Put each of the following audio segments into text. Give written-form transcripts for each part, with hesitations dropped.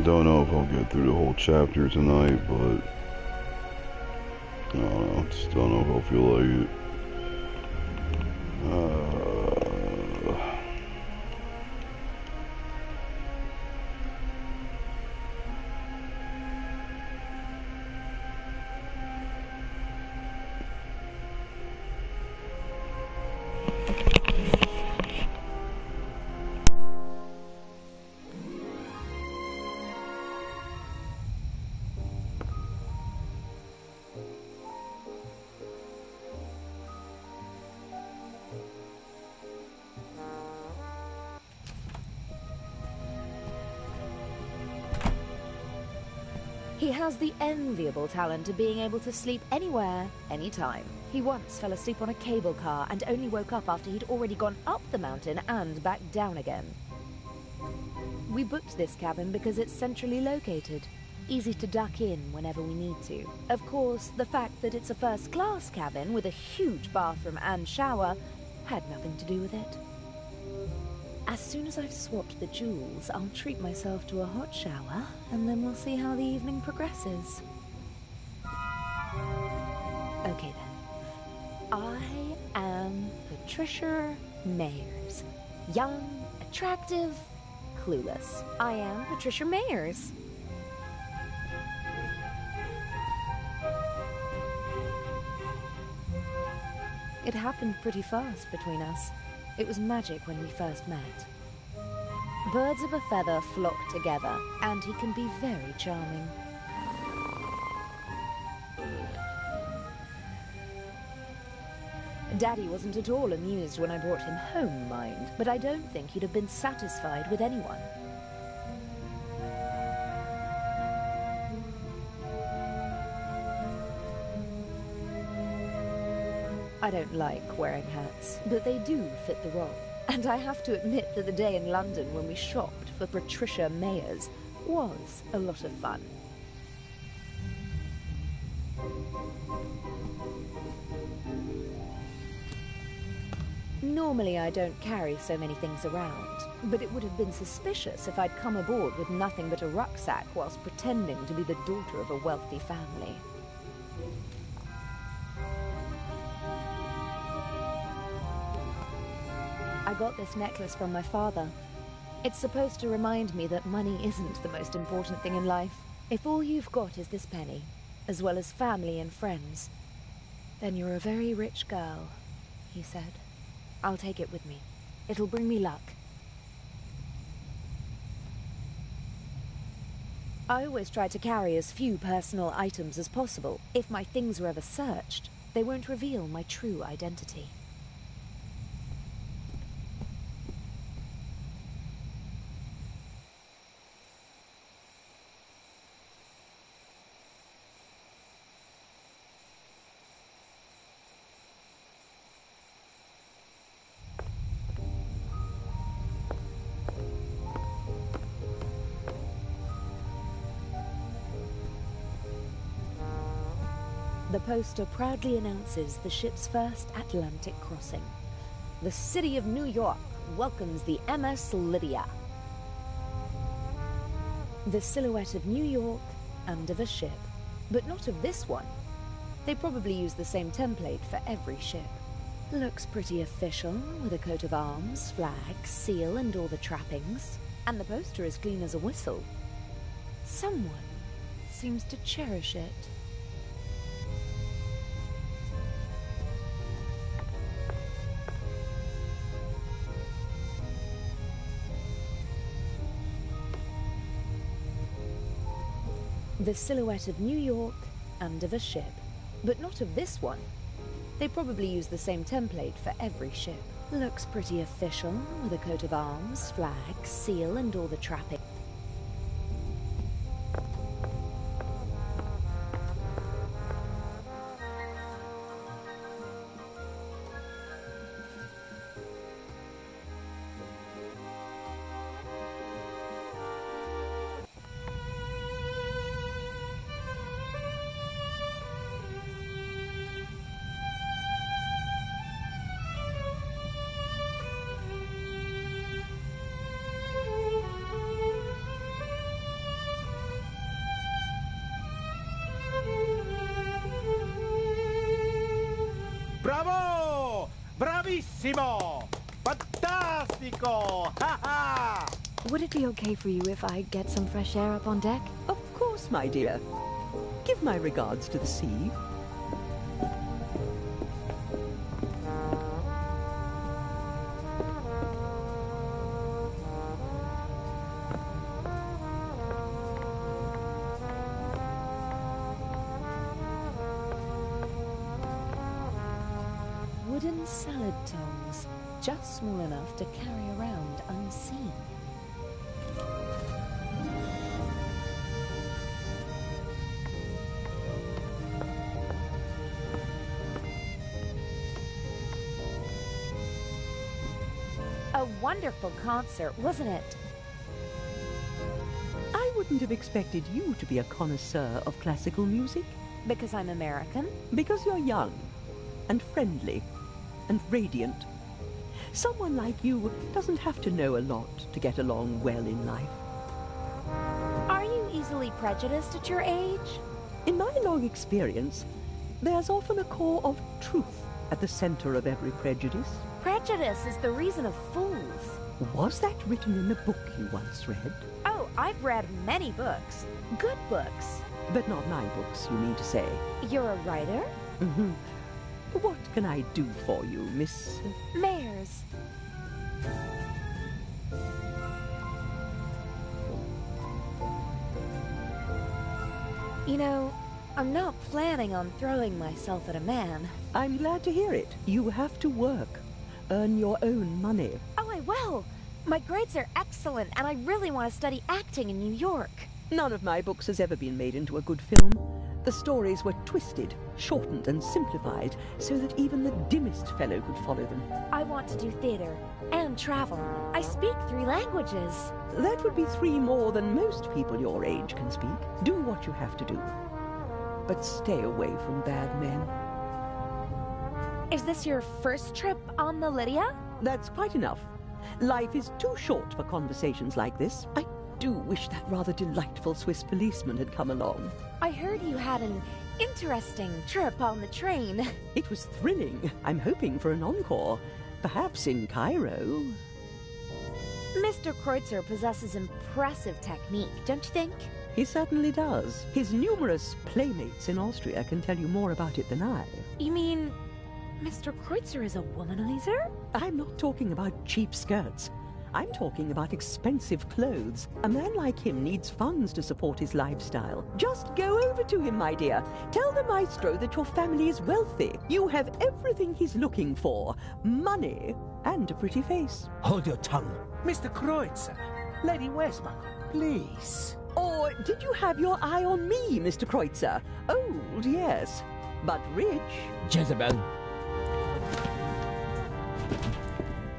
Don't know if I'll get through the whole chapter tonight, but I don't know. Just don't know if I'll feel like it. He has the enviable talent of being able to sleep anywhere, anytime. He once fell asleep on a cable car and only woke up after he'd already gone up the mountain and back down again. We booked this cabin because it's centrally located, easy to duck in whenever we need to. Of course, the fact that it's a first-class cabin with a huge bathroom and shower had nothing to do with it. As soon as I've swapped the jewels, I'll treat myself to a hot shower, and then we'll see how the evening progresses. Okay then. I am Patricia Mayers. Young, attractive, clueless. I am Patricia Mayers. It happened pretty fast between us. It was magic when we first met. Birds of a feather flock together, and he can be very charming. Daddy wasn't at all amused when I brought him home, mind, but I don't think he'd have been satisfied with anyone. I don't like wearing hats, but they do fit the role. And I have to admit that the day in London when we shopped for Patricia Mayers was a lot of fun. Normally I don't carry so many things around, but it would have been suspicious if I'd come aboard with nothing but a rucksack whilst pretending to be the daughter of a wealthy family. I got this necklace from my father. It's supposed to remind me that money isn't the most important thing in life. If all you've got is this penny, as well as family and friends, then you're a very rich girl, he said. I'll take it with me. It'll bring me luck. I always try to carry as few personal items as possible. If my things are ever searched, they won't reveal my true identity. The poster proudly announces the ship's first Atlantic crossing. The city of New York welcomes the MS Lydia. The silhouette of New York and of a ship, but not of this one. They probably use the same template for every ship. Looks pretty official, with a coat of arms, flag, seal, and all the trappings. And the poster is clean as a whistle. Someone seems to cherish it. The silhouette of New York and of a ship, but not of this one. They probably use the same template for every ship. Looks pretty official, with a coat of arms, flag, seal, and all the trappings. Bellissimo! Fantastico! Ha ha! Would it be okay for you if I get some fresh air up on deck? Of course, my dear. Give my regards to the sea. Wooden salad tongs, just small enough to carry around unseen. A wonderful concert, wasn't it? I wouldn't have expected you to be a connoisseur of classical music. Because I'm American? Because you're young and friendly and radiant. Someone like you doesn't have to know a lot to get along well in life. Are you easily prejudiced at your age? In my long experience, there's often a core of truth at the center of every prejudice. Prejudice is the reason of fools. Was that written in the book you once read? Oh, I've read many books. Good books. But not my books, you mean to say. You're a writer? Mm-hmm. What can I do for you, Miss... Mayors. You know, I'm not planning on throwing myself at a man. I'm glad to hear it. You have to work. Earn your own money. Oh, I will. My grades are excellent, and I really want to study acting in New York. None of my books has ever been made into a good film. The stories were twisted, shortened, and simplified so that even the dimmest fellow could follow them. I want to do theater and travel. I speak 3 languages. That would be 3 more than most people your age can speak. Do what you have to do. But stay away from bad men. Is this your first trip on the Lydia? That's quite enough. Life is too short for conversations like this. I do wish that rather delightful Swiss policeman had come along. I heard you had an interesting trip on the train. It was thrilling. I'm hoping for an encore. Perhaps in Cairo. Mr. Kreutzer possesses impressive technique, don't you think? He certainly does. His numerous playmates in Austria can tell you more about it than I. You mean Mr. Kreutzer is a womanizer? I'm not talking about cheap skirts. I'm talking about expensive clothes. A man like him needs funds to support his lifestyle. Just go over to him, my dear. Tell the maestro that your family is wealthy. You have everything he's looking for. Money and a pretty face. Hold your tongue. Mr. Kreutzer, Lady Westbuck, please. Or did you have your eye on me, Mr. Kreutzer? Old, yes, but rich. Gentlemen.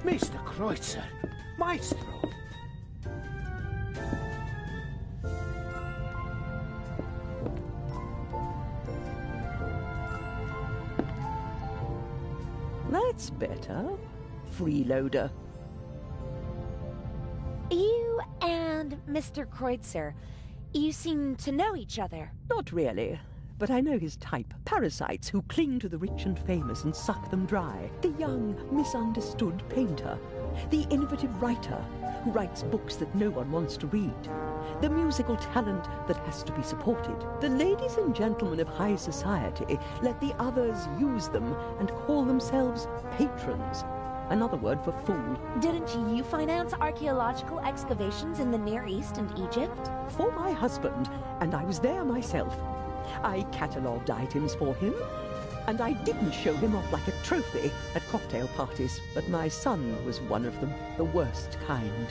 Mr. Kreutzer, Maestro. That's better. Freeloader. You and Mr. Kreutzer, you seem to know each other. Not really, but I know his type. Parasites who cling to the rich and famous and suck them dry. The young, misunderstood painter. The innovative writer who writes books that no one wants to read. The musical talent that has to be supported. The ladies and gentlemen of high society let the others use them and call themselves patrons. Another word for fool. Didn't you finance archaeological excavations in the Near East and Egypt? For my husband, and I was there myself. I catalogued items for him, and I didn't show him off like a trophy at cocktail parties. But my son was one of them, the worst kind.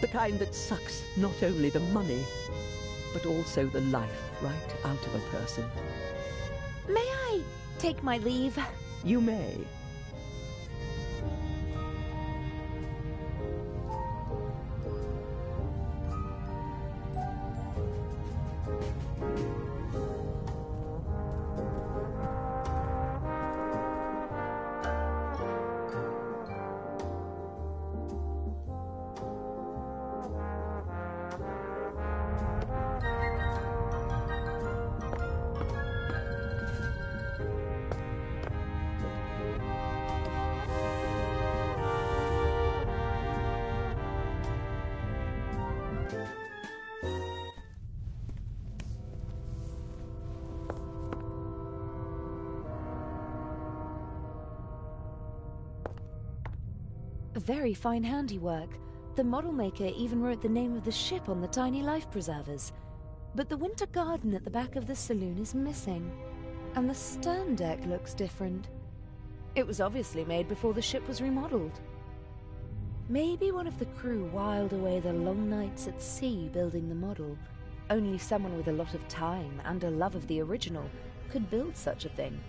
The kind that sucks not only the money, but also the life right out of a person. May I take my leave? You may. very fine handiwork. The model maker even wrote the name of the ship on the tiny life preservers. But the winter garden at the back of the saloon is missing, and the stern deck looks different. It was obviously made before the ship was remodeled. Maybe one of the crew whiled away the long nights at sea building the model. Only someone with a lot of time and a love of the original could build such a thing.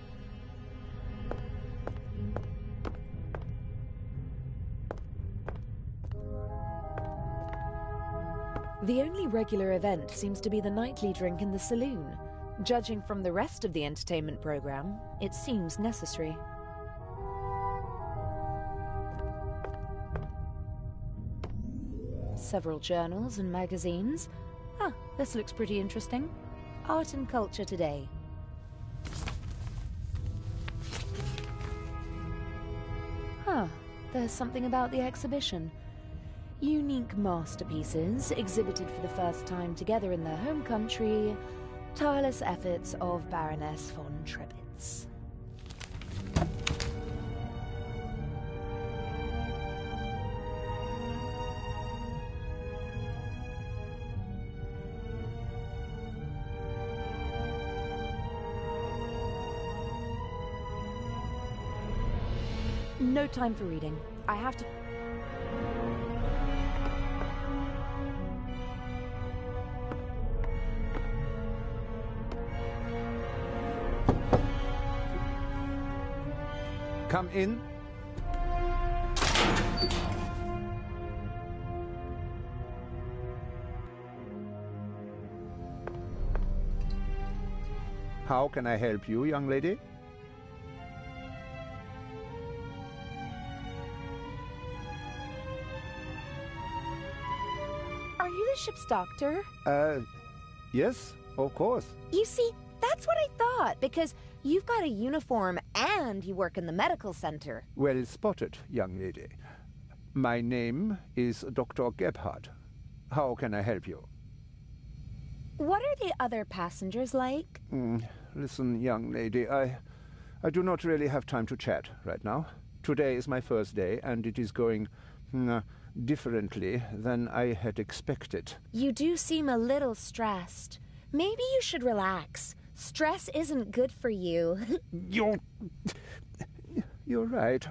The only regular event seems to be the nightly drink in the saloon. Judging from the rest of the entertainment program, it seems necessary. Several journals and magazines. Ah, this looks pretty interesting. Art and Culture Today. Huh, there's something about the exhibition. Unique masterpieces exhibited for the first time together in their home country. Tireless efforts of Baroness von Trebitz. No time for reading. I have to... Come in. How can I help you, young lady? Are you the ship's doctor? Yes, of course. You see, that's what I thought, because you've got a uniform and you work in the medical center. Well spotted, young lady. My name is Dr. Gebhardt. How can I help you? What are the other passengers like? Listen, young lady, I do not really have time to chat right now. Today is my first day, and it is going differently than I had expected. You do seem a little stressed. Maybe you should relax. Stress isn't good for you. You're right.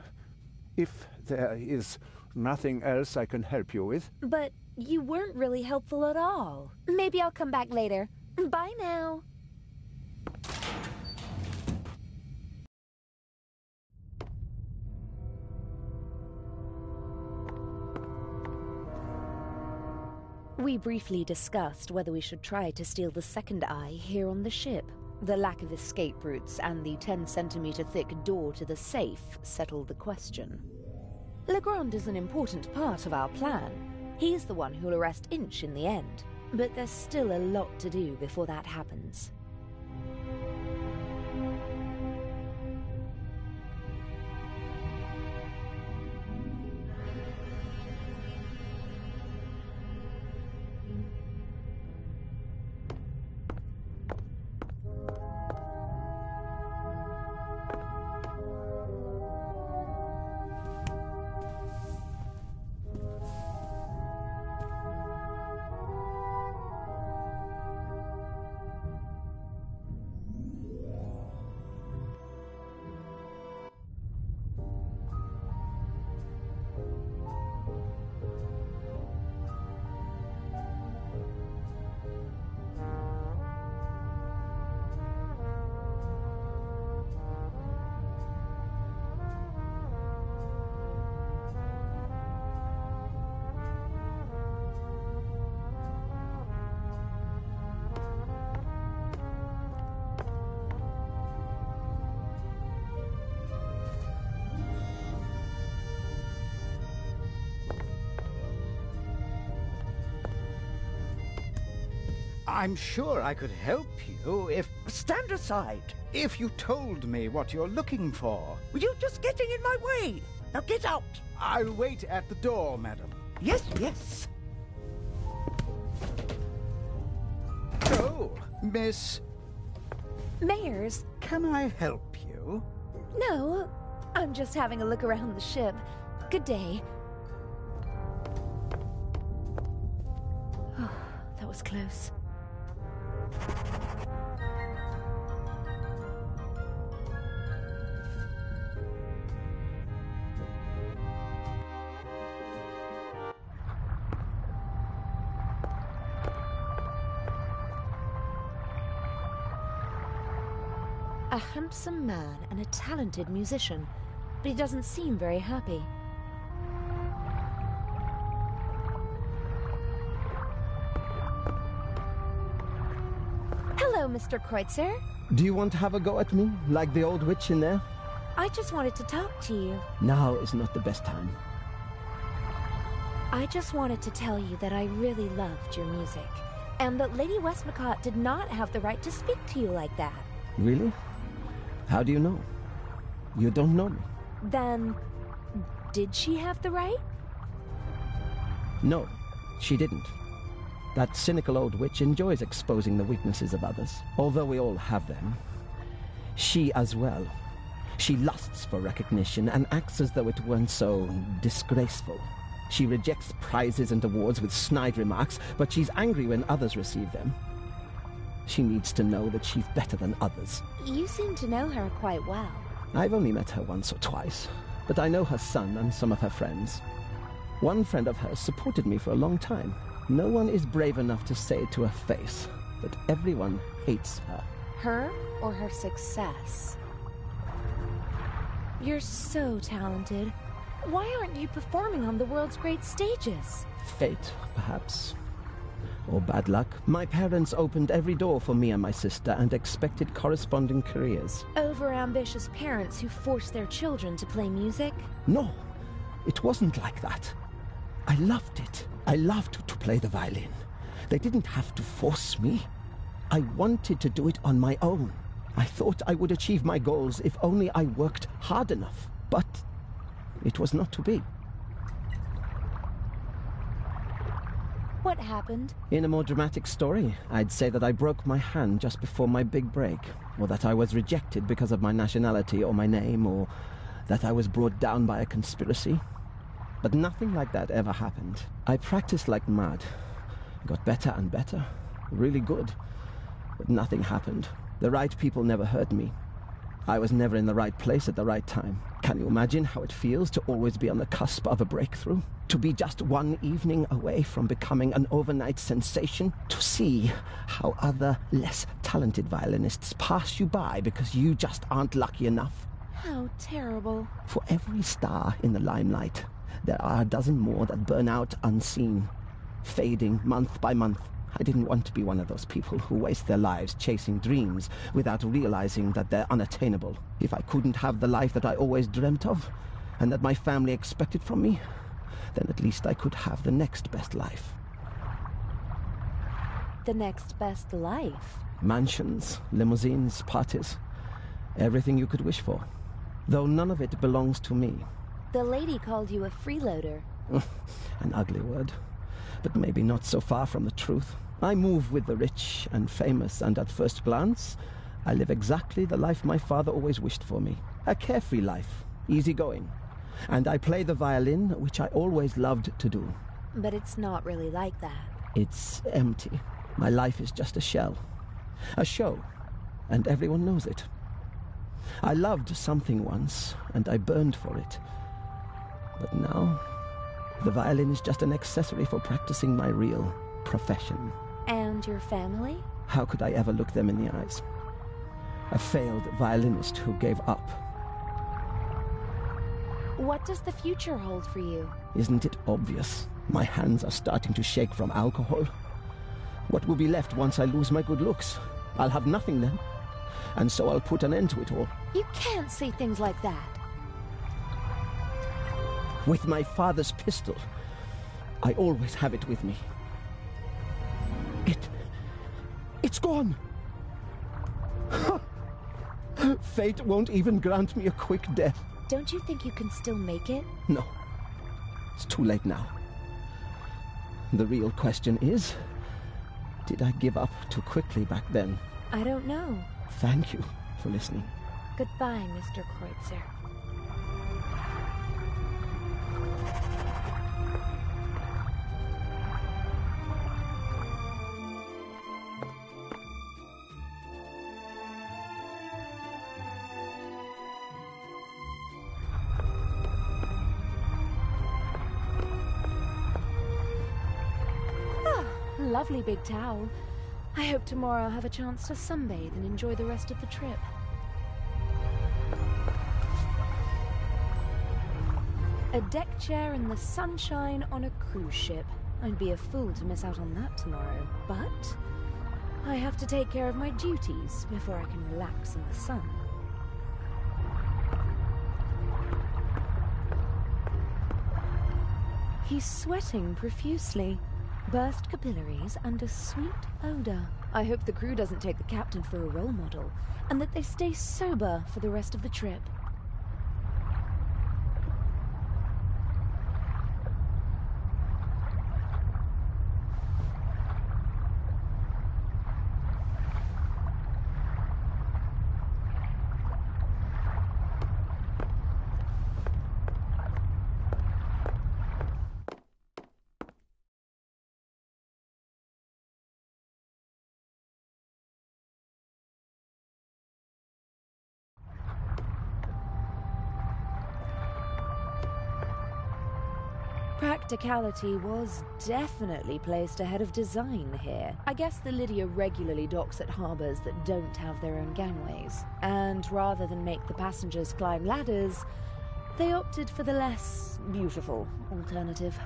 If there is nothing else I can help you with. But you weren't really helpful at all. Maybe I'll come back later. Bye now. We briefly discussed whether we should try to steal the second eye here on the ship. The lack of escape routes and the 10-centimeter thick door to the safe settled the question. Legrand is an important part of our plan. He's the one who'll arrest Inch in the end. But there's still a lot to do before that happens. I'm sure I could help you if... Stand aside. If you told me what you're looking for. You're just getting in my way. Now get out. I'll wait at the door, madam. Yes, yes. Oh, Miss... Mayers? Can I help you? No, I'm just having a look around the ship. Good day. was close. A handsome man and a talented musician, but he doesn't seem very happy. Hello, Mr. Kreutzer. Do you want to have a go at me, like the old witch in there? I just wanted to talk to you. Now is not the best time. I just wanted to tell you that I really loved your music, and that Lady Westmacott did not have the right to speak to you like that. Really? How do you know? You don't know me. Then, did she have the right? No, she didn't. That cynical old witch enjoys exposing the weaknesses of others, although we all have them. She as well. She lusts for recognition and acts as though it weren't so disgraceful. She rejects prizes and awards with snide remarks, but she's angry when others receive them. She needs to know that she's better than others. You seem to know her quite well. I've only met her once or twice, but I know her son and some of her friends. One friend of hers supported me for a long time. No one is brave enough to say it to her face, but everyone hates her. Her or her success? You're so talented. Why aren't you performing on the world's great stages? Fate, perhaps. Or bad luck. My parents opened every door for me and my sister and expected corresponding careers. Over-ambitious parents who force their children to play music? No, it wasn't like that. I loved it. I loved to play the violin. They didn't have to force me. I wanted to do it on my own. I thought I would achieve my goals if only I worked hard enough. But it was not to be. What happened? In a more dramatic story, I'd say that I broke my hand just before my big break, or that I was rejected because of my nationality or my name, or that I was brought down by a conspiracy. But nothing like that ever happened. I practiced like mad, got better and better, really good, but nothing happened. The right people never heard me. I was never in the right place at the right time. Can you imagine how it feels to always be on the cusp of a breakthrough? To be just one evening away from becoming an overnight sensation? To see how other, less talented violinists pass you by because you just aren't lucky enough? How terrible. For every star in the limelight, there are a dozen more that burn out unseen, fading month by month. I didn't want to be one of those people who waste their lives chasing dreams without realizing that they're unattainable. If I couldn't have the life that I always dreamt of, and that my family expected from me, then at least I could have the next best life. The next best life? Mansions, limousines, parties. Everything you could wish for. Though none of it belongs to me. The lady called you a freeloader. An ugly word, but maybe not so far from the truth. I move with the rich and famous, and at first glance, I live exactly the life my father always wished for me. A carefree life, easygoing. And I play the violin, which I always loved to do. But it's not really like that. It's empty. My life is just a shell. A show, and everyone knows it. I loved something once, and I burned for it. But now, the violin is just an accessory for practicing my real profession. And your family? How could I ever look them in the eyes? A failed violinist who gave up. What does the future hold for you? Isn't it obvious? My hands are starting to shake from alcohol. What will be left once I lose my good looks? I'll have nothing then. And so I'll put an end to it all. You can't say things like that. With my father's pistol, I always have it with me. It's gone. Fate won't even grant me a quick death. Don't you think you can still make it? No. It's too late now. The real question is, did I give up too quickly back then? I don't know. Thank you for listening. Goodbye, Mr. Kreutzer. lovely big towel. I hope tomorrow I'll have a chance to sunbathe and enjoy the rest of the trip. A deck chair in the sunshine on a cruise ship. I'd be a fool to miss out on that tomorrow, but I have to take care of my duties before I can relax in the sun. He's sweating profusely, burst capillaries and a sweet odor. I hope the crew doesn't take the captain for a role model, and that they stay sober for the rest of the trip. Practicality was definitely placed ahead of design here. I guess the Lydia regularly docks at harbours that don't have their own gangways. And rather than make the passengers climb ladders, they opted for the less beautiful alternative.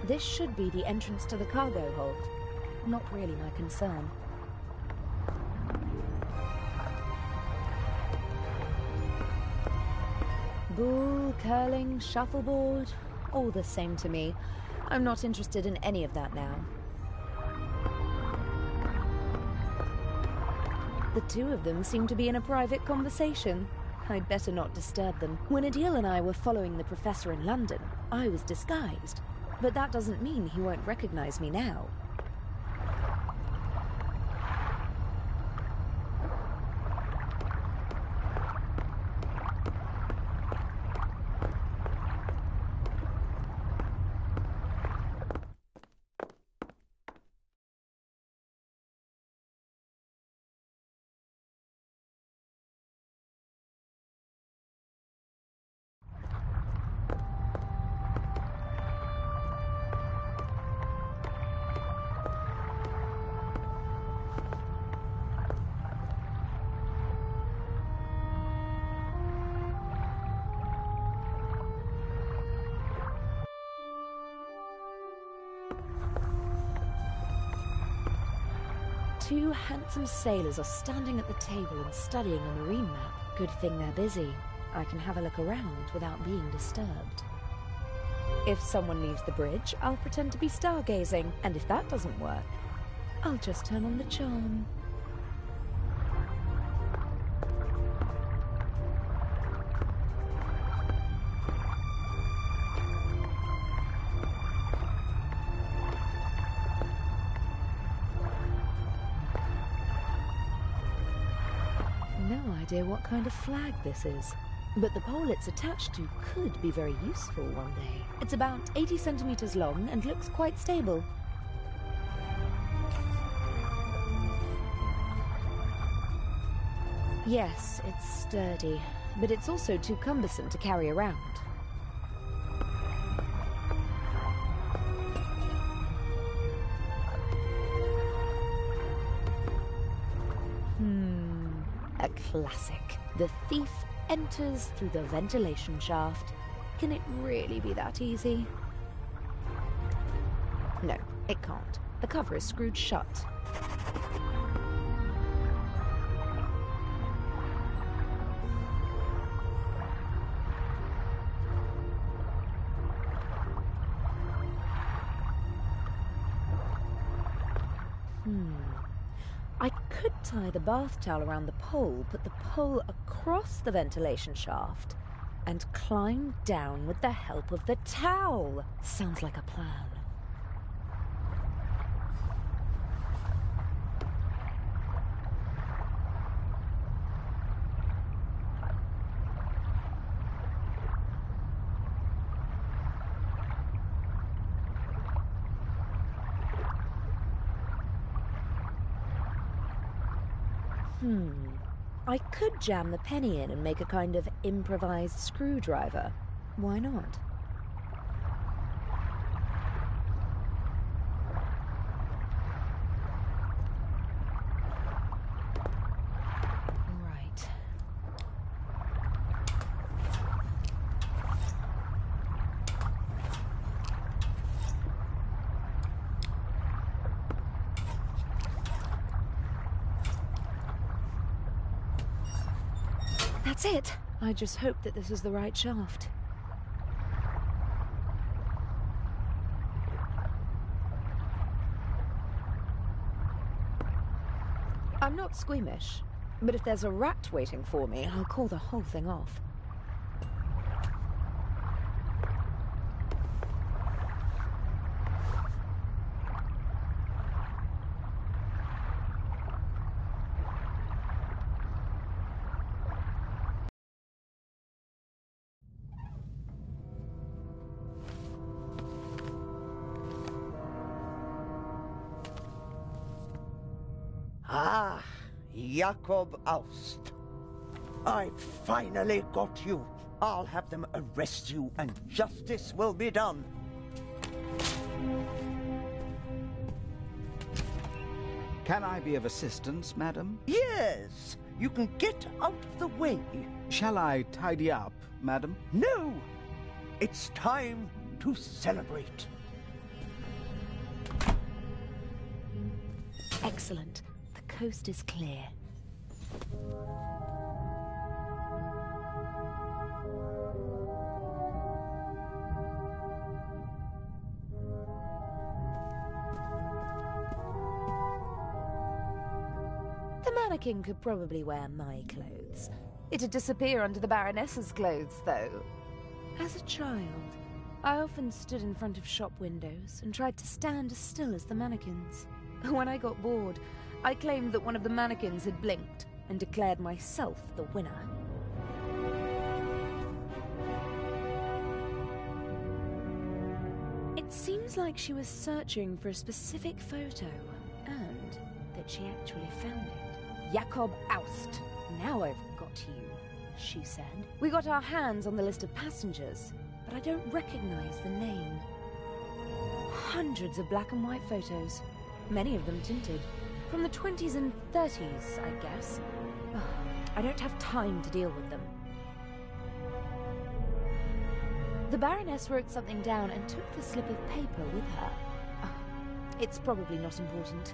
This should be the entrance to the cargo hold. Not really my concern. Bull, curling, shuffleboard, all the same to me. I'm not interested in any of that now. The two of them seem to be in a private conversation. I'd better not disturb them. When Adil and I were following the professor in London, I was disguised. But that doesn't mean he won't recognize me now. Two handsome sailors are standing at the table and studying a marine map. Good thing they're busy. I can have a look around without being disturbed. If someone leaves the bridge, I'll pretend to be stargazing, and if that doesn't work, I'll just turn on the charm. No idea what kind of flag this is, but the pole it's attached to could be very useful one day. It's about 80 centimeters long and looks quite stable. Yes, it's sturdy, but it's also too cumbersome to carry around. A classic. The thief enters through the ventilation shaft. Can it really be that easy? No, it can't. The cover is screwed shut. I could tie the bath towel around the pole, put the pole across the ventilation shaft, and climb down with the help of the towel. Sounds like a plan. I could jam the penny in and make a kind of improvised screwdriver. Why not? All right. That's it. I just hope that this is the right shaft. I'm not squeamish, but if there's a rat waiting for me, I'll call the whole thing off. Ah, Jakob Aust. I finally got you. I'll have them arrest you and justice will be done. Can I be of assistance, madam? Yes, you can get out of the way. Shall I tidy up, madam? No, it's time to celebrate. Excellent. The coast is clear. The mannequin could probably wear my clothes. It'd disappear under the Baroness's clothes, though. As a child, I often stood in front of shop windows and tried to stand as still as the mannequins. When I got bored, I claimed that one of the mannequins had blinked and declared myself the winner. It seems like she was searching for a specific photo, and that she actually found it. Jakob Aust. Now I've got you, she said. We got our hands on the list of passengers, but I don't recognize the name. Hundreds of black and white photos, many of them tinted. From the 20s and 30s, I guess. Ugh, I don't have time to deal with them. The Baroness wrote something down and took the slip of paper with her. It's probably not important.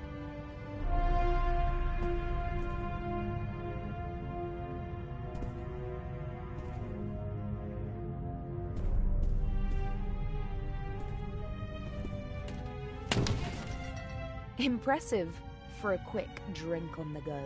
Impressive for a quick drink on the go.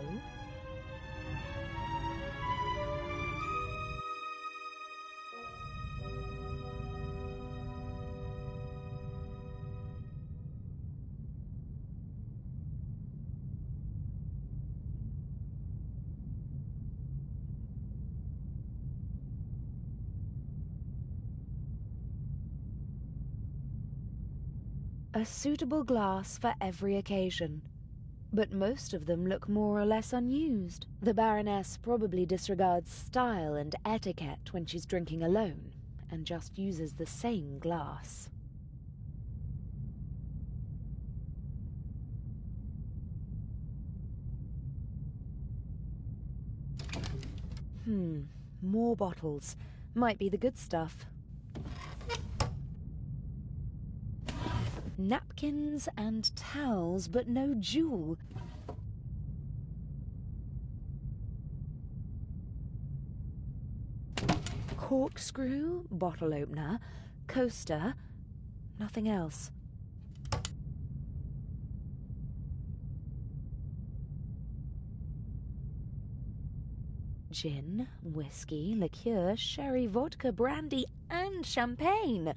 A suitable glass for every occasion. But most of them look more or less unused. The Baroness probably disregards style and etiquette when she's drinking alone, and just uses the same glass. More bottles. Might be the good stuff. Napkins and towels, but no jewel. Corkscrew, bottle opener, coaster, nothing else. Gin, whiskey, liqueur, sherry, vodka, brandy, and champagne.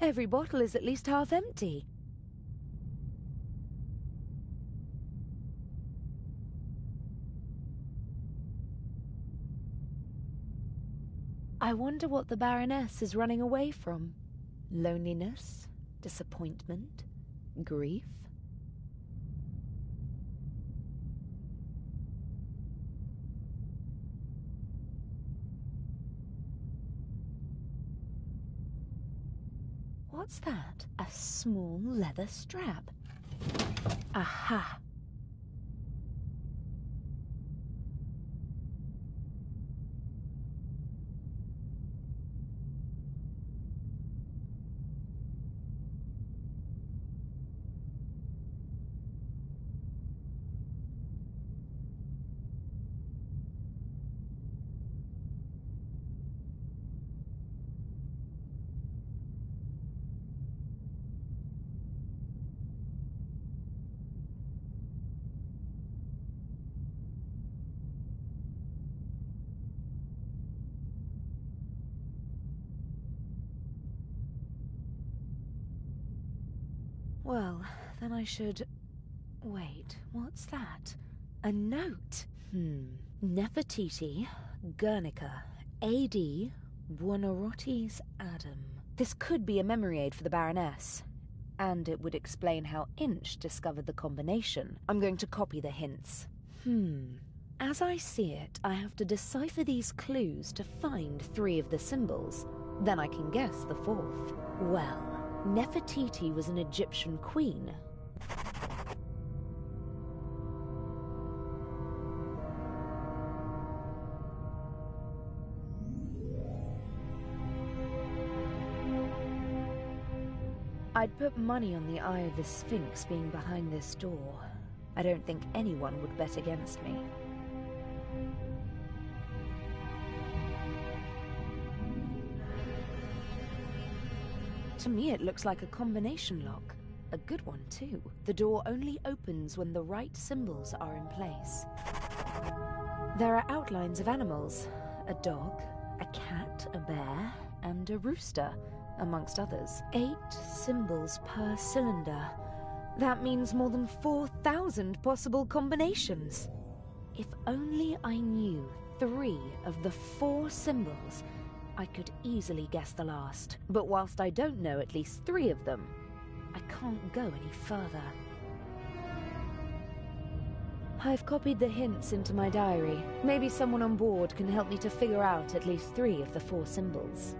Every bottle is at least half empty. I wonder what the Baroness is running away from. Loneliness? Disappointment? Grief? What's that? A small leather strap. Aha! Well, then I should... Wait, what's that? A note. Nefertiti, Guernica, A.D., Buonarroti's Adam. This could be a memory aid for the Baroness. And it would explain how Inch discovered the combination. I'm going to copy the hints. As I see it, I have to decipher these clues to find 3 of the symbols. Then I can guess the 4th. Well... Nefertiti was an Egyptian queen. I'd put money on the Eye of the Sphinx being behind this door. I don't think anyone would bet against me. To me, it looks like a combination lock. A good one, too. The door only opens when the right symbols are in place. There are outlines of animals. A dog, a cat, a bear, and a rooster, amongst others. 8 symbols per cylinder. That means more than 4,000 possible combinations. If only I knew 3 of the 4 symbols, I could easily guess the last. But whilst I don't know at least 3 of them, I can't go any further. I've copied the hints into my diary. Maybe someone on board can help me to figure out at least 3 of the 4 symbols.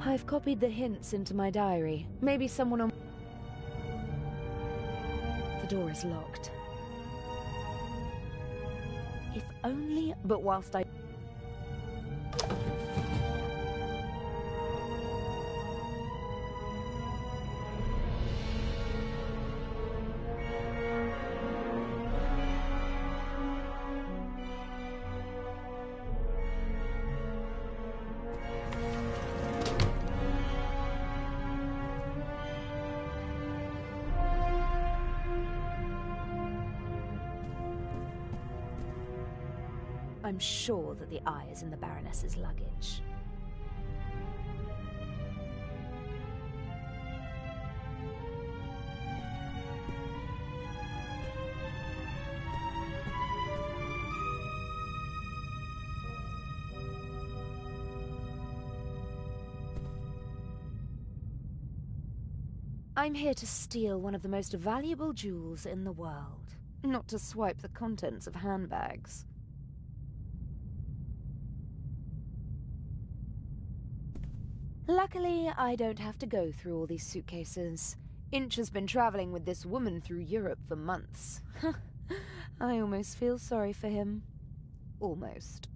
I've copied the hints into my diary. Maybe someone on... The door is locked. If only... But whilst I... I'm sure that the eye is in the Baroness's luggage. I'm here to steal one of the most valuable jewels in the world, not to swipe the contents of handbags. Luckily, I don't have to go through all these suitcases. Inch has been traveling with this woman through Europe for months. I almost feel sorry for him. Almost.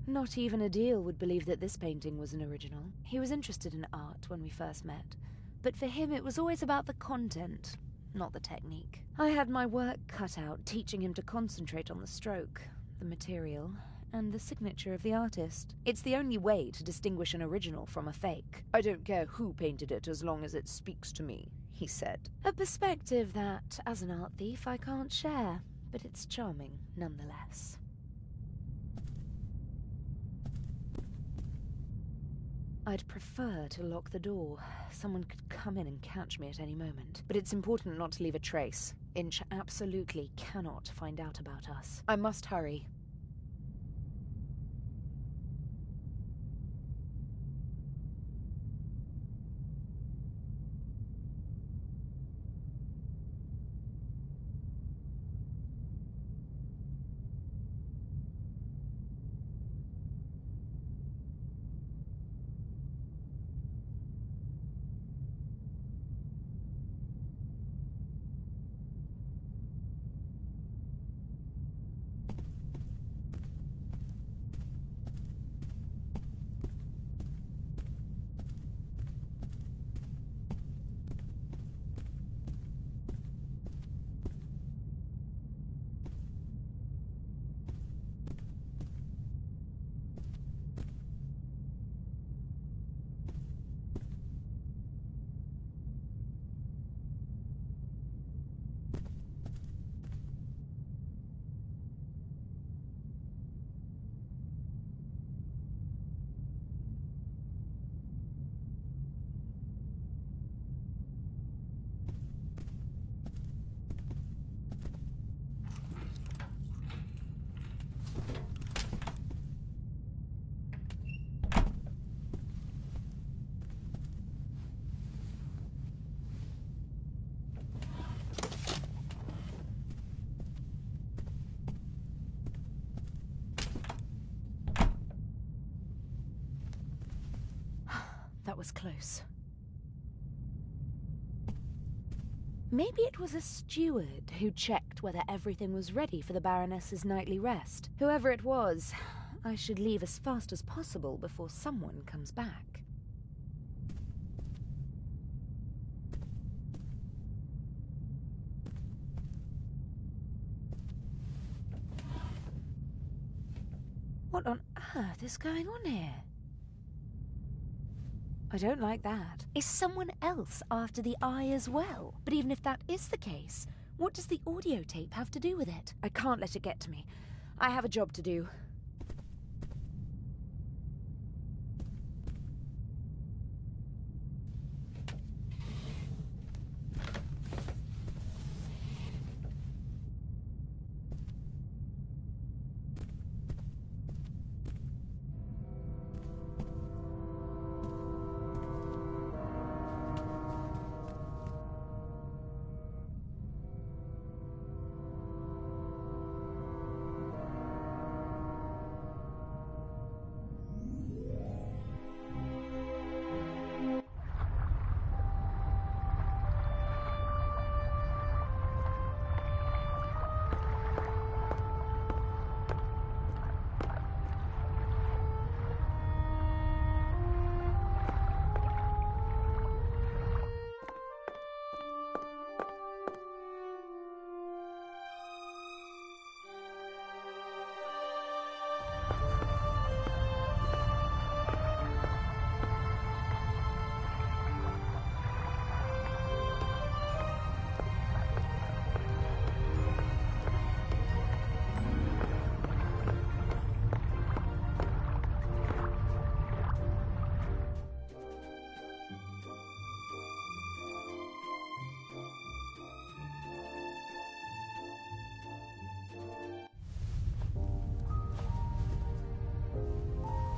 Not even Adil would believe that this painting was an original. He was interested in art when we first met, but for him it was always about the content, not the technique. I had my work cut out teaching him to concentrate on the stroke, the material, and the signature of the artist. It's the only way to distinguish an original from a fake. "I don't care who painted it as long as it speaks to me," he said. A perspective that, as an art thief, I can't share, but it's charming nonetheless. I'd prefer to lock the door. Someone could come in and catch me at any moment. But it's important not to leave a trace. Inch absolutely cannot find out about us. I must hurry. That was close. Maybe it was a steward who checked whether everything was ready for the Baroness's nightly rest. Whoever it was, I should leave as fast as possible before someone comes back. What on earth is going on here? I don't like that. Is someone else after the eye as well? But even if that is the case, what does the audio tape have to do with it? I can't let it get to me. I have a job to do.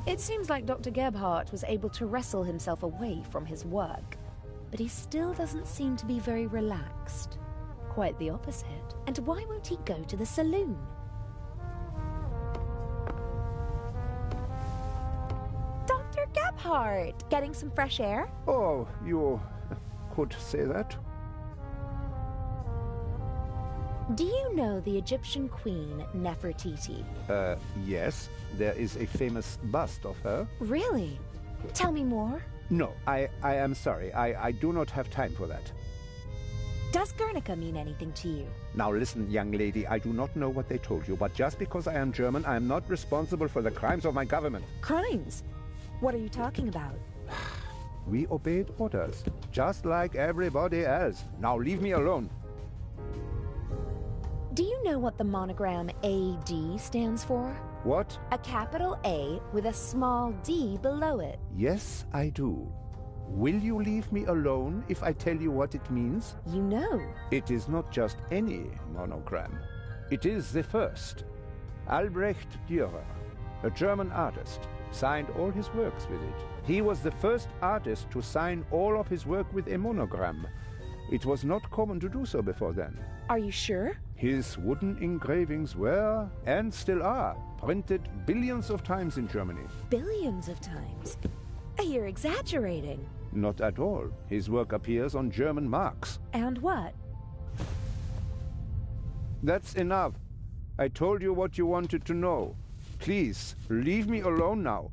It seems like Dr. Gebhardt was able to wrestle himself away from his work, but he still doesn't seem to be very relaxed. Quite the opposite. And why won't he go to the saloon? Dr. Gebhardt, getting some fresh air? Oh, you could say that. Do you know the Egyptian queen Nefertiti? Yes. There is a famous bust of her. Really? Tell me more. No, I am sorry. I do not have time for that. Does Guernica mean anything to you? Now listen, young lady, I do not know what they told you, but just because I am German, I am not responsible for the crimes of my government. Crimes? What are you talking about? We obeyed orders, just like everybody else. Now leave me alone. Do you know what the monogram AD stands for? What? A capital A with a small d below it. Yes, I do. Will you leave me alone if I tell you what it means? You know. It is not just any monogram. It is the first. Albrecht Dürer, a German artist, signed all his works with it. He was the first artist to sign all of his work with a monogram. It was not common to do so before then. Are you sure? His wooden engravings were, and still are, printed billions of times in Germany. Billions of times? You're exaggerating. Not at all. His work appears on German marks. And what? That's enough. I told you what you wanted to know. Please, leave me alone now.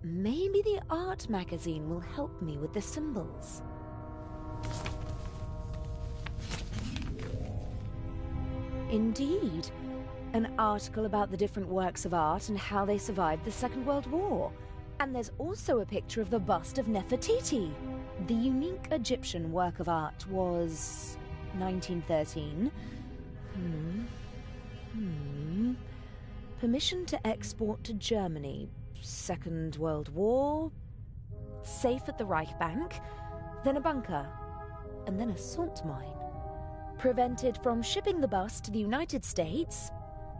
Maybe the art magazine will help me with the symbols. Indeed. An article about the different works of art and how they survived the Second World War. And there's also a picture of the bust of Nefertiti. The unique Egyptian work of art was 1913. Permission to export to Germany. Second World War. Safe at the Reich Bank. Then a bunker. And then a salt mine. Prevented from shipping the bust to the United States.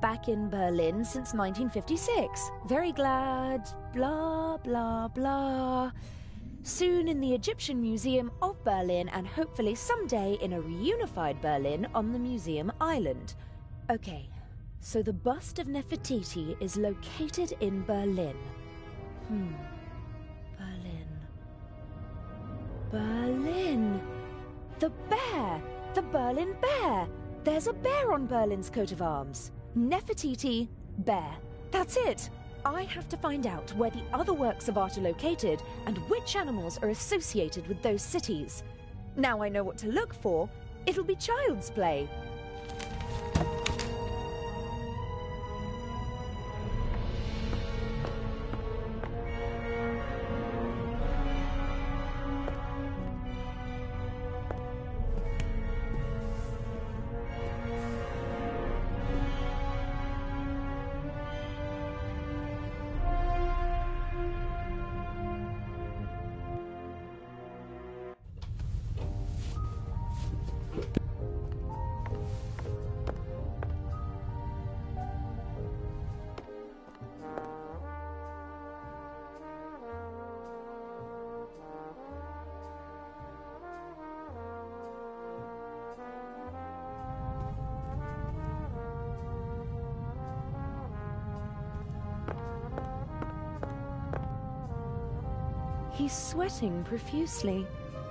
Back in Berlin since 1956. Very glad. Blah, blah, blah. Soon in the Egyptian Museum of Berlin, and hopefully someday in a reunified Berlin on the Museum Island. Okay, so the bust of Nefertiti is located in Berlin. Berlin. The bear! The Berlin bear! There's a bear on Berlin's coat of arms. Nefertiti, bear. That's it! I have to find out where the other works of art are located and which animals are associated with those cities. Now I know what to look for. It'll be child's play. He's sweating profusely.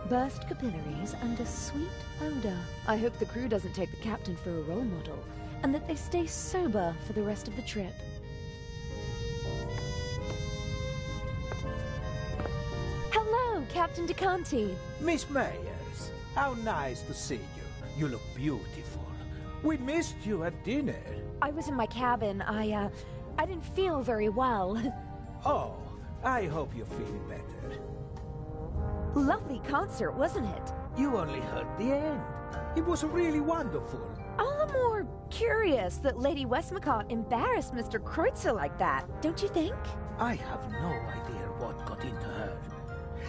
Burst capillaries and a sweet odor. I hope the crew doesn't take the captain for a role model, and that they stay sober for the rest of the trip. Hello, Captain DeCanti. Miss Meyers, how nice to see you. You look beautiful. We missed you at dinner. I was in my cabin. I didn't feel very well. Oh, I hope you're feeling better. Lovely concert, wasn't it? You only heard the end. It was really wonderful. All the more curious that Lady Westmacott embarrassed Mr. Kreutzer like that, don't you think? I have no idea what got into her.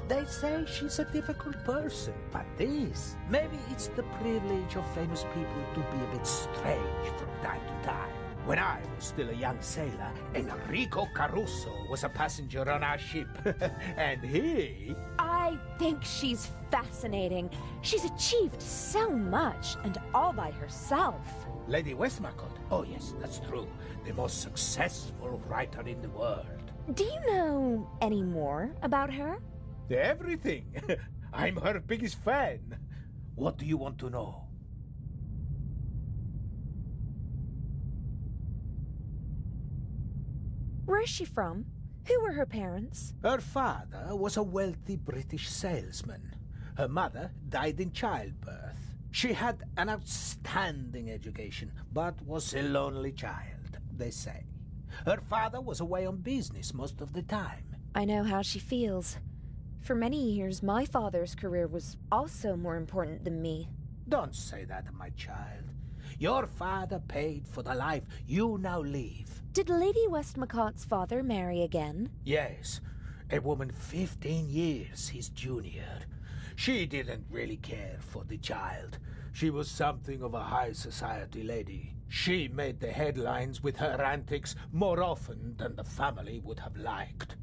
They say she's a difficult person, but maybe it's the privilege of famous people to be a bit strange from time to time. When I was still a young sailor, Enrico Caruso was a passenger on our ship. And he... I think she's fascinating. She's achieved so much, and all by herself. Lady Westmacott? Oh yes, that's true. The most successful writer in the world. Do you know any more about her? Everything. I'm her biggest fan. What do you want to know? Where is she from? Who were her parents? Her father was a wealthy British salesman. Her mother died in childbirth. She had an outstanding education, but was a lonely child, they say. Her father was away on business most of the time. I know how she feels. For many years, my father's career was also more important than me. Don't say that, my child. Your father paid for the life you now live. Did Lady Westmacott's father marry again? Yes, a woman 15 years his junior. She didn't really care for the child. She was something of a high society lady. She made the headlines with her antics more often than the family would have liked.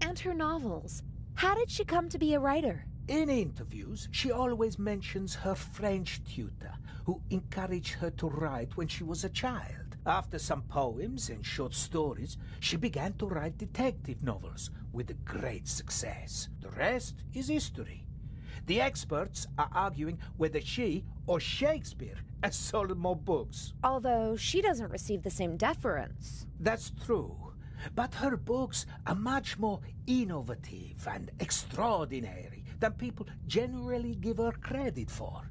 And her novels. How did she come to be a writer? In interviews, she always mentions her French tutor, who encouraged her to write when she was a child. After some poems and short stories, she began to write detective novels with great success. The rest is history. The experts are arguing whether she or Shakespeare has sold more books. Although she doesn't receive the same deference. That's true. But her books are much more innovative and extraordinary than people generally give her credit for.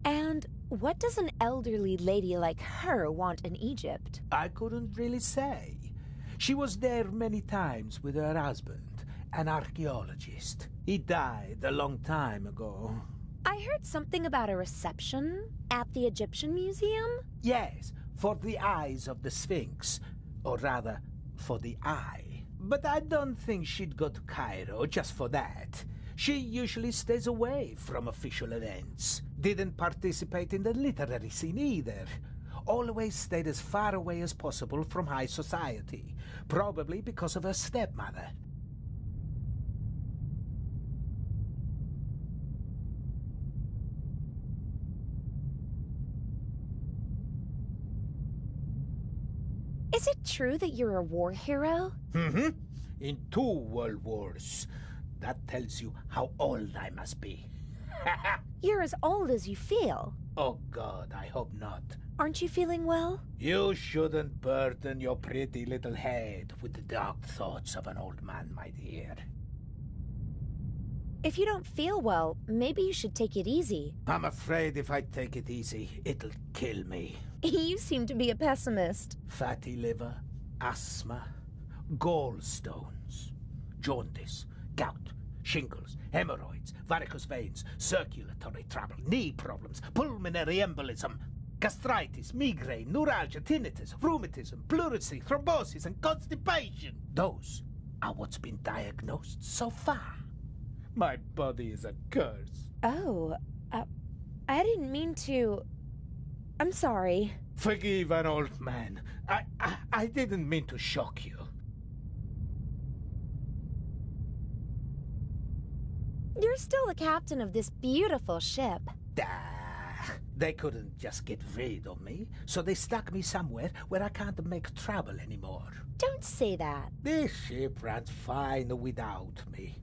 And what does an elderly lady like her want in Egypt? I couldn't really say. She was there many times with her husband, an archaeologist. He died a long time ago. I heard something about a reception at the Egyptian Museum? Yes, for the eyes of the Sphinx. Or rather, for the eye. But I don't think she'd go to Cairo just for that. She usually stays away from official events. Didn't participate in the literary scene either. Always stayed as far away as possible from high society. Probably because of her stepmother. Is it true that you're a war hero? Mm-hmm. In 2 world wars. That tells you how old I must be. You're as old as you feel. Oh God, I hope not. Aren't you feeling well? You shouldn't burden your pretty little head with the dark thoughts of an old man, my dear. If you don't feel well, maybe you should take it easy. I'm afraid if I take it easy, it'll kill me. You seem to be a pessimist. Fatty liver, asthma, gallstones, jaundice, gout, shingles, hemorrhoids, varicose veins, circulatory trouble, knee problems, pulmonary embolism, gastritis, migraine, neuralgia, tinnitus, rheumatism, pleurisy, thrombosis, and constipation. Those are what's been diagnosed so far. My body is a curse. Oh, I didn't mean to... I'm sorry. Forgive an old man. I didn't mean to shock you. You're still the captain of this beautiful ship. They couldn't just get rid of me, so they stuck me somewhere where I can't make trouble anymore. Don't say that. This ship runs fine without me.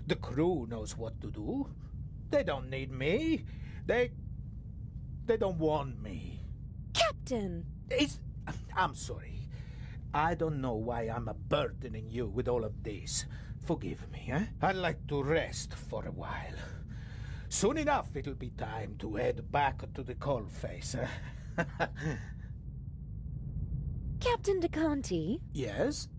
The crew knows what to do. They don't need me. They don't want me. Captain! I'm sorry. I don't know why I'm burdening you with all of this. Forgive me, eh? I'd like to rest for a while. Soon enough it'll be time to head back to the coalface. Captain DeConti? Yes?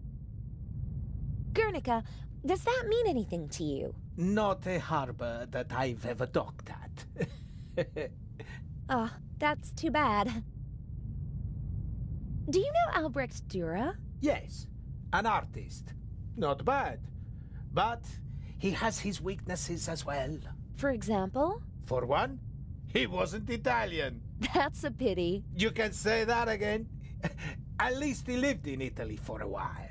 Guernica, does that mean anything to you? Not a harbor that I've ever docked at. Ah, that's too bad. Do you know Albrecht Dürer? Yes, an artist. Not bad. But he has his weaknesses as well. For example? For one, He wasn't Italian. That's a pity. You can say that again. At least he lived in Italy for a while.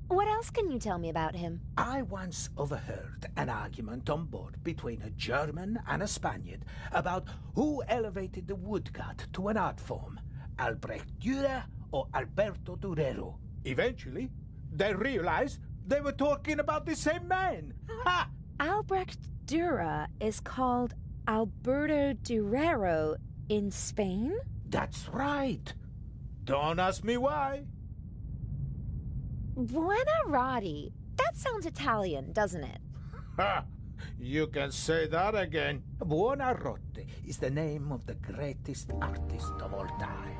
What else can you tell me about him? I once overheard an argument on board between a German and a Spaniard about who elevated the woodcut to an art form, Albrecht Dürer or Alberto Durero. Eventually, they realized they were talking about the same man. Ha! Albrecht Dürer is called Alberto Durero in Spain? That's right. Don't ask me why. Buonarroti. That sounds Italian, doesn't it? Ha! You can say that again. Buonarroti is the name of the greatest artist of all time.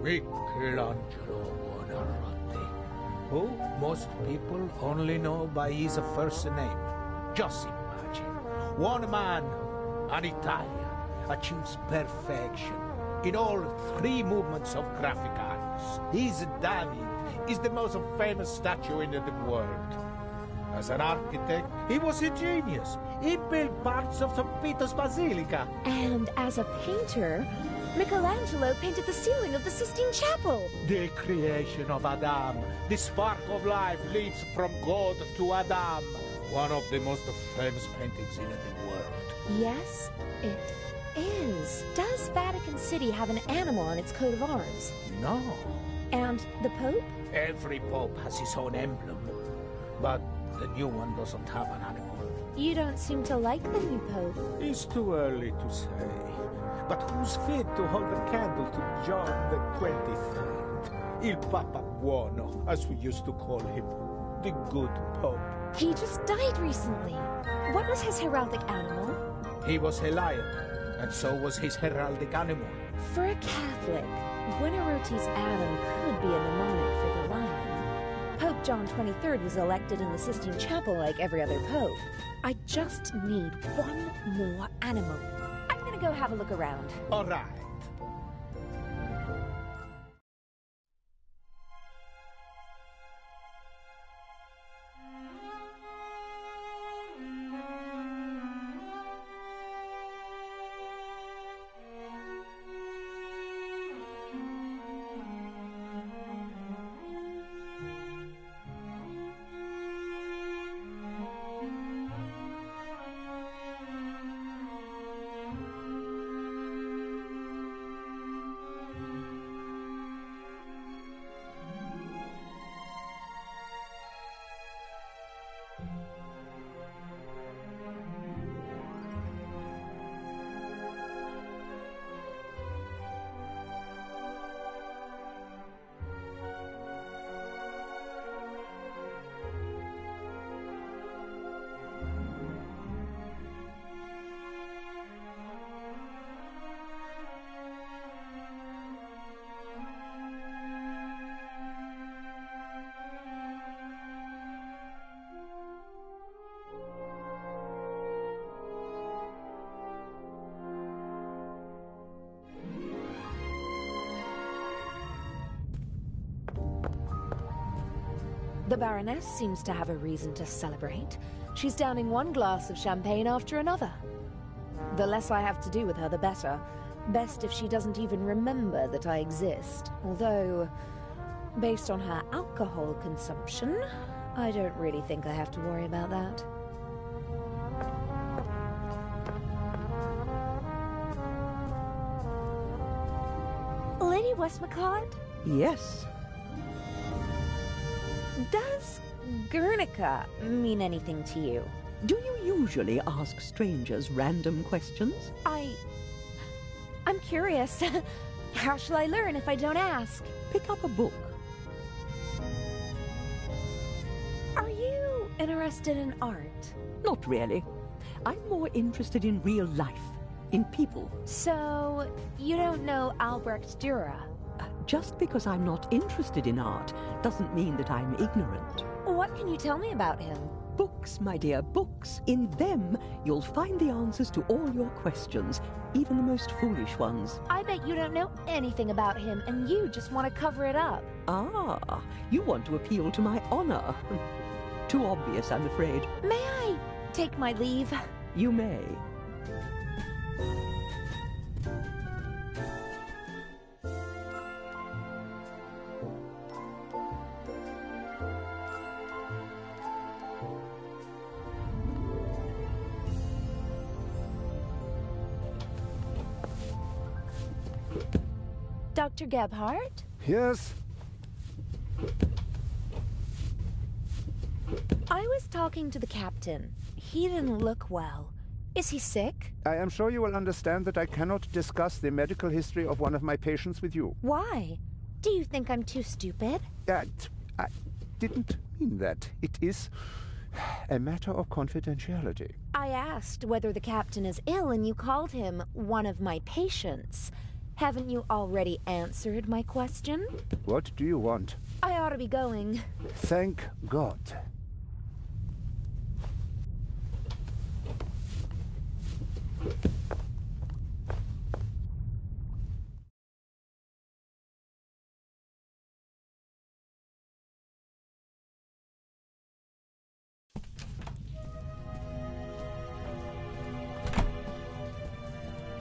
Michelangelo Buonarroti, who most people only know by his first name. Just imagine, one man, an Italian, achieves perfection in all three movements of graphic arts. His David is the most famous statue in the world. As an architect, he was a genius. He built parts of St. Peter's Basilica. And as a painter, Michelangelo painted the ceiling of the Sistine Chapel. The creation of Adam. The spark of life leads from God to Adam. One of the most famous paintings in the world. Yes, it is. Does Vatican City have an animal on its coat of arms? No. And the Pope? Every pope has his own emblem. But the new one doesn't have an animal. You don't seem to like the new Pope. It's too early to say. But who's fit to hold a candle to John the 23rd? Il Papa Buono, as we used to call him. The good Pope. He just died recently. What was his heraldic animal? He was a lion, and so was his heraldic animal. For a Catholic, Buonarroti's Adam could be a mnemonic for the lion. Pope John XXIII was elected in the Sistine Chapel like every other pope. I just need one more animal. I'm gonna go have a look around. All right. The Baroness seems to have a reason to celebrate. She's downing one glass of champagne after another. The less I have to do with her, the better. Best if she doesn't even remember that I exist. Although, based on her alcohol consumption, I don't really think I have to worry about that. Lady Westmacott? Yes. Does Guernica mean anything to you? Do you usually ask strangers random questions? I'm curious. How shall I learn if I don't ask? Pick up a book. Are you interested in art? Not really. I'm more interested in real life, in people. So, you don't know Albrecht Dürer? Just because I'm not interested in art doesn't mean that I'm ignorant. What can you tell me about him? Books, my dear, books. In them, you'll find the answers to all your questions, even the most foolish ones. I bet you don't know anything about him, and you just want to cover it up. Ah, you want to appeal to my honor. Too obvious, I'm afraid. May I take my leave? You may. Dr. Gebhardt? Yes? I was talking to the captain. He didn't look well. Is he sick? I am sure you will understand that I cannot discuss the medical history of one of my patients with you. Why? Do you think I'm too stupid? I didn't mean that. It is a matter of confidentiality. I asked whether the captain is ill and you called him one of my patients. Haven't you already answered my question? What do you want? I ought to be going. Thank God.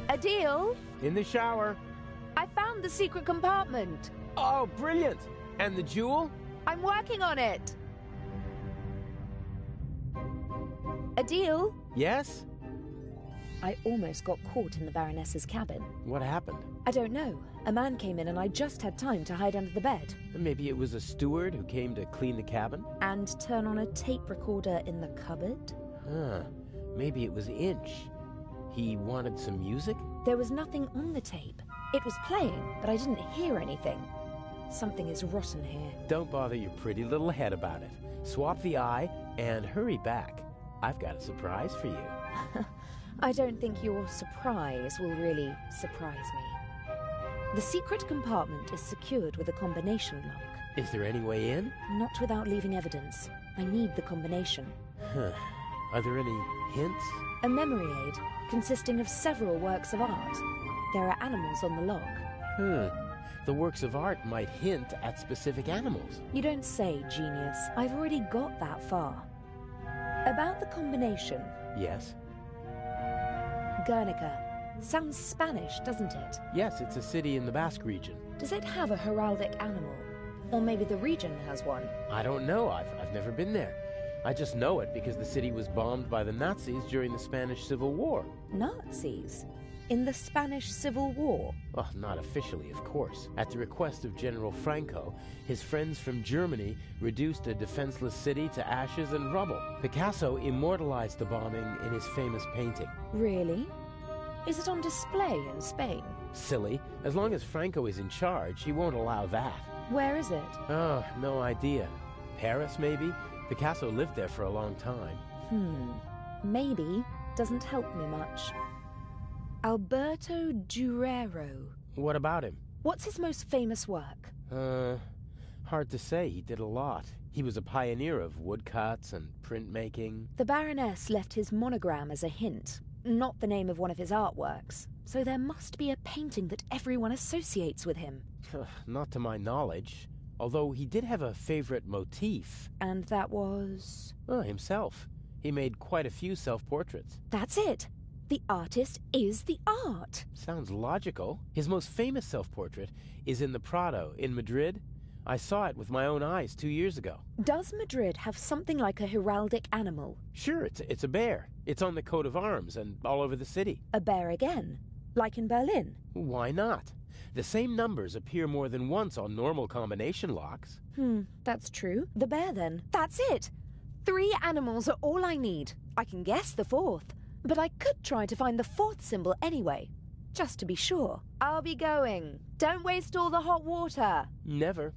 Adil, In the shower. I found the secret compartment. Oh, brilliant! And the jewel? I'm working on it. Adil, Yes? I almost got caught in the Baroness's cabin. What happened? I don't know. A man came in and I just had time to hide under the bed Maybe it was a steward who came to clean the cabin? and turn on a tape recorder in the cupboard. Huh. Maybe it was Inch. He wanted some music? There was nothing on the tape. It was playing, but I didn't hear anything. Something is rotten here. Don't bother your pretty little head about it. Swap the eye and hurry back. I've got a surprise for you. I don't think your surprise will really surprise me. The secret compartment is secured with a combination lock. Is there any way in? Not without leaving evidence. I need the combination. Huh. Are there any hints? A memory aid consisting of several works of art. There are animals on the log. The works of art might hint at specific animals. You don't say, genius. I've already got that far. About the combination. Yes? Guernica. Sounds Spanish, doesn't it? Yes, it's a city in the Basque region. Does it have a heraldic animal? Or maybe the region has one? I don't know. I've never been there. I just know it because the city was bombed by the Nazis during the Spanish Civil War. Nazis? In the Spanish Civil War? Well, not officially, of course. At the request of General Franco, his friends from Germany reduced a defenseless city to ashes and rubble. Picasso immortalized the bombing in his famous painting. Really? Is it on display in Spain? Silly. As long as Franco is in charge, he won't allow that. Where is it? Oh, no idea. Paris, maybe? Picasso lived there for a long time. Maybe doesn't help me much. Alberto Durero. What about him? What's his most famous work? Hard to say. He did a lot. He was a pioneer of woodcuts and printmaking. The Baroness left his monogram as a hint, not the name of one of his artworks. So there must be a painting that everyone associates with him. Not to my knowledge. Although he did have a favorite motif. And that was? Himself. He made quite a few self-portraits. That's it. The artist is the art. Sounds logical. His most famous self-portrait is in the Prado in Madrid. I saw it with my own eyes 2 years ago. Does Madrid have something like a heraldic animal? Sure, it's a bear. It's on the coat of arms and all over the city. A bear again? Like in Berlin? Why not? The same numbers appear more than once on normal combination locks. That's true. The bear then. That's it! 3 animals are all I need. I can guess the 4th. But I could try to find the 4th symbol anyway, just to be sure. I'll be going. Don't waste all the hot water. Never.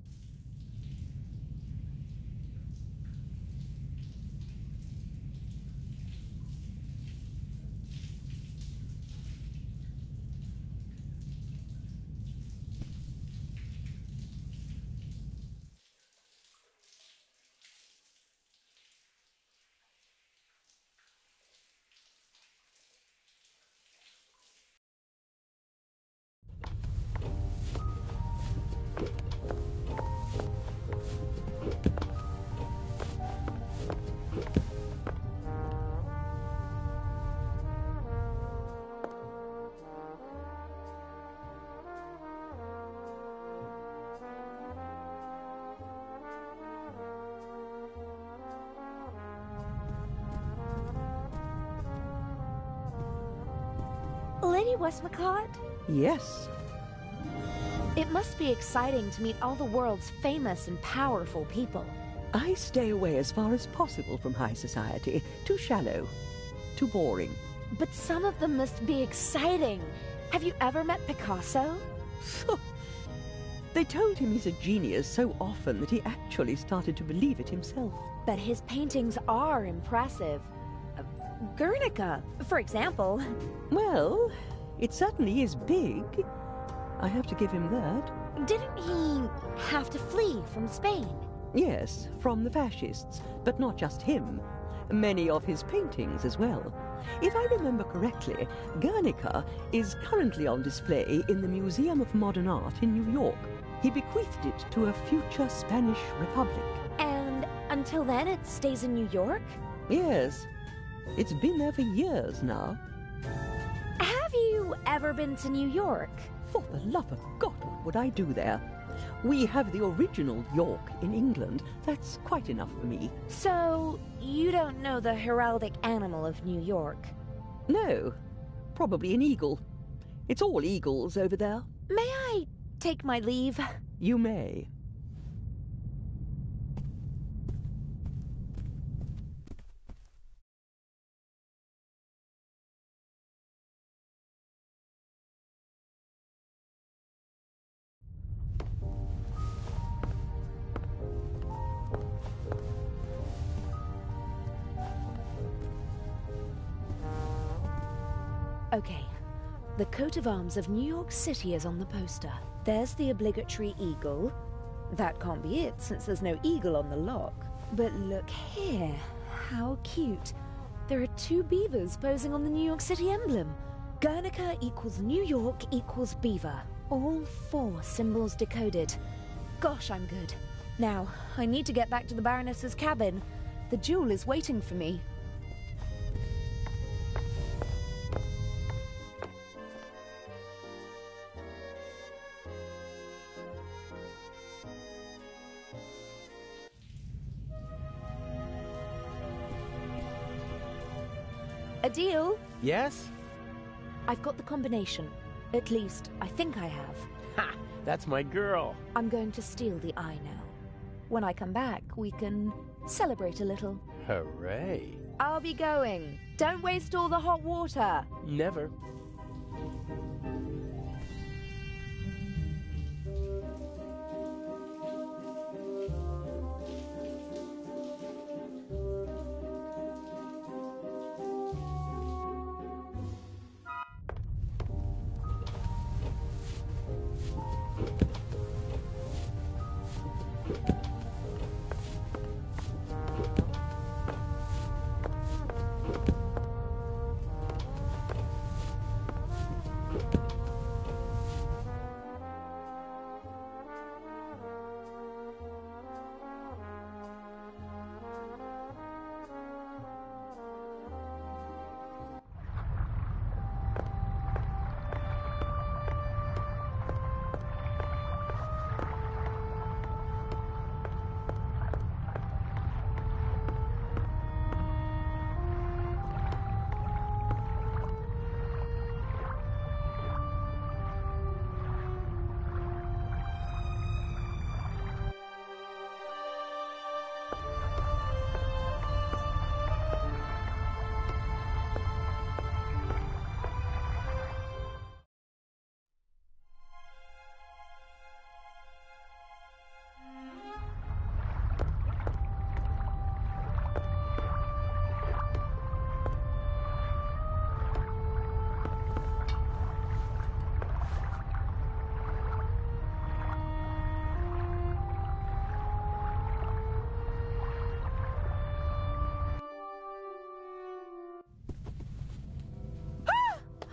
Lady Westmacott? Yes. It must be exciting to meet all the world's famous and powerful people. I stay away as far as possible from high society. Too shallow. Too boring. But some of them must be exciting. Have you ever met Picasso? They told him he's a genius so often that he actually started to believe it himself. But his paintings are impressive. Guernica, for example. Well, it certainly is big. I have to give him that. Didn't he have to flee from Spain? Yes, from the fascists, but not just him. Many of his paintings as well. If I remember correctly, Guernica is currently on display in the Museum of Modern Art in New York. He bequeathed it to a future Spanish republic. And until then it stays in New York? Yes. It's been there for years now. Have you ever been to New York? For the love of God, what would I do there? We have the original York in England. That's quite enough for me. So, you don't know the heraldic animal of New York? No. Probably an eagle. It's all eagles over there. May I take my leave? You may. Okay, the coat of arms of New York City is on the poster. There's the obligatory eagle. That can't be it, since there's no eagle on the lock. But look here, how cute. There are two beavers posing on the New York City emblem. Guernica equals New York equals beaver. All 4 symbols decoded. Gosh, I'm good. Now, I need to get back to the Baroness's cabin. The jewel is waiting for me. A deal? Yes? I've got the combination. At least, I think I have. Ha! That's my girl. I'm going to steal the eye now. When I come back, we can celebrate a little. Hooray. I'll be going. Don't waste all the hot water. Never.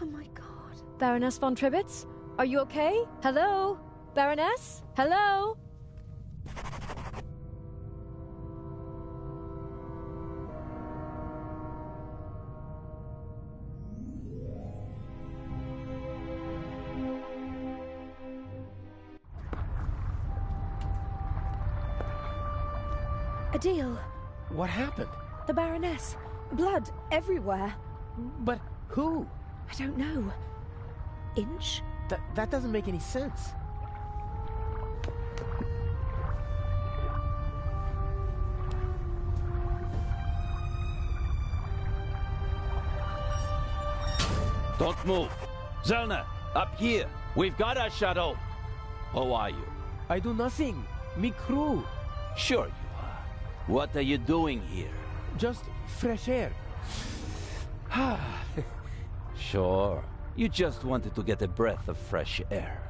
Oh my god. Baroness von Tribbets? Are you okay? Hello? Baroness? Hello? Adil, What happened? the Baroness. Blood everywhere. But who? I don't know. Inch? That doesn't make any sense. Don't move. Zellner, up here. We've got our shadow. How are you? I do nothing. Me crew. Sure you are. What are you doing here? Just fresh air. Sure. You just wanted to get a breath of fresh air.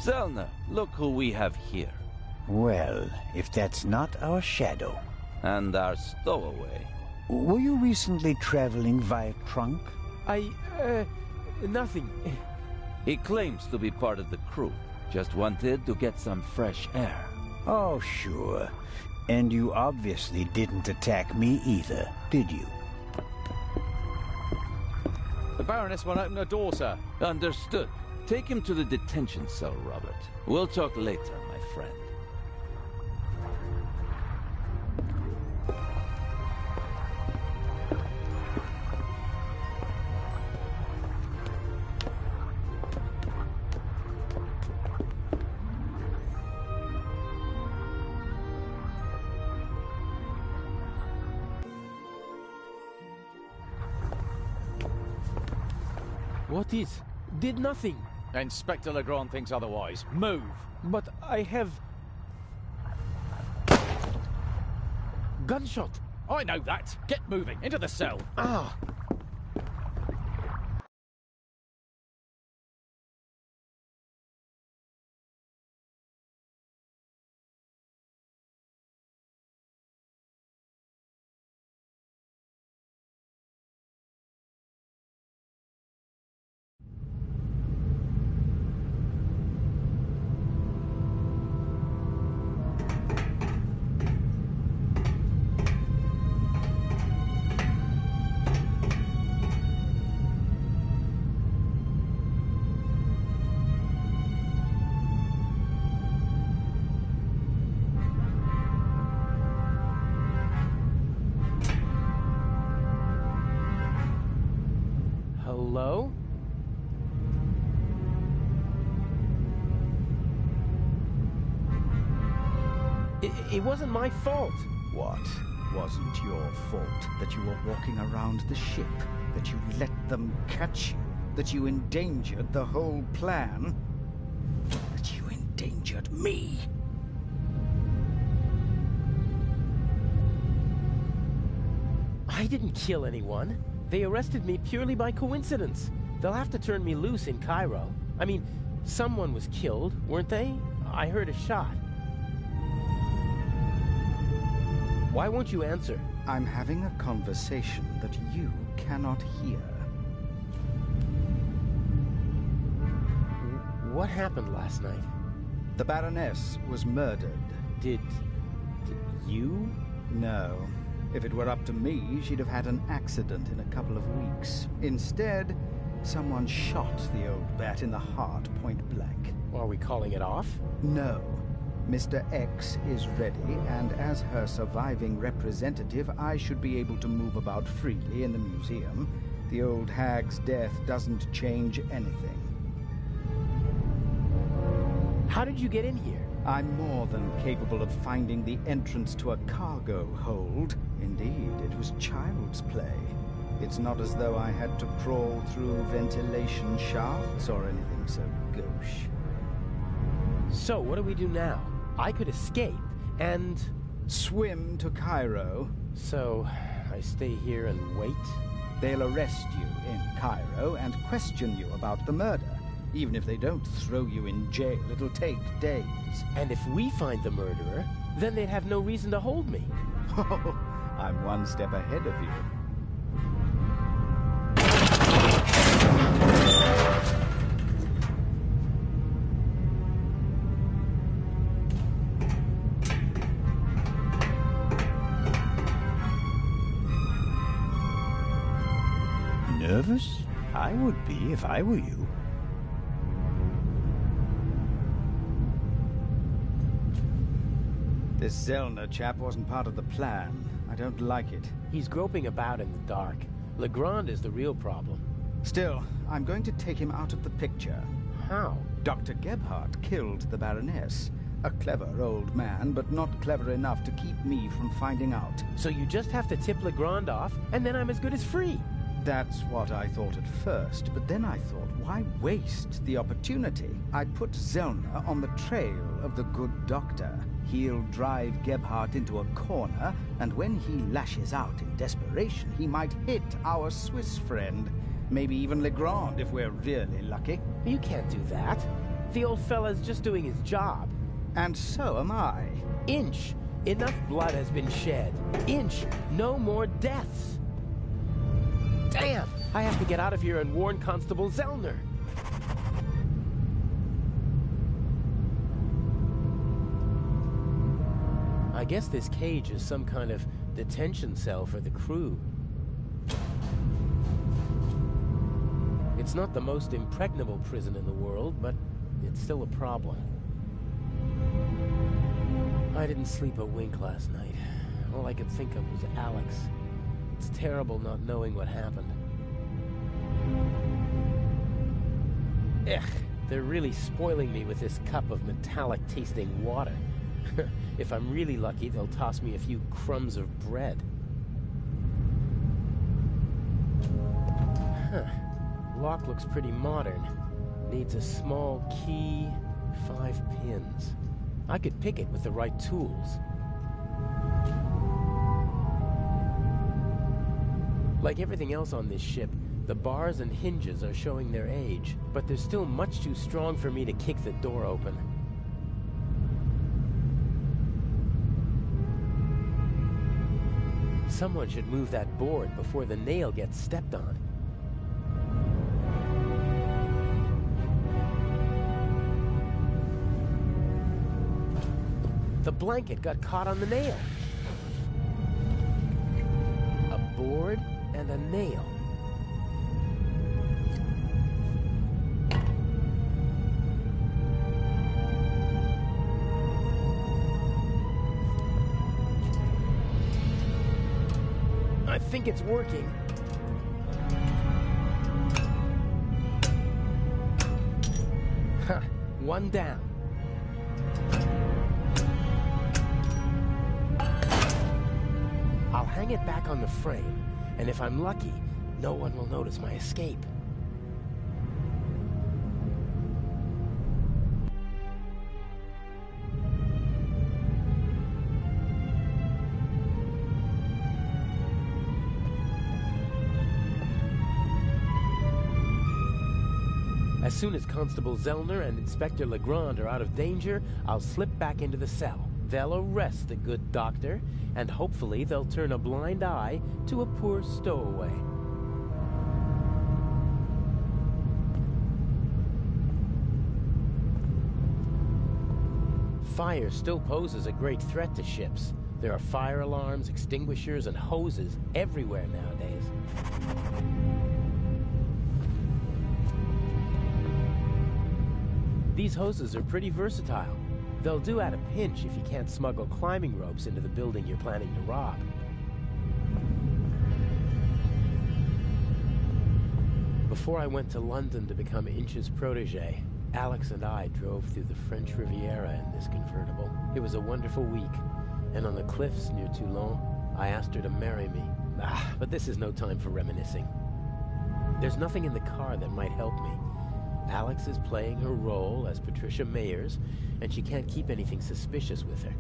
Zellner, look who we have here. Well, if that's not our shadow. And our stowaway. Were you recently traveling via trunk? Nothing. He claims to be part of the crew. Just wanted to get some fresh air. Oh, sure. And you obviously didn't attack me either, did you? The Baroness won't open her door, sir. Understood. Take him to the detention cell, Robert. We'll talk later, my friend. What is? Did nothing. Inspector Legrand thinks otherwise. Move! But I have... Gunshot! I know that! Get moving! Into the cell! Ah! Hello? It wasn't my fault. What wasn't your fault? That you were walking around the ship? That you let them catch you? That you endangered the whole plan? That you endangered me? I didn't kill anyone. They arrested me purely by coincidence. They'll have to turn me loose in Cairo. I mean, someone was killed, weren't they? I heard a shot. Why won't you answer? I'm having a conversation that you cannot hear. What happened last night? The Baroness was murdered. Did you? No. If it were up to me, she'd have had an accident in a couple of weeks. Instead, someone shot the old bat in the heart point blank. Are we calling it off? No. Mr. X is ready, and as her surviving representative, I should be able to move about freely in the museum. The old hag's death doesn't change anything. How did you get in here? I'm more than capable of finding the entrance to a cargo hold. Indeed, it was child's play. It's not as though I had to crawl through ventilation shafts or anything so gauche. So, what do we do now? I could escape, and... swim to Cairo. So, I stay here and wait? They'll arrest you in Cairo and question you about the murder. Even if they don't throw you in jail, it'll take days. And if we find the murderer, then they'd have no reason to hold me. Oh, I'm one step ahead of you. Nervous? I would be if I were you. This Zellner chap wasn't part of the plan. I don't like it. He's groping about in the dark. Legrand is the real problem. Still, I'm going to take him out of the picture. How? Dr. Gebhardt killed the Baroness. A clever old man, but not clever enough to keep me from finding out. So you just have to tip Legrand off, and then I'm as good as free. That's what I thought at first, but then I thought, why waste the opportunity? I'd put Zellner on the trail of the good doctor. He'll drive Gebhardt into a corner, and when he lashes out in desperation, he might hit our Swiss friend. Maybe even Legrand, if we're really lucky. You can't do that. The old fella's just doing his job. And so am I. Inch. Enough blood has been shed. Inch. No more deaths. Damn! I have to get out of here and warn Constable Zellner. I guess this cage is some kind of detention cell for the crew. It's not the most impregnable prison in the world, but it's still a problem. I didn't sleep a wink last night. All I could think of was Alex. It's terrible not knowing what happened. Ugh, they're really spoiling me with this cup of metallic-tasting water. If I'm really lucky, they'll toss me a few crumbs of bread. Huh. Lock looks pretty modern. Needs a small key, 5 pins. I could pick it with the right tools. Like everything else on this ship, the bars and hinges are showing their age, but they're still much too strong for me to kick the door open. Someone should move that board before the nail gets stepped on. The blanket got caught on the nail. A board and a nail. I think it's working. Huh, one down. I'll hang it back on the frame, and if I'm lucky, no one will notice my escape. As soon as Constable Zellner and Inspector Legrand are out of danger, I'll slip back into the cell. They'll arrest the good doctor, and hopefully they'll turn a blind eye to a poor stowaway. Fire still poses a great threat to ships. There are fire alarms, extinguishers, and hoses everywhere nowadays. These hoses are pretty versatile. They'll do at a pinch if you can't smuggle climbing ropes into the building you're planning to rob. Before I went to London to become Inch's protege, Alex and I drove through the French Riviera in this convertible. It was a wonderful week, and on the cliffs near Toulon, I asked her to marry me. But this is no time for reminiscing. There's nothing in the car that might help me. Alex is playing her role as Patricia Mayers, and she can't keep anything suspicious with her.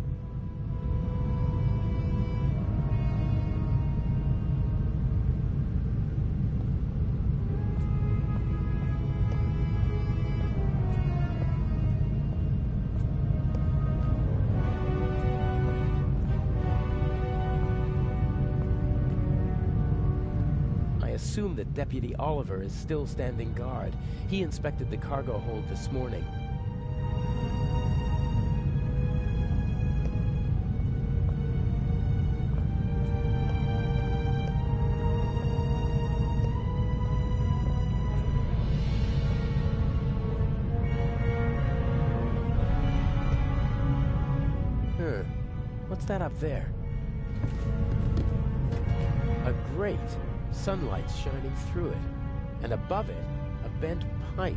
I assume that Deputy Oliver is still standing guard. He inspected the cargo hold this morning. What's that up there? A grate. Sunlight's shining through it. And above it, a bent pipe.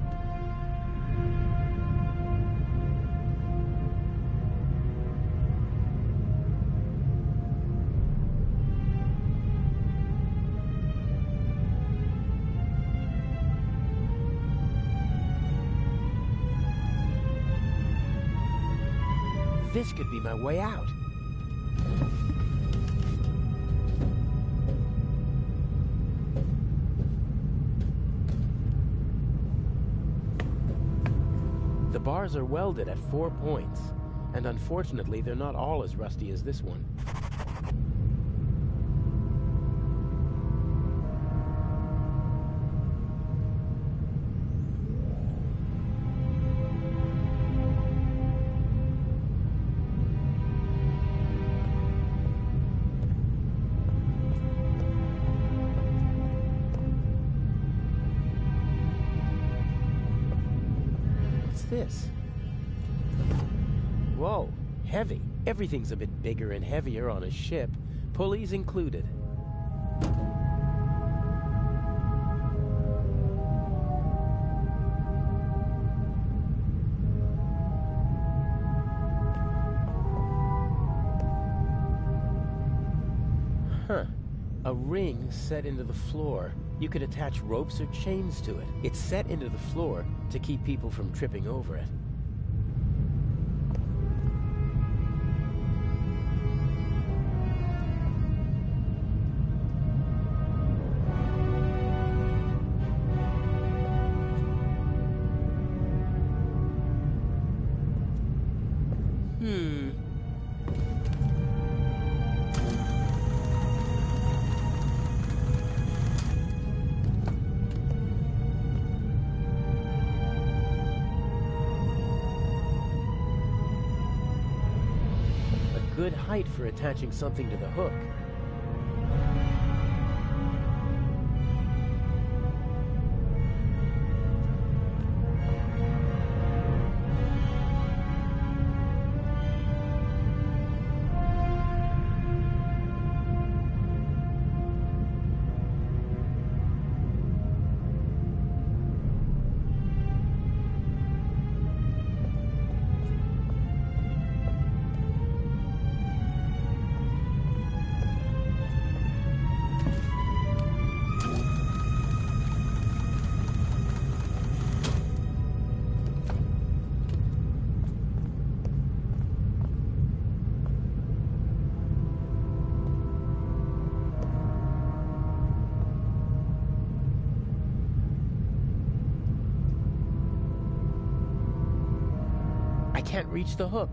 This could be my way out. The bars are welded at 4 points, and unfortunately they're not all as rusty as this one. This? Whoa, heavy. Everything's a bit bigger and heavier on a ship, pulleys included. Huh. A ring set into the floor. You could attach ropes or chains to it. It's set into the floor to keep people from tripping over it. Good height for attaching something to the hook. I can't reach the hook.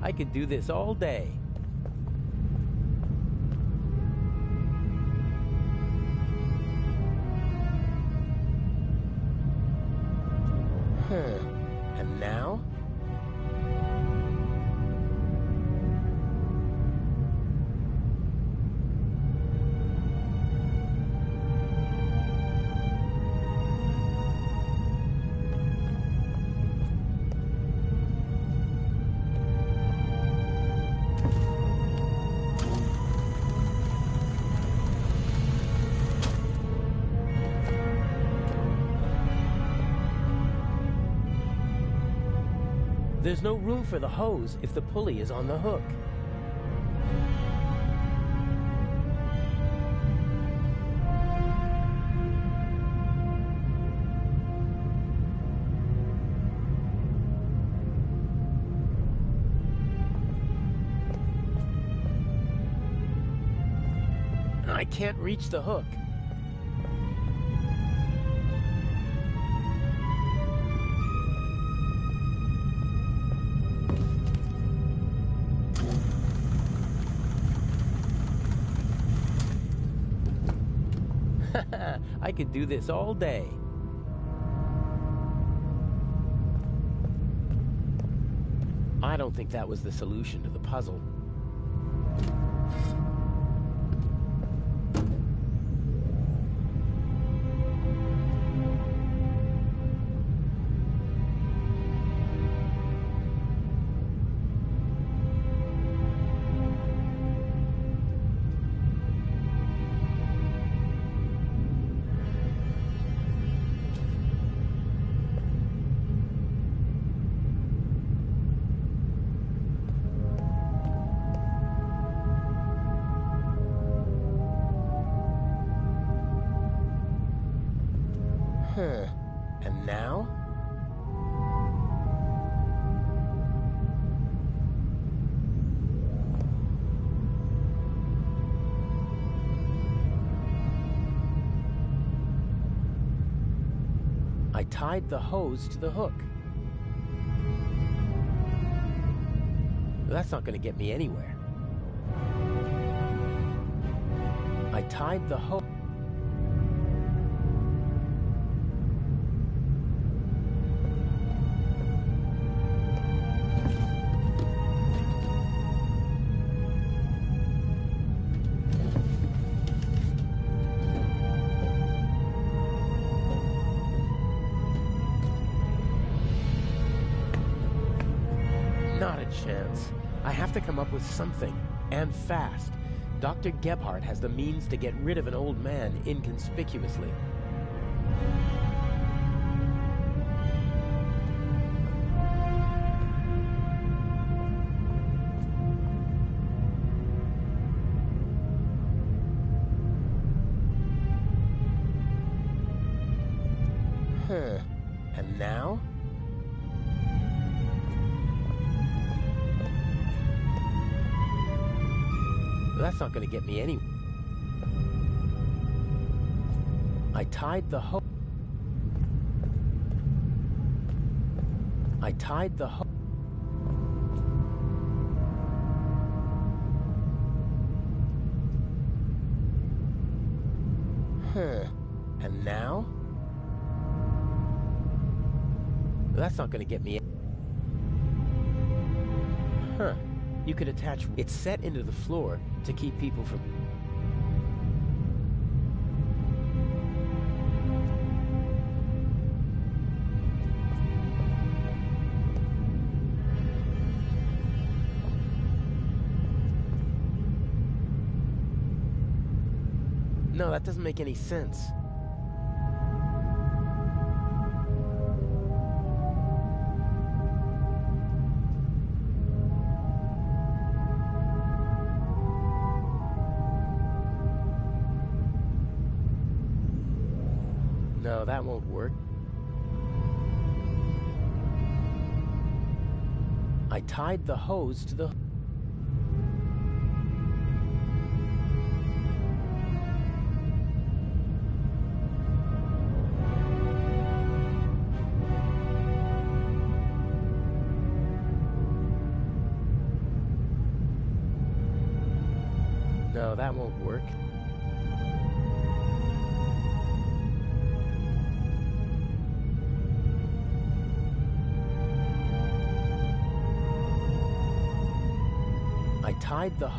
I could do this all day. And now? There's no room for the hose if the pulley is on the hook. I can't reach the hook. I could do this all day. I don't think that was the solution to the puzzle. Huh. And now? I tied the hose to the hook. That's not going to get me anywhere. I tied the hose. Not a chance. I have to come up with something, and fast. Dr. Gebhardt has the means to get rid of an old man inconspicuously. Huh. And now? That's not going to get me anywhere. I tied the hose. I tied the hose. Huh. And now? That's not going to get me. Huh. You could attach... It's set into the floor to keep people from... No, that doesn't make any sense. No, that won't work. I tied the hose to the... No, that won't work. I tied the...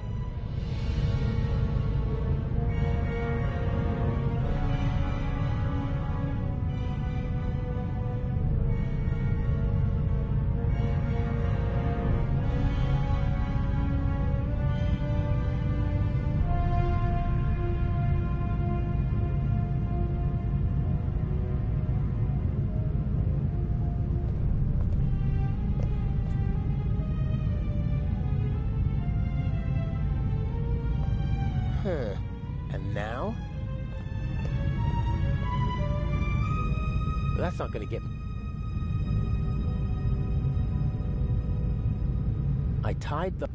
Huh. And now? That's not going to get... I tied the...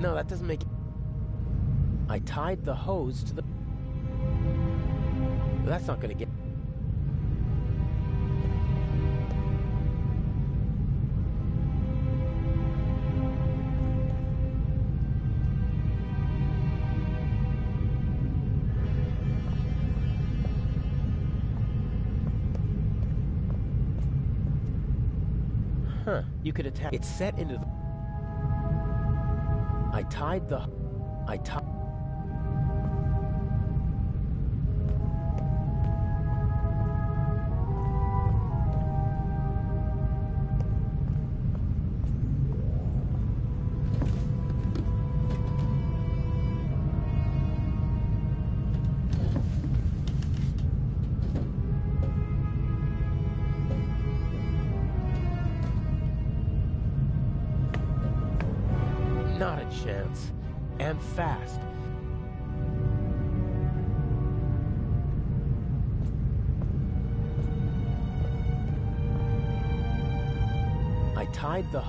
No, that doesn't make... I tied the hose to the... That's not gonna get... Huh, you could attach... It's set into the... I tied the... I tied... Not a chance. And fast. I tied the...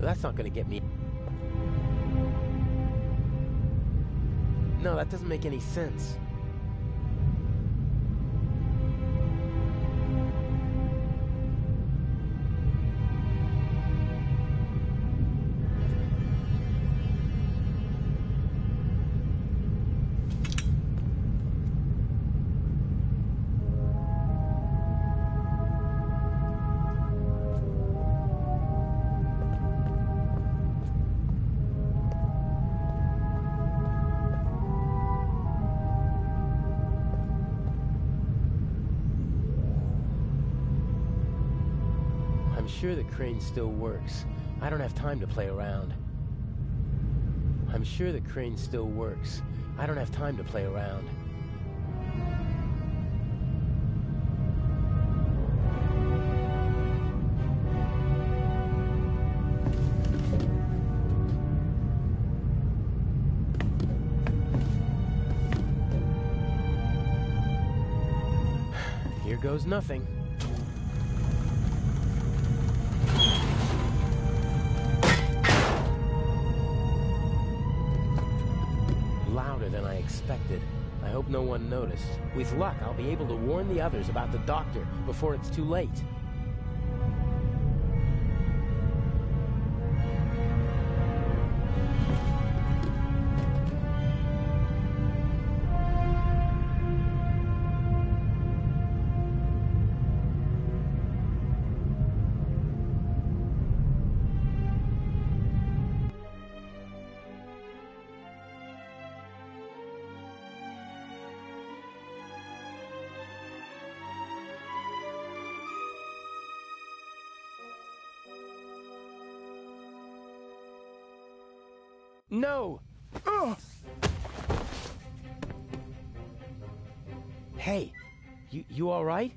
That's not gonna get me. No, that doesn't make any sense. I'm sure the crane still works. I don't have time to play around. I'm sure the crane still works. I don't have time to play around. Here goes nothing. Louder than I expected. I hope no one noticed. With luck, I'll be able to warn the others about the doctor before it's too late. No! Ugh! Hey, you all right?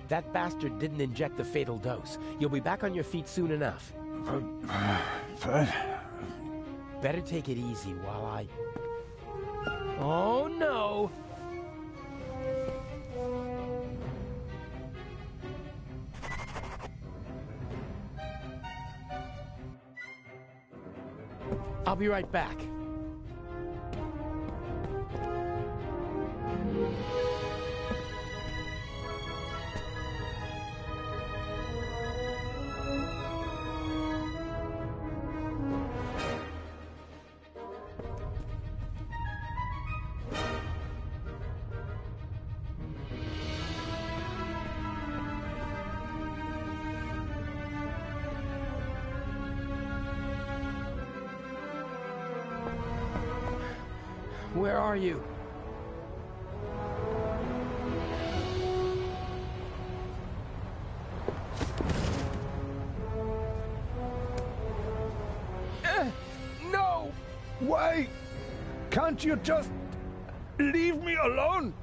That bastard didn't inject the fatal dose. You'll be back on your feet soon enough. But... Better take it easy while I... Oh, no! I'll be right back. Where are you? Why can't you just leave me alone?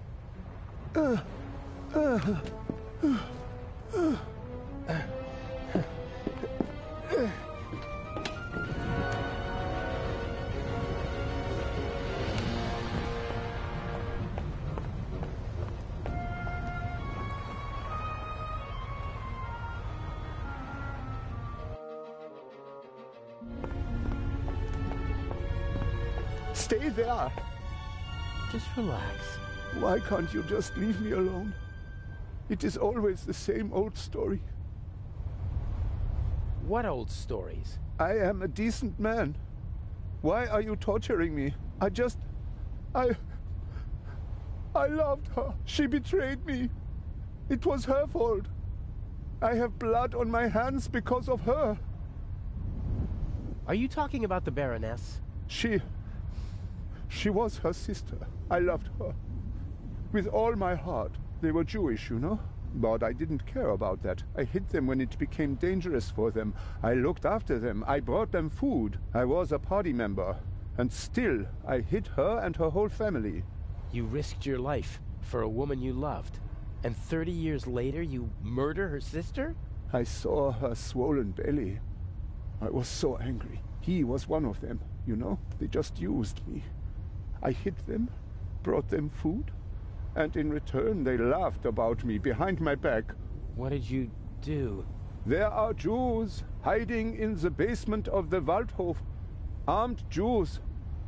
Stay there. Just relax. Why can't you just leave me alone? It is always the same old story. What old stories? I am a decent man. Why are you torturing me? I loved her. She betrayed me. It was her fault. I have blood on my hands because of her. Are you talking about the Baroness? She was her sister. I loved her. With all my heart. They were Jewish, you know? But I didn't care about that. I hid them when it became dangerous for them. I looked after them. I brought them food. I was a party member. And still, I hid her and her whole family. You risked your life for a woman you loved. And 30 years later, you murder her sister? I saw her swollen belly. I was so angry. He was one of them, you know? They just used me. I hid them, brought them food, and in return they laughed about me behind my back. What did you do? There are Jews hiding in the basement of the Waldhof. Armed Jews.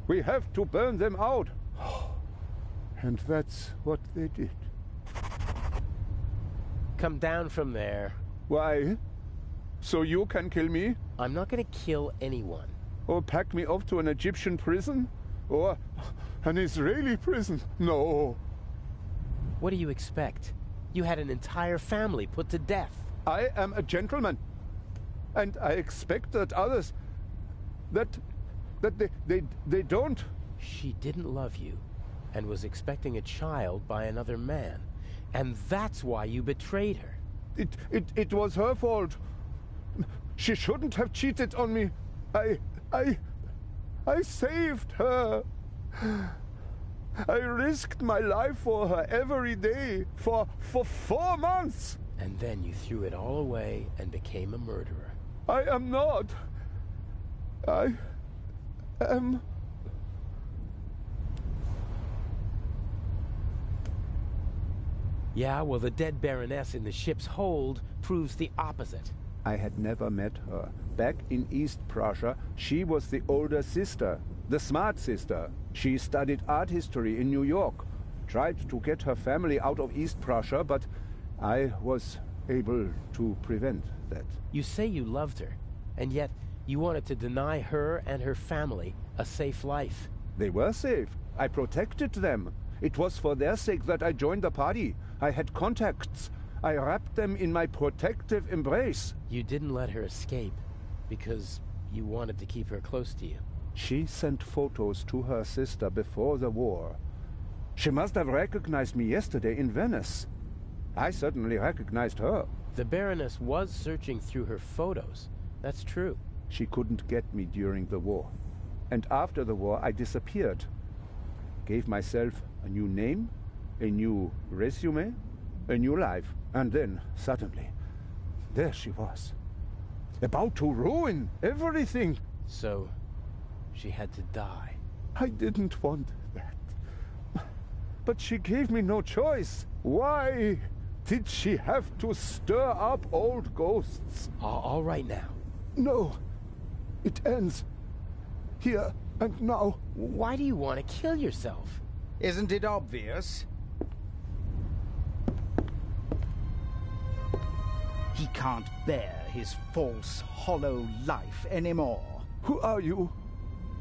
We have to burn them out. And that's what they did. Come down from there. Why? So you can kill me? I'm not going to kill anyone. Or pack me off to an Egyptian prison? Or an Israeli prison? No. What do you expect? You had an entire family put to death. I am a gentleman. And I expect that others... that they don't... She didn't love you and was expecting a child by another man. And that's why you betrayed her. It was her fault. She shouldn't have cheated on me. I saved her. I risked my life for her every day for 4 months. And then you threw it all away and became a murderer. I am not. I am... Yeah, well, the dead Baroness in the ship's hold proves the opposite. I had never met her. Back in East Prussia, she was the older sister, the smart sister. She studied art history in New York, tried to get her family out of East Prussia, but I was able to prevent that. You say you loved her, and yet you wanted to deny her and her family a safe life. They were safe. I protected them. It was for their sake that I joined the party. I had contacts. I wrapped them in my protective embrace. You didn't let her escape because you wanted to keep her close to you. She sent photos to her sister before the war. She must have recognized me yesterday in Venice. I certainly recognized her. The Baroness was searching through her photos. That's true. She couldn't get me during the war. And after the war, I disappeared. Gave myself a new name, a new resume, a new life. And then, suddenly, there she was. About to ruin everything. So, she had to die. I didn't want that. But she gave me no choice. Why did she have to stir up old ghosts? All right now. No. It ends. Here and now. Why do you want to kill yourself? Isn't it obvious? He can't bear his false, hollow life anymore. Who are you?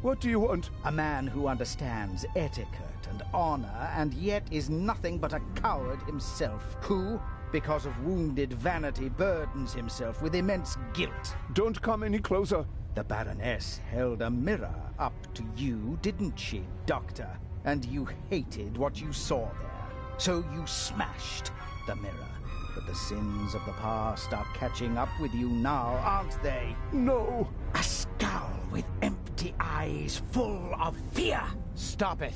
What do you want? A man who understands etiquette and honor, and yet is nothing but a coward himself, who, because of wounded vanity, burdens himself with immense guilt. Don't come any closer. The Baroness held a mirror up to you, didn't she, Doctor? And you hated what you saw there. So you smashed the mirror. But the sins of the past are catching up with you now, aren't they? No. A skull with empty eyes eyes full of fear. Stop it.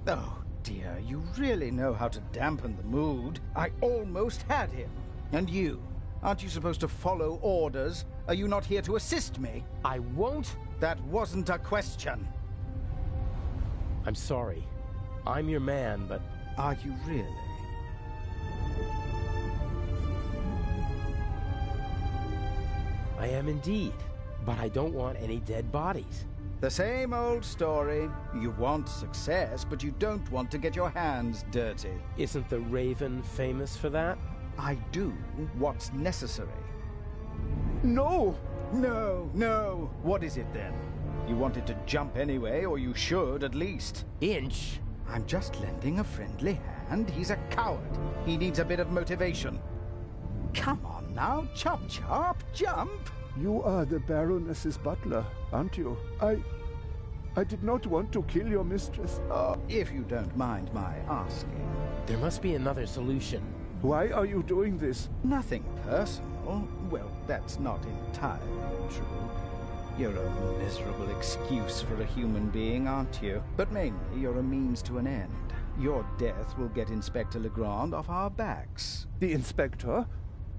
Oh, dear, you really know how to dampen the mood. I almost had him. And you? Aren't you supposed to follow orders? Are you not here to assist me? I won't. That wasn't a question. I'm sorry. I'm your man, but... Are you really? I am indeed. But I don't want any dead bodies. The same old story. You want success, but you don't want to get your hands dirty. Isn't the Raven famous for that? I do what's necessary. No! No, no. What is it then? You wanted to jump anyway, or you should at least. Inch? I'm just lending a friendly hand. He's a coward. He needs a bit of motivation. Come on now, chop chop, jump! You are the Baroness's butler, aren't you? I did not want to kill your mistress. If you don't mind my asking. There must be another solution. Why are you doing this? Nothing personal. Well, that's not entirely true. You're a miserable excuse for a human being, aren't you? But mainly, you're a means to an end. Your death will get Inspector Legrand off our backs. The inspector?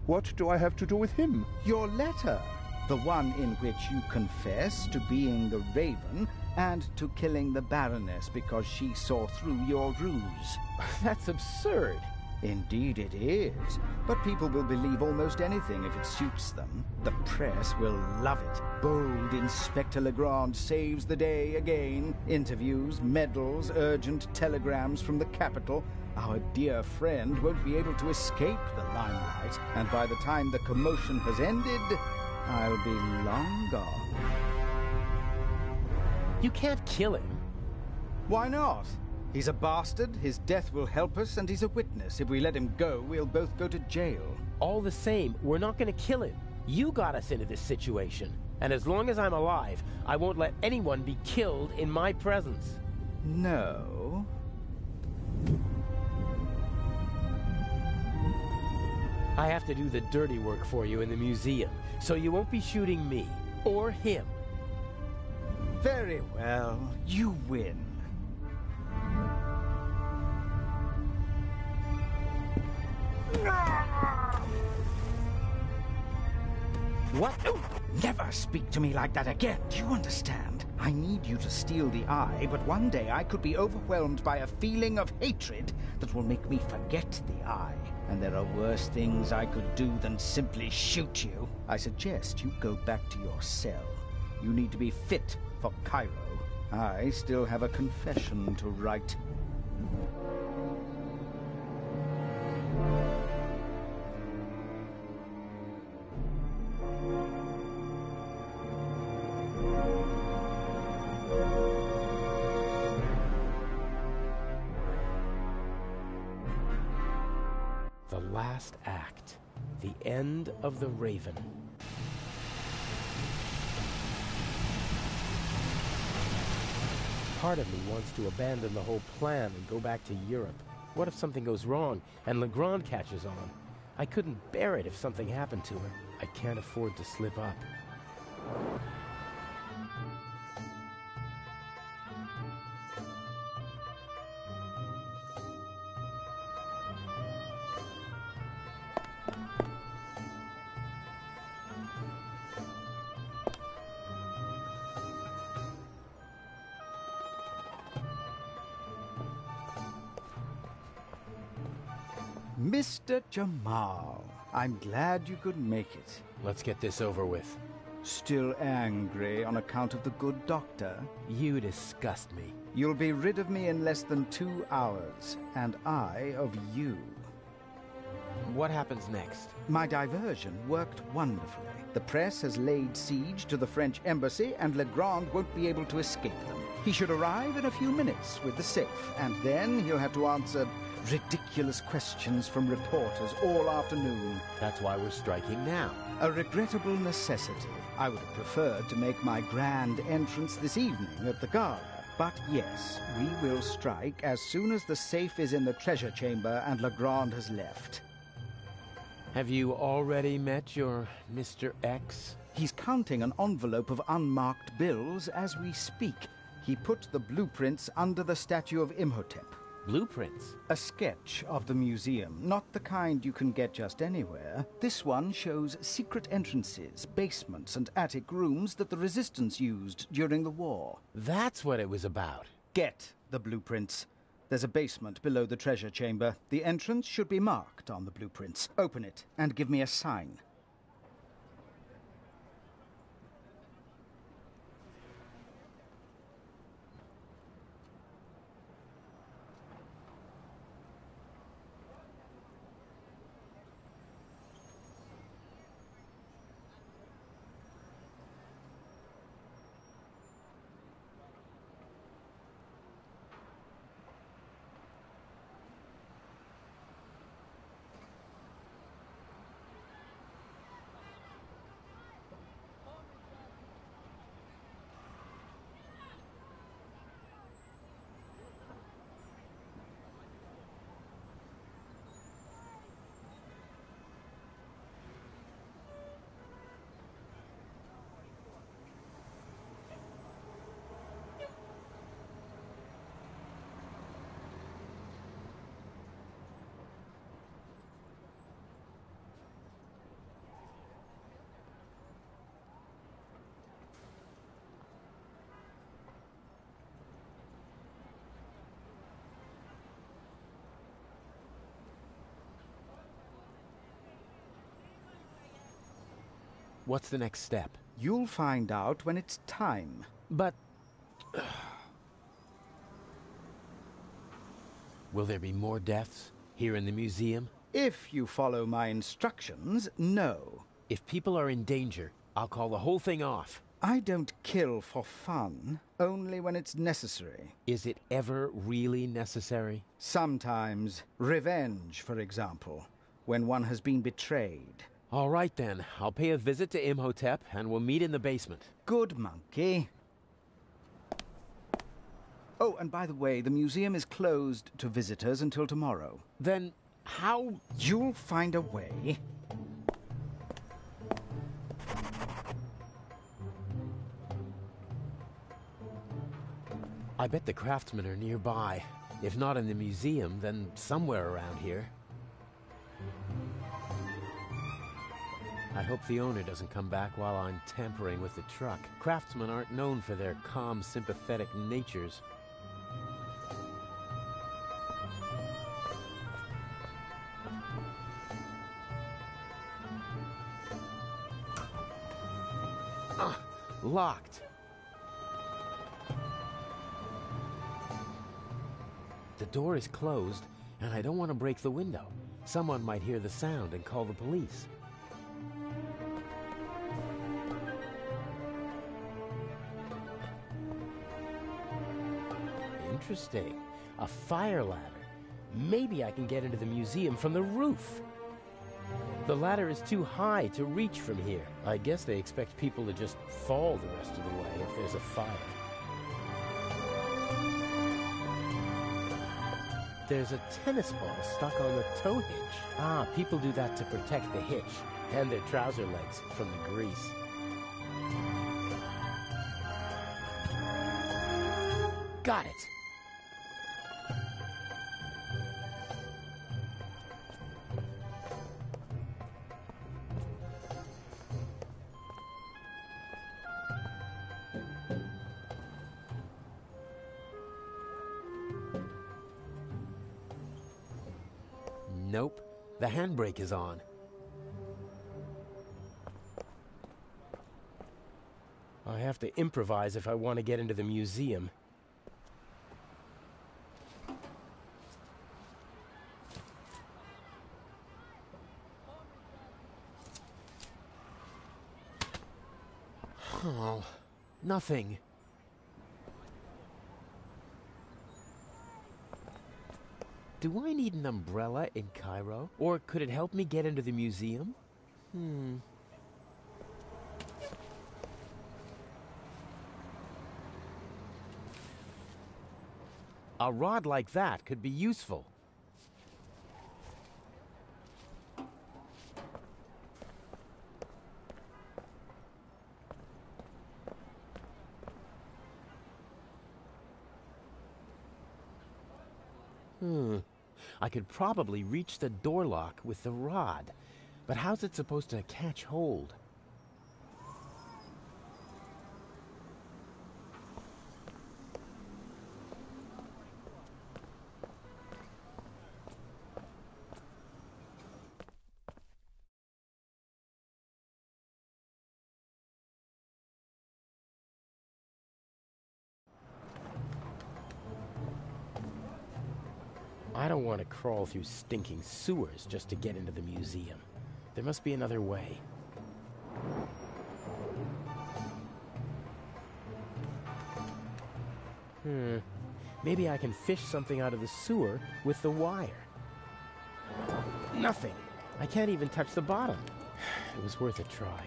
What do I have to do with him? Your letter. The one in which you confess to being the Raven and to killing the Baroness because she saw through your ruse. That's absurd. Indeed it is. But people will believe almost anything if it suits them. The press will love it. Bold Inspector Legrand saves the day again. Interviews, medals, urgent telegrams from the capital. Our dear friend won't be able to escape the limelight. And by the time the commotion has ended, I'll be long gone. You can't kill him. Why not? He's a bastard, his death will help us, and he's a witness. If we let him go, we'll both go to jail. All the same, we're not going to kill him. You got us into this situation. And as long as I'm alive, I won't let anyone be killed in my presence. No. I have to do the dirty work for you in the museum, so you won't be shooting me, or him. Very well, you win. What? Never speak to me like that again, do you understand? I need you to steal the eye, but one day I could be overwhelmed by a feeling of hatred that will make me forget the eye. And there are worse things I could do than simply shoot you. I suggest you go back to your cell. You need to be fit for Cairo. I still have a confession to write. The last act. The end of the Raven. Part of me wants to abandon the whole plan and go back to Europe. What if something goes wrong and Legrand catches on? I couldn't bear it if something happened to him. I can't afford to slip up. Mr. Jamal, I'm glad you could make it. Let's get this over with. Still angry on account of the good doctor? You disgust me. You'll be rid of me in less than 2 hours, and I of you. What happens next? My diversion worked wonderfully. The press has laid siege to the French embassy, and Legrand won't be able to escape them. He should arrive in a few minutes with the safe, and then he'll have to answer ridiculous questions from reporters all afternoon. That's why we're striking now. A regrettable necessity. I would have preferred to make my grand entrance this evening at the gala. But yes, we will strike as soon as the safe is in the treasure chamber and Legrand has left. Have you already met your Mr. X? He's counting an envelope of unmarked bills as we speak. He put the blueprints under the statue of Imhotep. Blueprints? A sketch of the museum, not the kind you can get just anywhere. This one shows secret entrances, basements, and attic rooms that the Resistance used during the war. That's what it was about. Get the blueprints. There's a basement below the treasure chamber. The entrance should be marked on the blueprints. Open it and give me a sign. What's the next step? You'll find out when it's time. But... will there be more deaths here in the museum? If you follow my instructions, no. If people are in danger, I'll call the whole thing off. I don't kill for fun, only when it's necessary. Is it ever really necessary? Sometimes. Revenge, for example, when one has been betrayed. All right then, I'll pay a visit to Imhotep and we'll meet in the basement. Good monkey. Oh, and by the way, the museum is closed to visitors until tomorrow. Then how... You'll find a way. I bet the craftsmen are nearby. If not in the museum, then somewhere around here. I hope the owner doesn't come back while I'm tampering with the truck. Craftsmen aren't known for their calm, sympathetic natures. Locked. The door is closed, and I don't want to break the window. Someone might hear the sound and call the police. Interesting. A fire ladder. Maybe I can get into the museum from the roof. The ladder is too high to reach from here. I guess they expect people to just fall the rest of the way if there's a fire. There's a tennis ball stuck on the tow hitch. Ah, people do that to protect the hitch and their trouser legs from the grease. Got it! Nope. The handbrake is on. I have to improvise if I want to get into the museum. Oh, nothing. Do I need an umbrella in Cairo? Or could it help me get into the museum? A rod like that could be useful. I could probably reach the door lock with the rod, but how's it supposed to catch hold? I don't want to crawl through stinking sewers just to get into the museum. There must be another way. Maybe I can fish something out of the sewer with the wire. Nothing. I can't even touch the bottom. It was worth a try.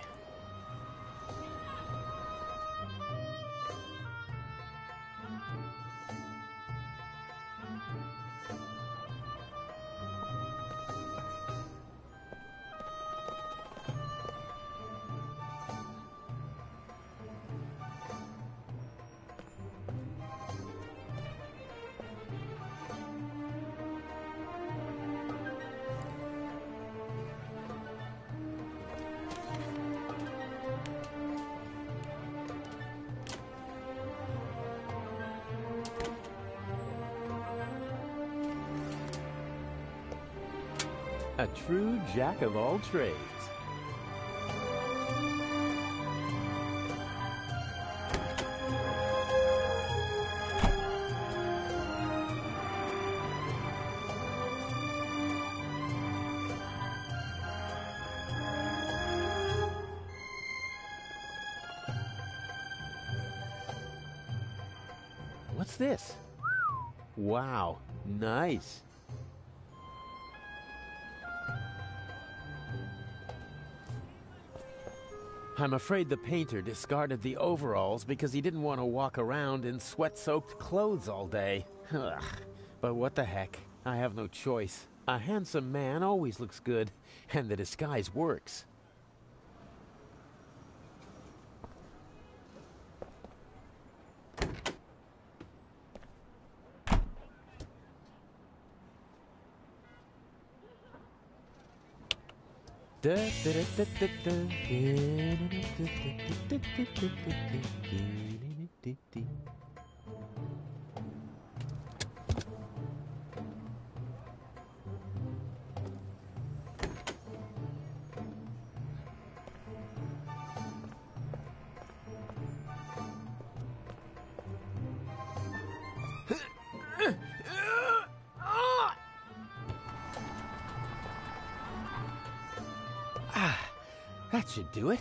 A true jack of all trades. What's this? Wow, nice. I'm afraid the painter discarded the overalls because he didn't want to walk around in sweat-soaked clothes all day. Ugh. But what the heck? I have no choice. A handsome man always looks good, and the disguise works. That should do it.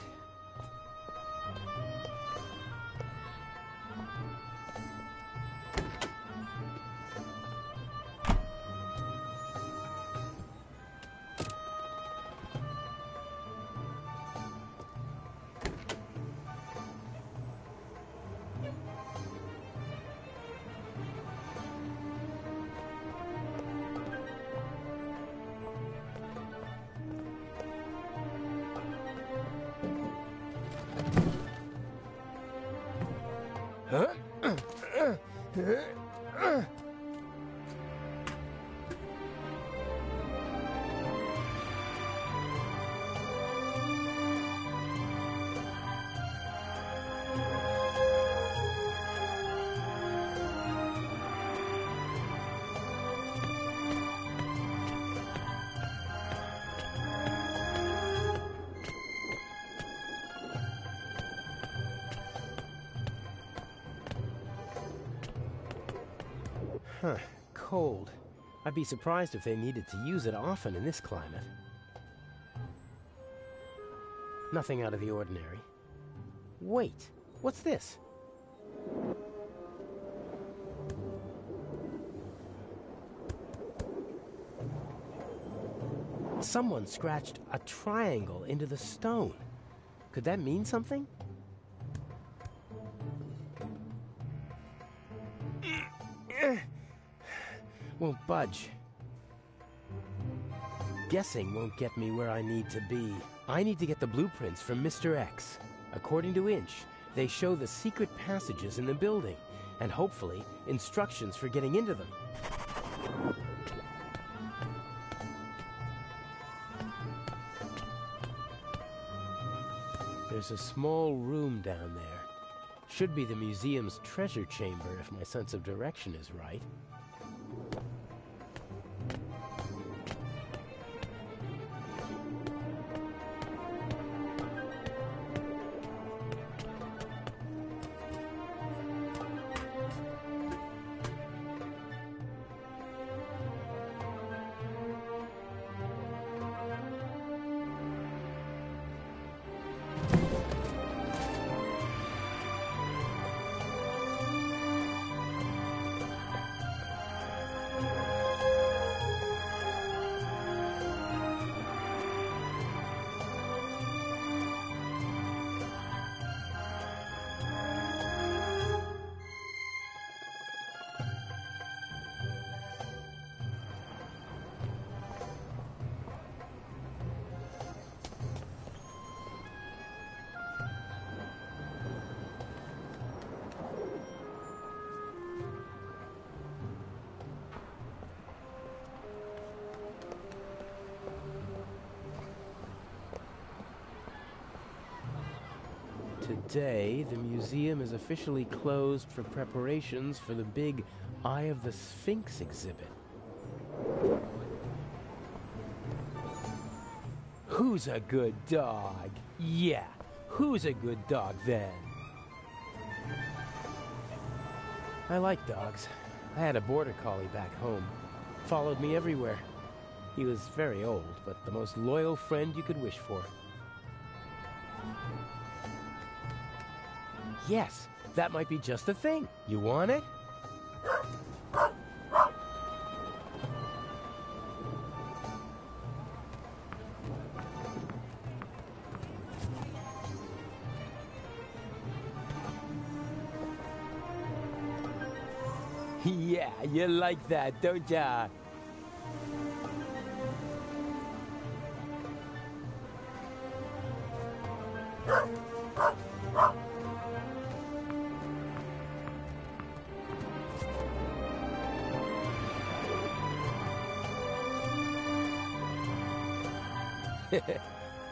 Huh, cold. I'd be surprised if they needed to use it often in this climate. Nothing out of the ordinary. Wait, what's this? Someone scratched a triangle into the stone. Could that mean something? Won't budge. Guessing won't get me where I need to be. I need to get the blueprints from Mr. X. According to Inch, they show the secret passages in the building, and hopefully instructions for getting into them. There's a small room down there. Should be the museum's treasure chamber if my sense of direction is right. Today, the museum is officially closed for preparations for the big Eye of the Sphinx exhibit. Who's a good dog? Yeah, who's a good dog then? I like dogs. I had a border collie back home. Followed me everywhere. He was very old, but the most loyal friend you could wish for. Yes, that might be just the thing. You want it? Yeah, you like that, don't ya?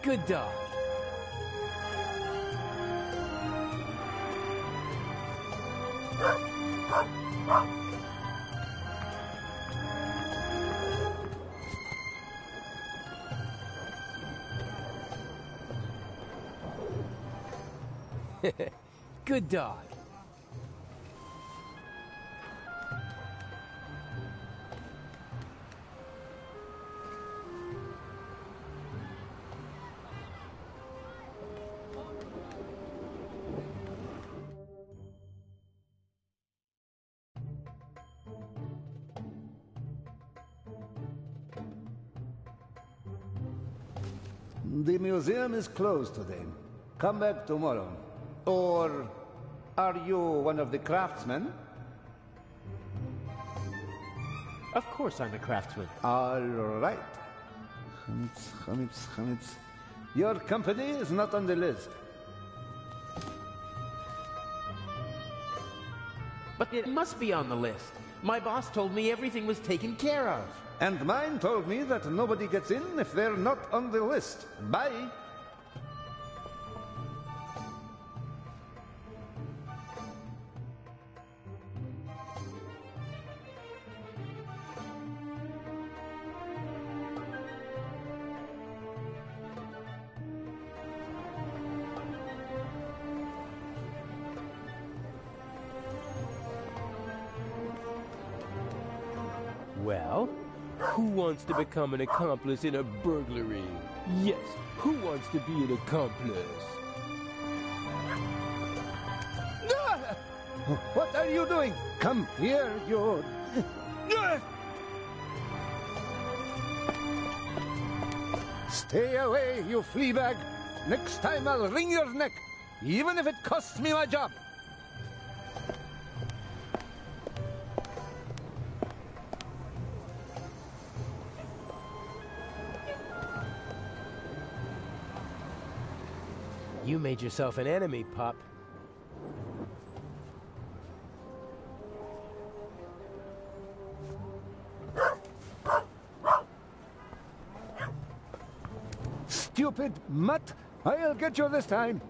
Good dog. Good dog. The museum is closed today. Come back tomorrow. Or are you one of the craftsmen? Of course I'm a craftsman. All right. Your company is not on the list. But it must be on the list. My boss told me everything was taken care of. And mine told me that nobody gets in if they're not on the list. Bye. Well, who wants to become an accomplice in a burglary? Yes, who wants to be an accomplice? What are you doing? Come here, you... Stay away, you flea bag. Next time I'll wring your neck, even if it costs me my job. You made yourself an enemy, pup. Stupid mutt! I'll get you this time.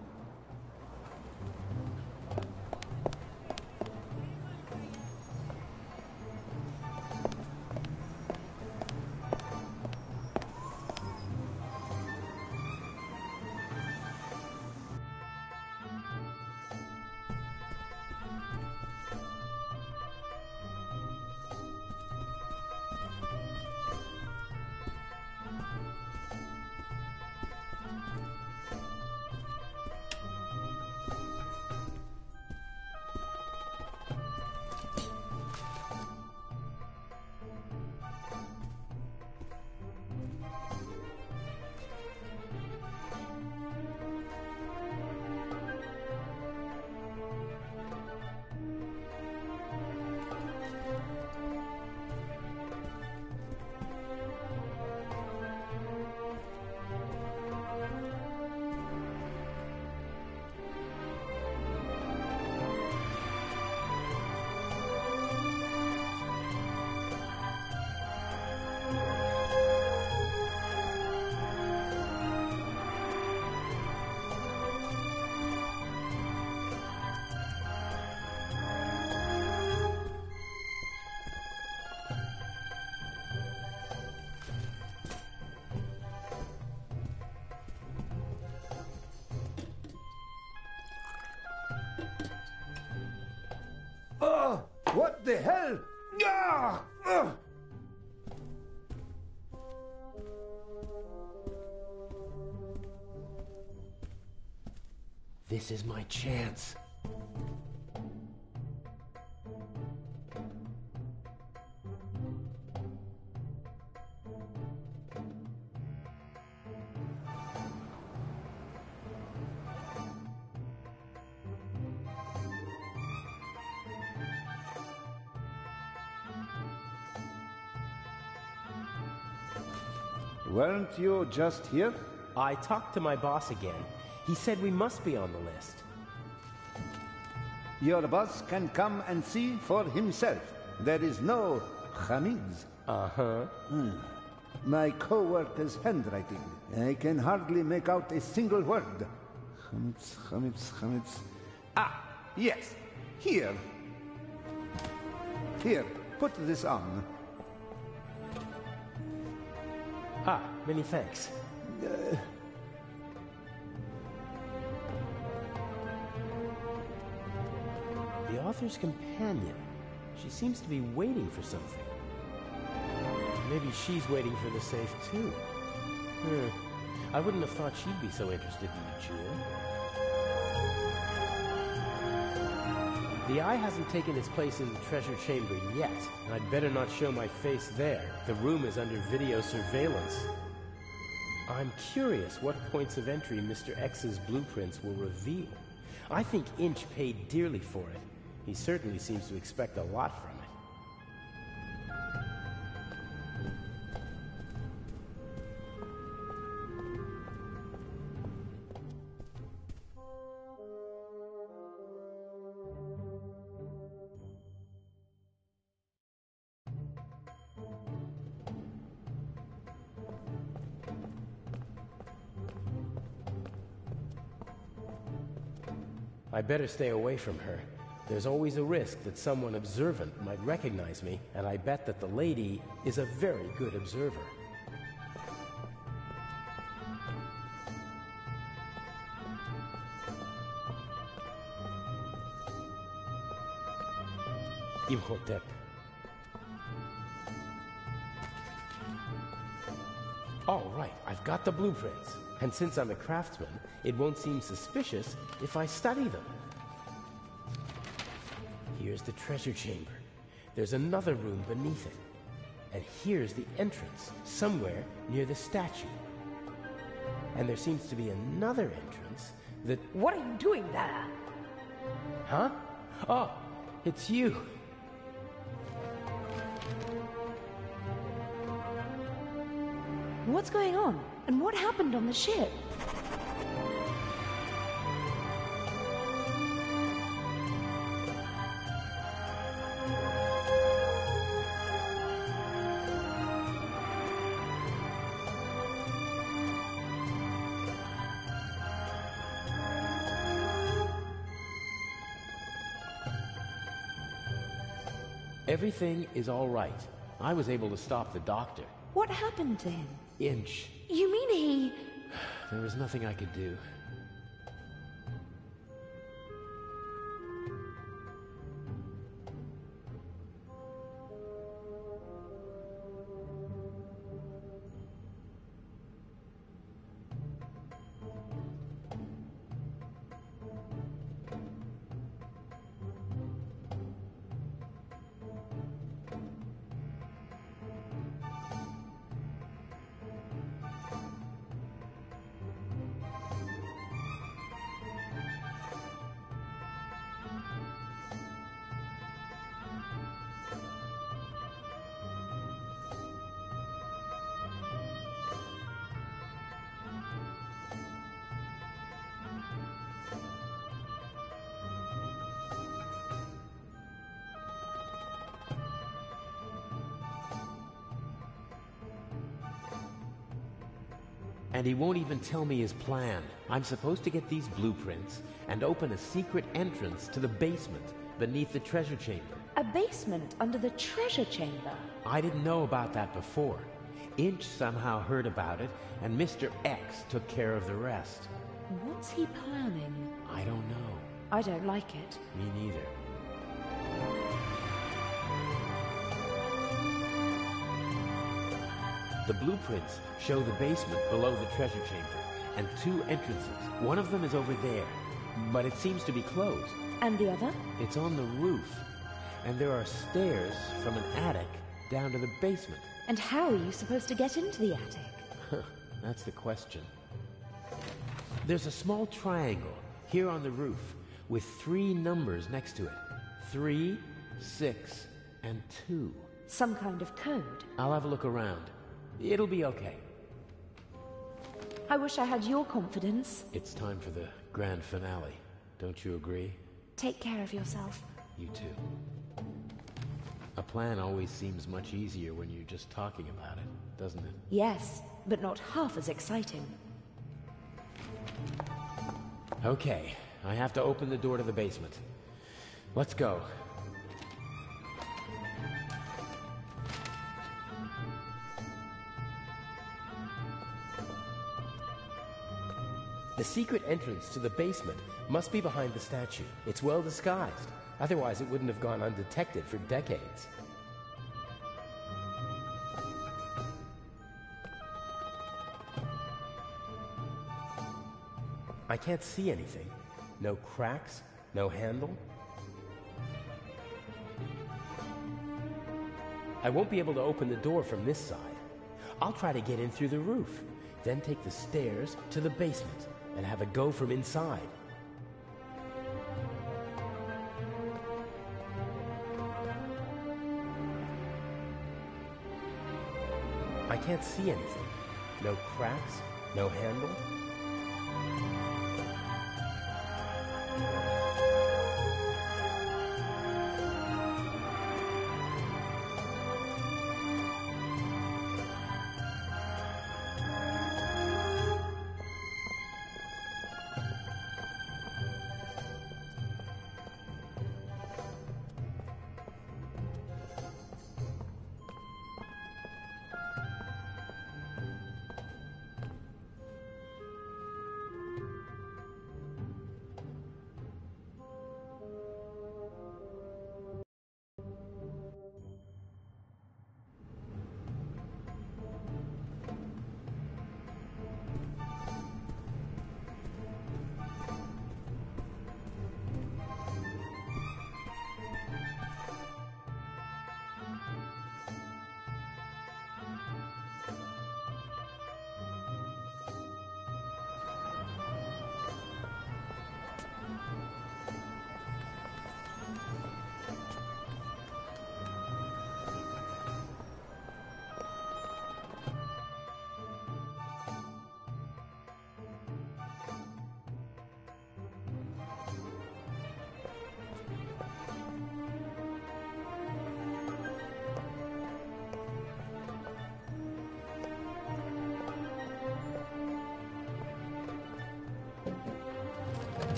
Oh, what the hell? Ah! Ugh! This is my chance. Weren't you just here? I talked to my boss again. He said we must be on the list. Your boss can come and see for himself. There is no Hamids. Uh-huh. My co-worker's handwriting. I can hardly make out a single word. Hamids. Ah, yes. Here. Here, put this on. Ah, many thanks. The author's companion. She seems to be waiting for something. Maybe she's waiting for the safe, too. I wouldn't have thought she'd be so interested in the jewel. The eye hasn't taken its place in the treasure chamber yet, and I'd better not show my face there. The room is under video surveillance. I'm curious what points of entry Mr. X's blueprints will reveal. I think Inch paid dearly for it. He certainly seems to expect a lot from it. I better stay away from her. There's always a risk that someone observant might recognize me, and I bet that the lady is a very good observer. Imhotep. All right, I've got the blueprints. And since I'm a craftsman, it won't seem suspicious if I study them. Here's the treasure chamber. There's another room beneath it. And here's the entrance, somewhere near the statue. And there seems to be another entrance that... What are you doing there? Huh? Oh, it's you. What's going on? And what happened on the ship? Everything is all right. I was able to stop the doctor. What happened to him? Inch. You mean he... There was nothing I could do. And he won't even tell me his plan. I'm supposed to get these blueprints and open a secret entrance to the basement beneath the treasure chamber. A basement under the treasure chamber? I didn't know about that before. Inch somehow heard about it, and Mr. X took care of the rest. What's he planning? I don't know. I don't like it. Me neither. The blueprints show the basement below the treasure chamber, and 2 entrances. One of them is over there, but it seems to be closed. And the other? It's on the roof, and there are stairs from an attic down to the basement. And how are you supposed to get into the attic? That's the question. There's a small triangle here on the roof with 3 numbers next to it. 3, 6, and 2. Some kind of code. I'll have a look around. It'll be okay. I wish I had your confidence. It's time for the grand finale. Don't you agree? Take care of yourself. You too. A plan always seems much easier when you're just talking about it, doesn't it? Yes, but not half as exciting. Okay, I have to open the door to the basement. Let's go. The secret entrance to the basement must be behind the statue. It's well disguised. Otherwise, it wouldn't have gone undetected for decades. I can't see anything. No cracks, no handle. I won't be able to open the door from this side. I'll try to get in through the roof, then take the stairs to the basement and have a go from inside. I can't see anything. No cracks, no handle.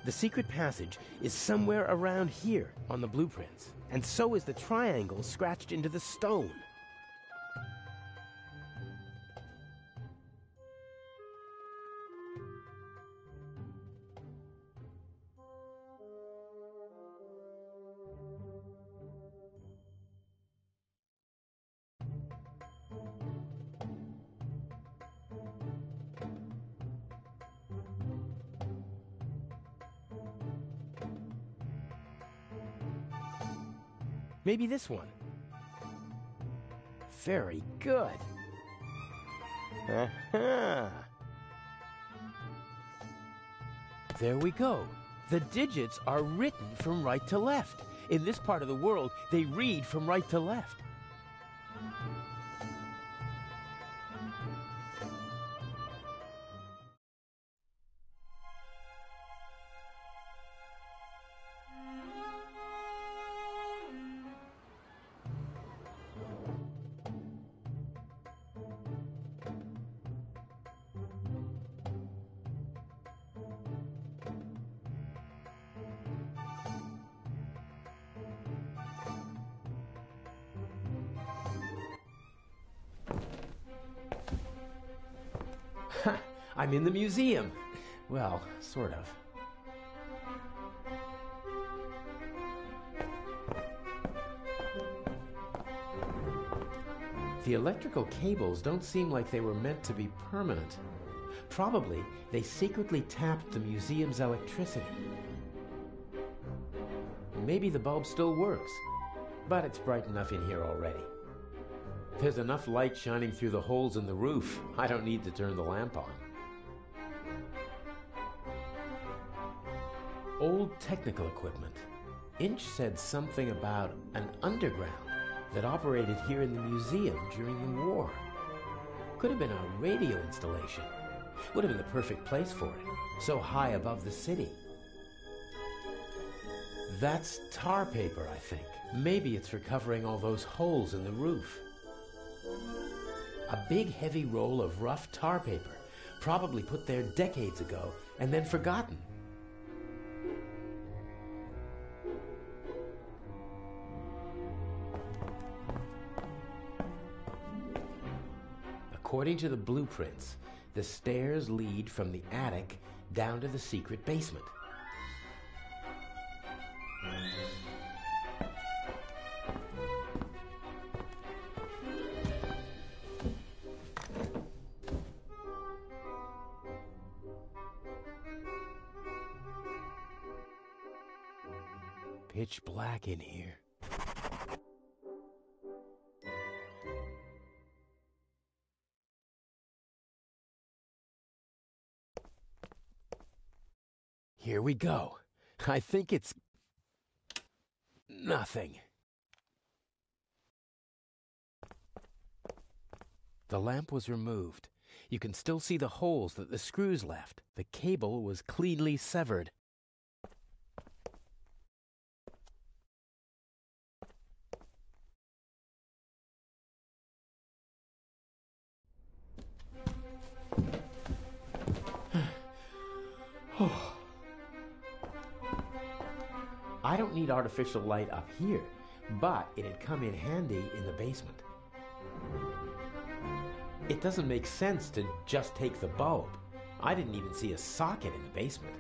The secret passage is somewhere around here on the blueprints, and so is the triangle scratched into the stone. Maybe this one. Very good. There we go. The digits are written from right to left. In this part of the world, they read from right to left. I'm in the museum. Well, sort of. The electrical cables don't seem like they were meant to be permanent. Probably they secretly tapped the museum's electricity. Maybe the bulb still works, but it's bright enough in here already. There's enough light shining through the holes in the roof. I don't need to turn the lamp on. Old technical equipment. Inch said something about an underground that operated here in the museum during the war. Could have been a radio installation. Would have been the perfect place for it, so high above the city. That's tar paper, I think. Maybe it's for covering all those holes in the roof. A big heavy roll of rough tar paper, probably put there decades ago and then forgotten. According to the blueprints, the stairs lead from the attic down to the secret basement. Pitch black in here. Here we go. I think it's nothing. The lamp was removed. You can still see the holes that the screws left. The cable was cleanly severed. I don't need artificial light up here, but it'd come in handy in the basement. It doesn't make sense to just take the bulb. I didn't even see a socket in the basement.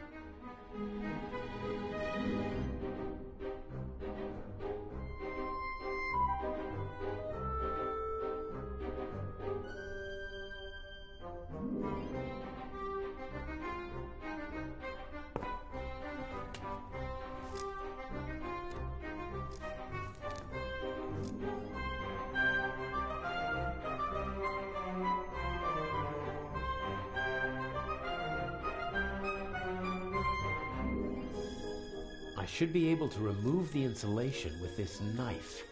I should be able to remove the insulation with this knife.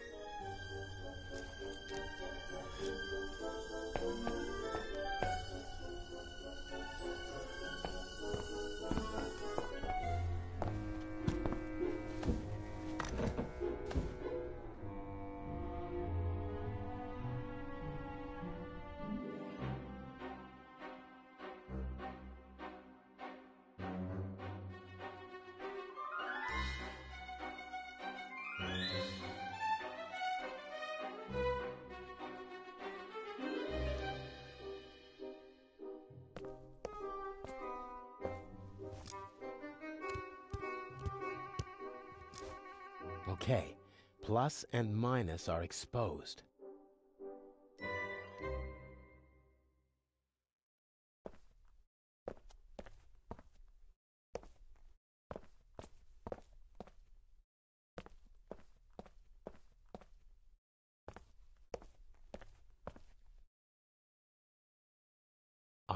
Okay, plus and minus are exposed.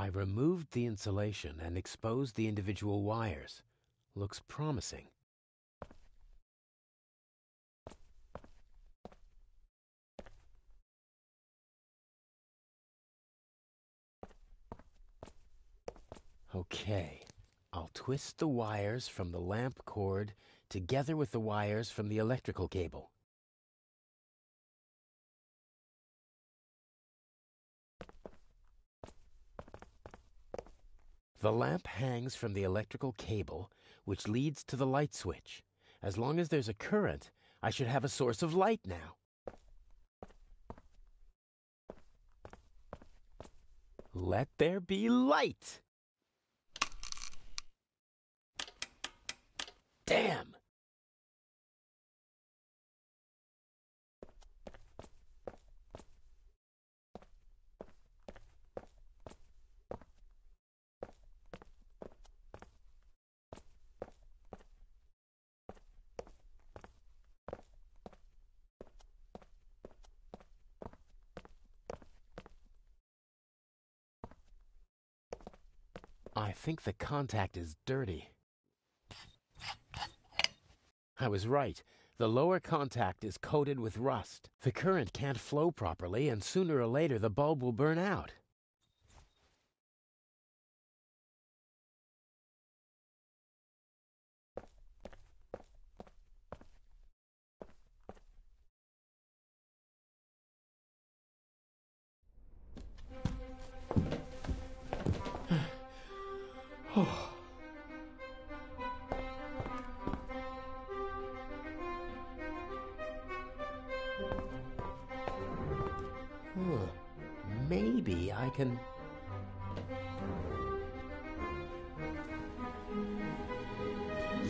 I removed the insulation and exposed the individual wires. Looks promising. Okay, I'll twist the wires from the lamp cord together with the wires from the electrical cable. The lamp hangs from the electrical cable, which leads to the light switch. As long as there's a current, I should have a source of light now. Let there be light! Damn! I think the contact is dirty. I was right. The lower contact is coated with rust. The current can't flow properly, and sooner or later the bulb will burn out. Oh. Maybe I can...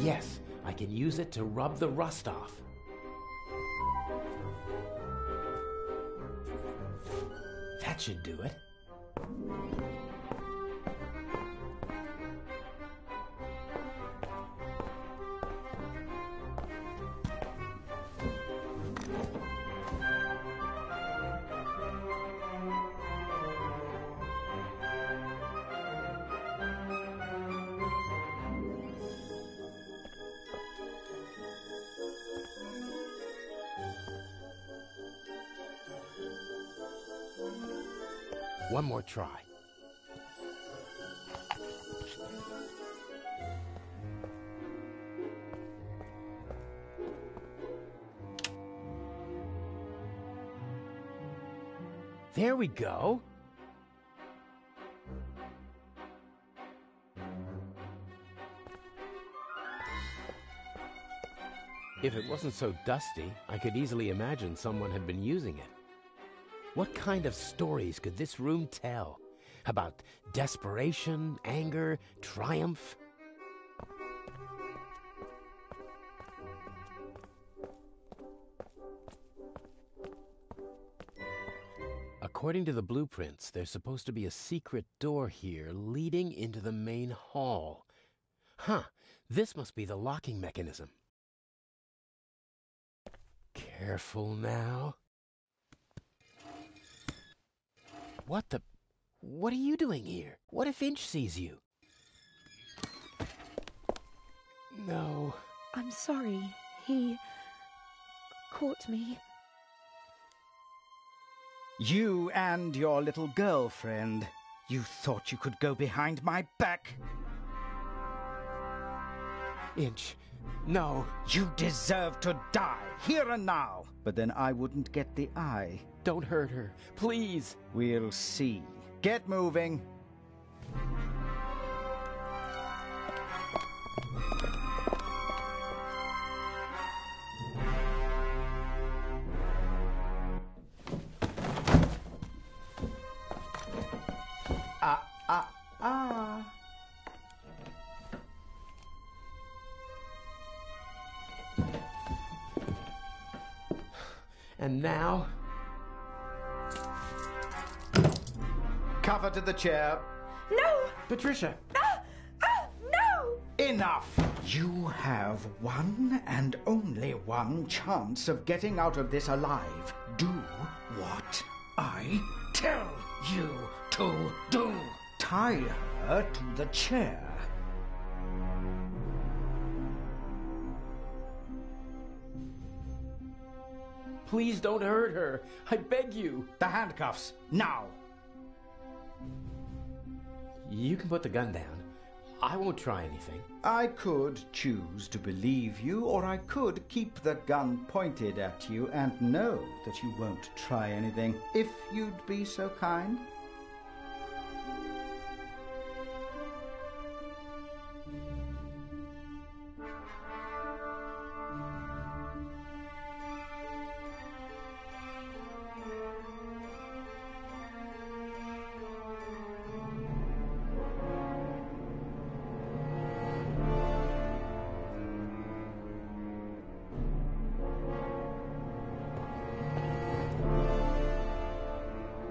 Yes, I can use it to rub the rust off. That should do it. One more try. There we go. If it wasn't so dusty, I could easily imagine someone had been using it. What kind of stories could this room tell? About desperation, anger, triumph? According to the blueprints, there's supposed to be a secret door here leading into the main hall. Huh, this must be the locking mechanism. Careful now. What are you doing here? What if Inch sees you? No. I'm sorry. He caught me. You and your little girlfriend. You thought you could go behind my back? Inch, no. You deserve to die, here and now. But then I wouldn't get the eye. Don't hurt her, please. We'll see. Get moving. And now? Cover to the chair. No! Patricia! No! Enough! You have one and only one chance of getting out of this alive. Do what I tell you to do. Tie her to the chair. Please don't hurt her. I beg you. The handcuffs, now! You can put the gun down. I won't try anything. I could choose to believe you, or I could keep the gun pointed at you and know that you won't try anything, if you'd be so kind.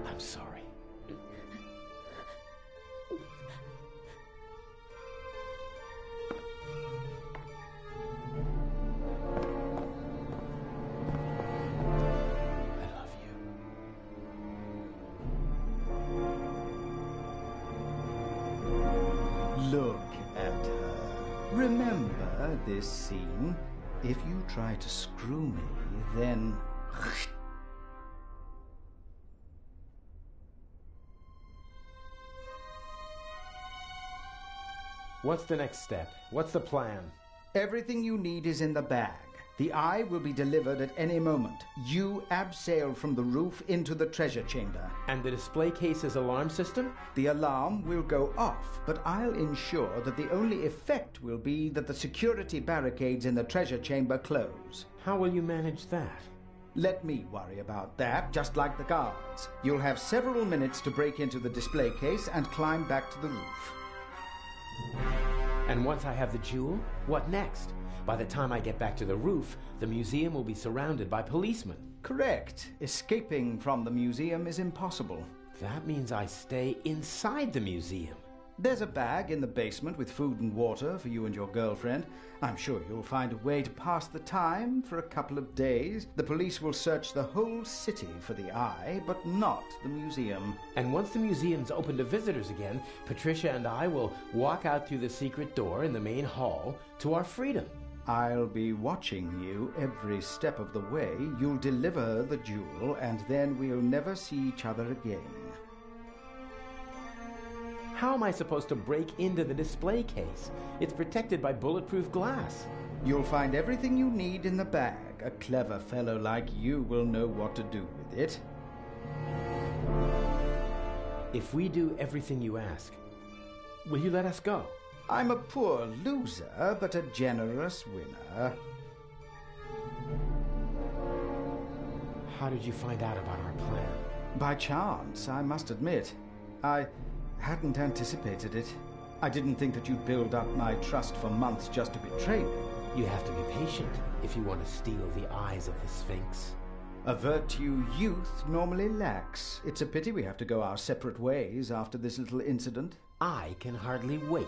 I'm sorry. I love you. Look at her. Remember this scene? If you try to screw me, then... What's the next step? What's the plan? Everything you need is in the bag. The eye will be delivered at any moment. You abseil from the roof into the treasure chamber. And the display case's alarm system? The alarm will go off, but I'll ensure that the only effect will be that the security barricades in the treasure chamber close. How will you manage that? Let me worry about that, just like the guards. You'll have several minutes to break into the display case and climb back to the roof. And once I have the jewel, what next? By the time I get back to the roof, the museum will be surrounded by policemen. Correct. Escaping from the museum is impossible. That means I stay inside the museum. There's a bag in the basement with food and water for you and your girlfriend. I'm sure you'll find a way to pass the time for a couple of days. The police will search the whole city for the eye, but not the museum. And once the museum's open to visitors again, Patricia and I will walk out through the secret door in the main hall to our freedom. I'll be watching you every step of the way. You'll deliver the jewel, and then we'll never see each other again. How am I supposed to break into the display case? It's protected by bulletproof glass. You'll find everything you need in the bag. A clever fellow like you will know what to do with it. If we do everything you ask, will you let us go? I'm a poor loser, but a generous winner. How did you find out about our plan? By chance, I must admit. I hadn't anticipated it. I didn't think that you'd build up my trust for months just to betray me. You have to be patient if you want to steal the eyes of the Sphinx. A virtue youth normally lacks. It's a pity we have to go our separate ways after this little incident. I can hardly wait.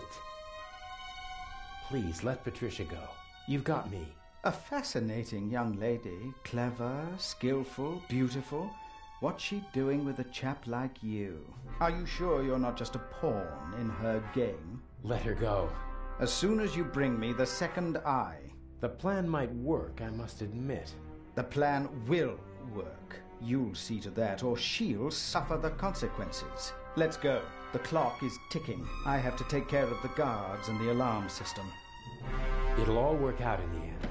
Please let Patricia go. You've got me. A fascinating young lady. Clever, skillful, beautiful. What's she doing with a chap like you? Are you sure you're not just a pawn in her game? Let her go. As soon as you bring me the second eye. The plan might work, I must admit. The plan will work. You'll see to that, or she'll suffer the consequences. Let's go. The clock is ticking. I have to take care of the guards and the alarm system. It'll all work out in the end.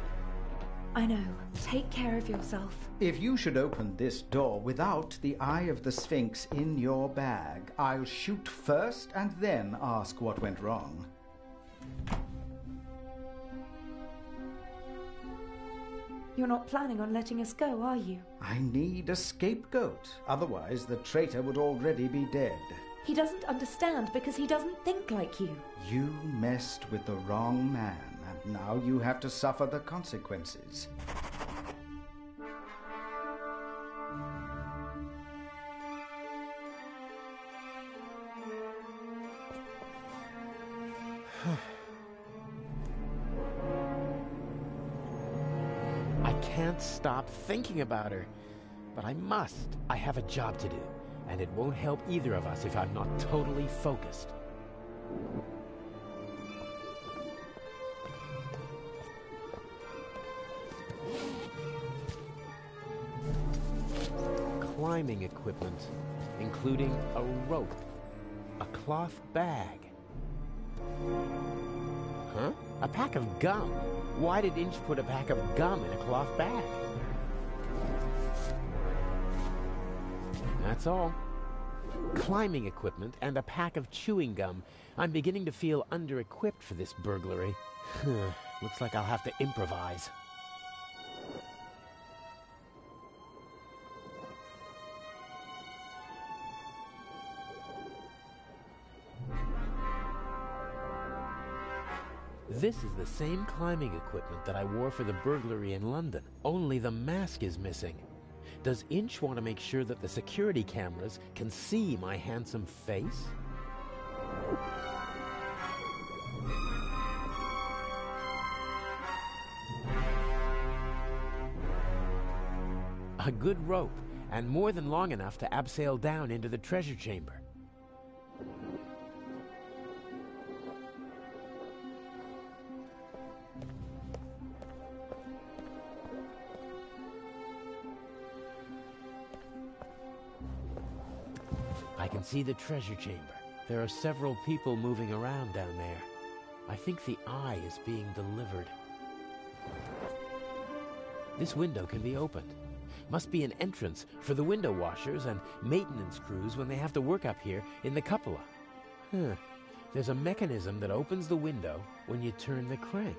I know. Take care of yourself. If you should open this door without the Eye of the Sphinx in your bag, I'll shoot first and then ask what went wrong. You're not planning on letting us go, are you? I need a scapegoat. Otherwise, the traitor would already be dead. He doesn't understand because he doesn't think like you. You messed with the wrong man, and now you have to suffer the consequences. I can't stop thinking about her, but I must. I have a job to do. and it won't help either of us if I'm not totally focused. Climbing equipment, including a rope, a cloth bag. Huh? A pack of gum. Why did Inch put a pack of gum in a cloth bag? That's all. Climbing equipment and a pack of chewing gum. I'm beginning to feel under-equipped for this burglary. Looks like I'll have to improvise. This is the same climbing equipment that I wore for the burglary in London, only the mask is missing. Does Inch want to make sure that the security cameras can see my handsome face? A good rope, and more than long enough to abseil down into the treasure chamber. I can see the treasure chamber. There are several people moving around down there. I think the eye is being delivered. This window can be opened. Must be an entrance for the window washers and maintenance crews when they have to work up here in the cupola. There's a mechanism that opens the window when you turn the crank.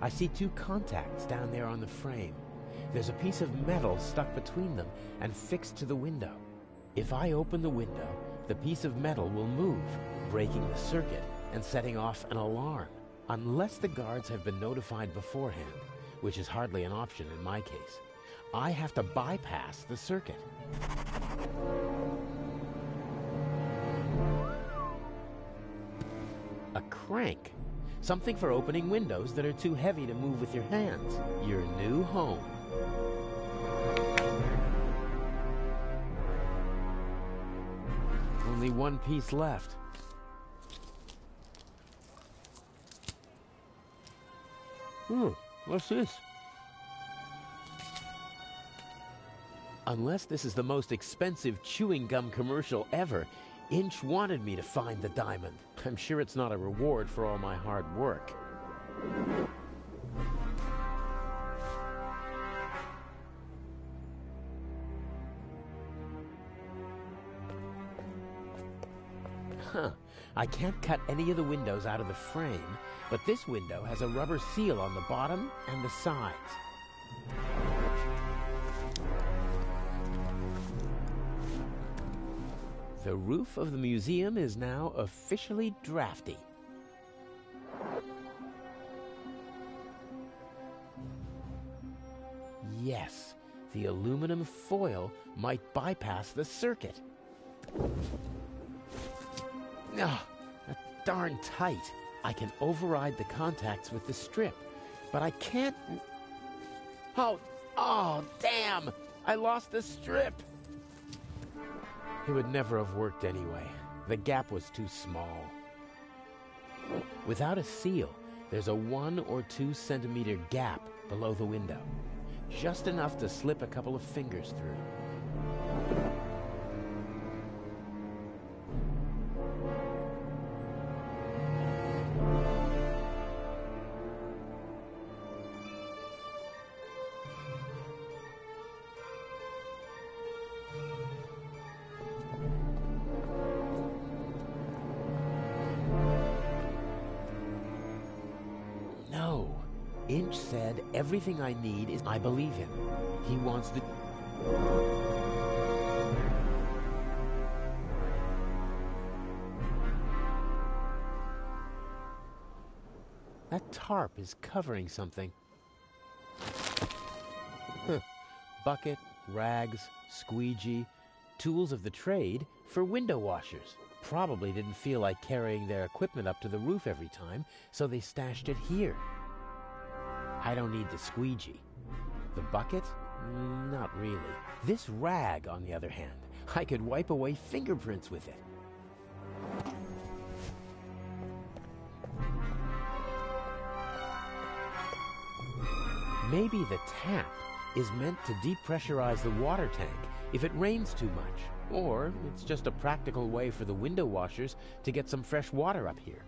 I see two contacts down there on the frame. There's a piece of metal stuck between them and fixed to the window. If I open the window, the piece of metal will move, breaking the circuit and setting off an alarm, unless the guards have been notified beforehand, which is hardly an option in my case. I have to bypass the circuit. A crank. Something for opening windows that are too heavy to move with your hands. Your new home. Only one piece left. What's this? Unless this is the most expensive chewing gum commercial ever, Inch wanted me to find the diamond. I'm sure it's not a reward for all my hard work. I can't cut any of the windows out of the frame, but this window has a rubber seal on the bottom and the sides. The roof of the museum is now officially drafty. Yes, the aluminum foil might bypass the circuit. That's darn tight. I can override the contacts with the strip, but I can't... Oh, damn! I lost the strip! It would never have worked anyway. The gap was too small. Without a seal, there's a 1 or 2 centimeter gap below the window. Just enough to slip a couple of fingers through. Inch said everything I need is... I believe him. He wants the... That tarp is covering something. Bucket, rags, squeegee, tools of the trade for window washers. Probably didn't feel like carrying their equipment up to the roof every time, so they stashed it here. I don't need the squeegee. The bucket? Not really. This rag, on the other hand, I could wipe away fingerprints with it. Maybe the tap is meant to depressurize the water tank if it rains too much. Or it's just a practical way for the window washers to get some fresh water up here.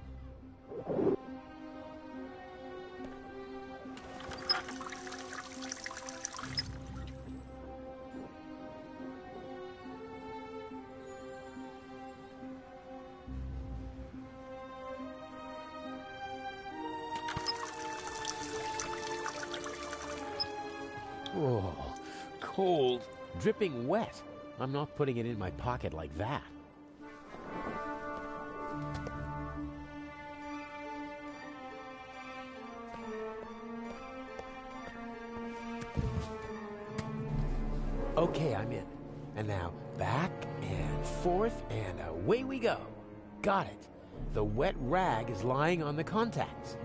Oh, cold, dripping wet. I'm not putting it in my pocket like that. Okay, I'm in. And now back and forth and away we go. Got it. The wet rag is lying on the contacts.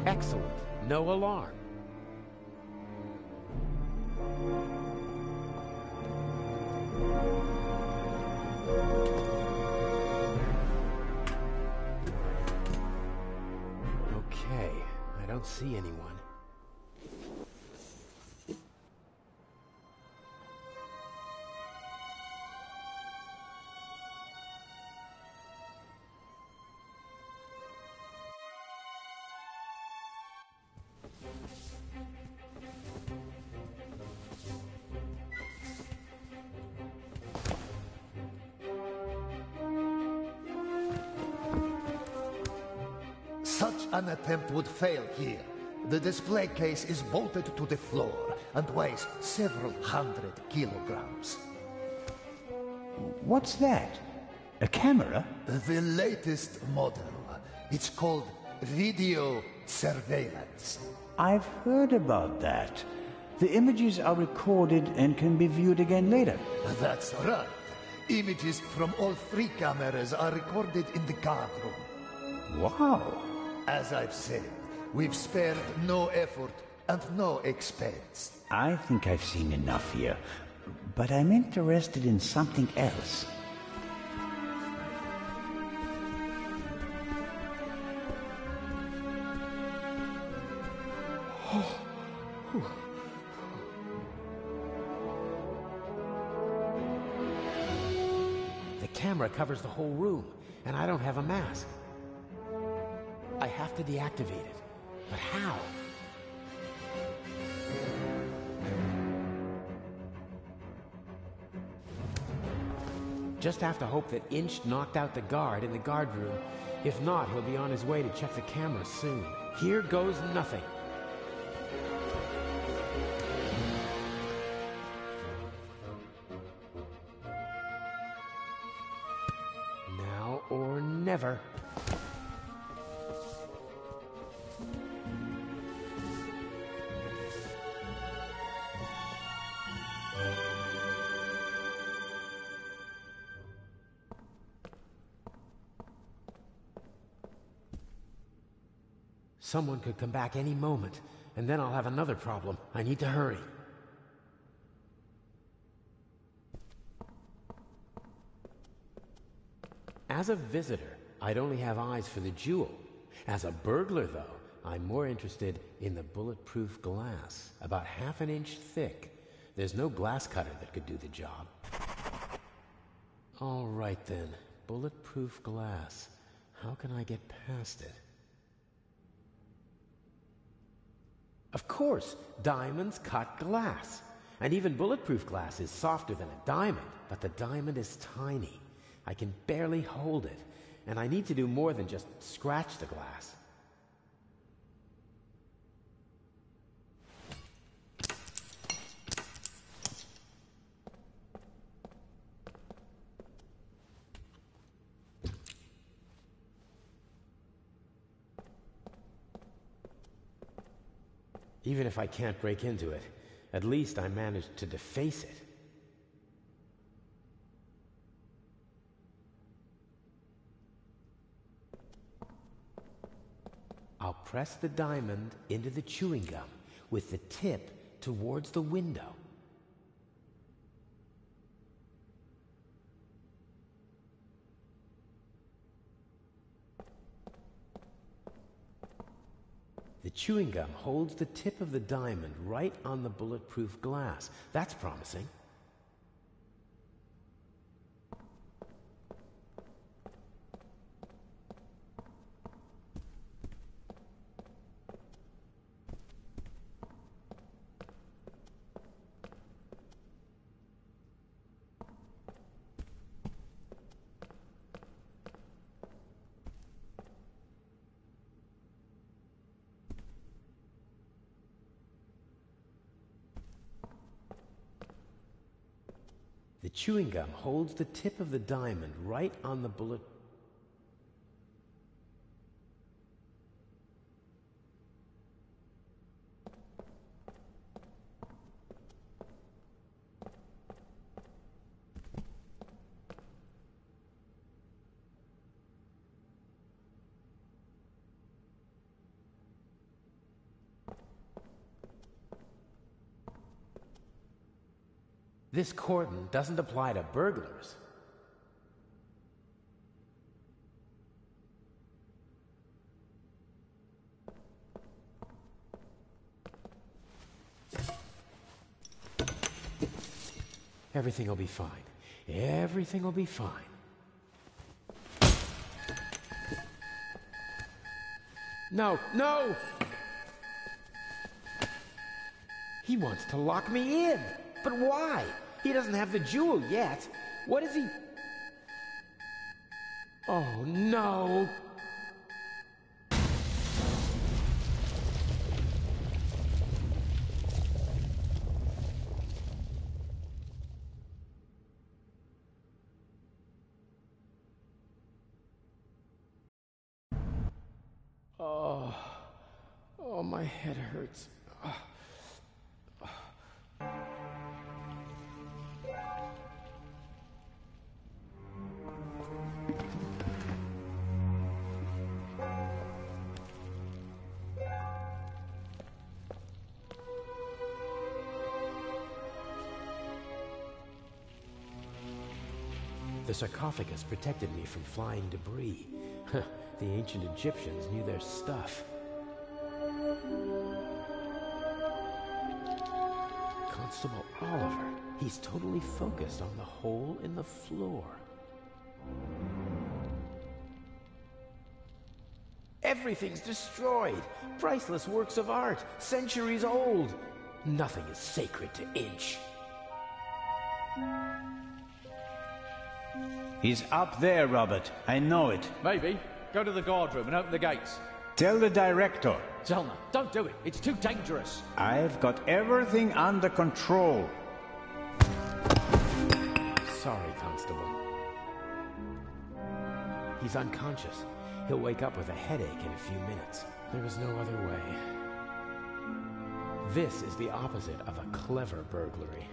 Excellent. No alarm. Okay, I don't see anyone. Such an attempt would fail here. The display case is bolted to the floor and weighs several hundred kilograms. What's that? A camera? The latest model. It's called video surveillance. I've heard about that. The images are recorded and can be viewed again later. That's right. Images from all 3 cameras are recorded in the guard room. Wow. As I've said, we've spared no effort and no expense. I think I've seen enough here, but I'm interested in something else. The camera covers the whole room, and I don't have a mask. I have to deactivate it. But how? Just have to hope that Inch knocked out the guard in the guard room. If not, he'll be on his way to check the camera soon. Here goes nothing. Now or never. Someone could come back any moment, and then I'll have another problem. I need to hurry. As a visitor, I'd only have eyes for the jewel. As a burglar, though, I'm more interested in the bulletproof glass, about ½ an inch thick. There's no glass cutter that could do the job. All right then, bulletproof glass. How can I get past it? Of course, diamonds cut glass. And even bulletproof glass is softer than a diamond, but the diamond is tiny. I can barely hold it, and I need to do more than just scratch the glass. Even if I can't break into it, at least I managed to deface it. press the diamond into the chewing gum with the tip towards the window. The chewing gum holds the tip of the diamond right on the bulletproof glass. That's promising. The chewing gum holds the tip of the diamond right on the bullet. This cordon doesn't apply to burglars. Everything will be fine. Everything will be fine. No, no! He wants to lock me in. But why? He doesn't have the jewel yet. What is he... Oh, no. Oh, my head hurts. The sarcophagus protected me from flying debris. The ancient Egyptians knew their stuff. Constable Oliver. He's totally focused on the hole in the floor. Everything's destroyed. Priceless works of art, centuries old. Nothing is sacred to Inch. He's up there, Robert. I know it. Maybe. Go to the guard room and open the gates. Tell the director. Zellner, don't do it. It's too dangerous. I've got everything under control. Sorry, Constable. He's unconscious. He'll wake up with a headache in a few minutes. There was no other way. This is the opposite of a clever burglary.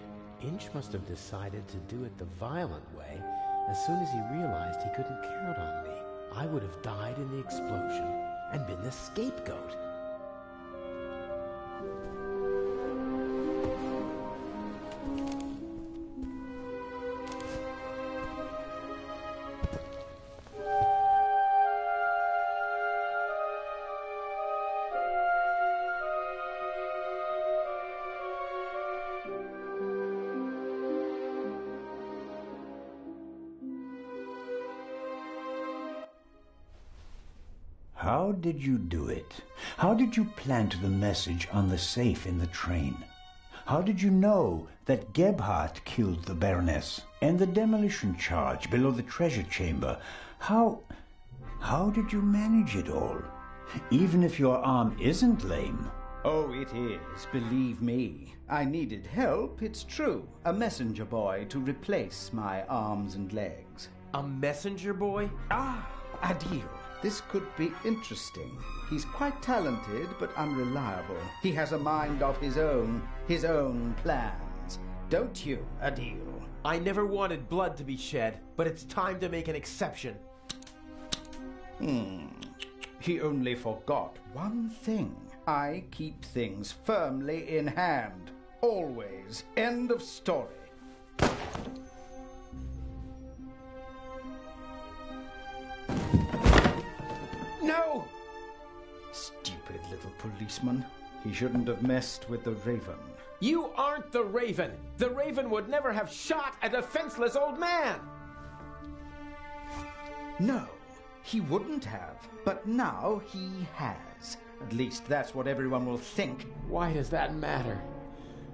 Inch must have decided to do it the violent way as soon as he realized he couldn't count on me. I would have died in the explosion and been the scapegoat. How did you do it? How did you plant the message on the safe in the train? How did you know that Gebhardt killed the Baroness? And the demolition charge below the treasure chamber? How did you manage it all? Even if your arm isn't lame. Oh, it is, believe me. I needed help, it's true. A messenger boy to replace my arms and legs. A messenger boy? Ah, Adil. This could be interesting. He's quite talented, but unreliable. He has a mind of his own plans. Don't you, Adil? I never wanted blood to be shed, but it's time to make an exception. He only forgot one thing. I keep things firmly in hand. Always. End of story. No! Stupid little policeman. He shouldn't have messed with the Raven. You aren't the Raven! The Raven would never have shot a defenseless old man! No, he wouldn't have. But now he has. At least that's what everyone will think. Why does that matter?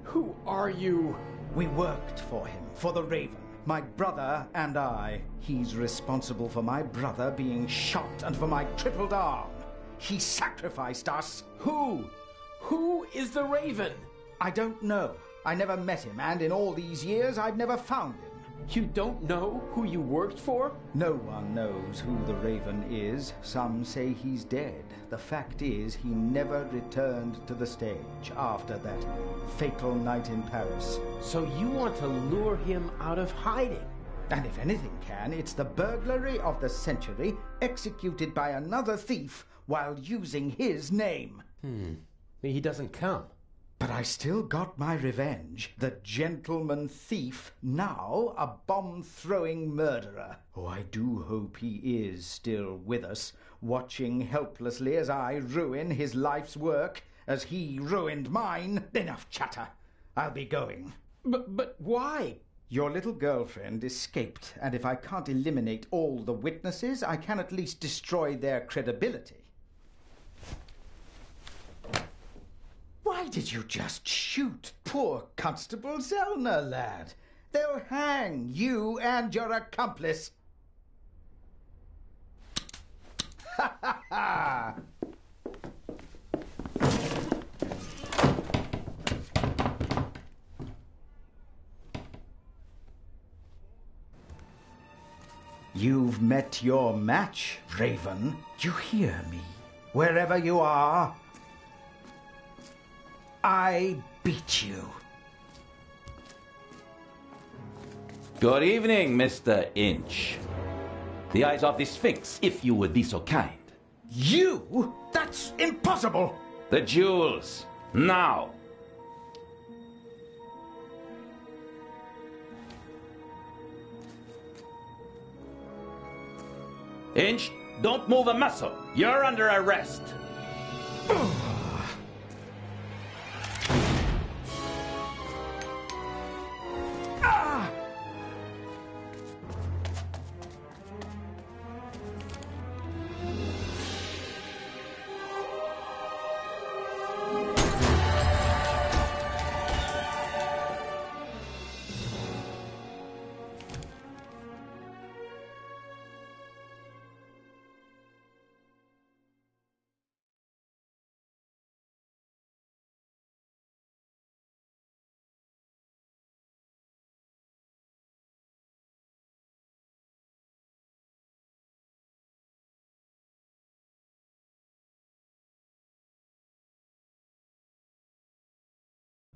Who are you? We worked for him, for the Raven. My brother and I. He's responsible for my brother being shot and for my crippled arm. He sacrificed us. Who? Who is the Raven? I don't know. I never met him, and in all these years, I've never found him. You don't know who you worked for? No one knows who the Raven is. Some say he's dead. The fact is, he never returned to the stage after that fatal night in Paris. So you want to lure him out of hiding? And if anything can, it's the burglary of the century executed by another thief while using his name. He doesn't come. But I still got my revenge. The gentleman thief, now a bomb-throwing murderer. Oh, I do hope he is still with us, watching helplessly as I ruin his life's work, as he ruined mine. Enough chatter. I'll be going. But why? Your little girlfriend escaped, and if I can't eliminate all the witnesses, I can at least destroy their credibility. Why did you just shoot poor Constable Zellner, lad? They'll hang you and your accomplice. Ha ha ha! You've met your match, Raven. You hear me? Wherever you are, I beat you. Good evening, Mr. Inch. The eyes of the Sphinx, if you would be so kind. You? That's impossible! The jewels, now! Inch, don't move a muscle. You're under arrest.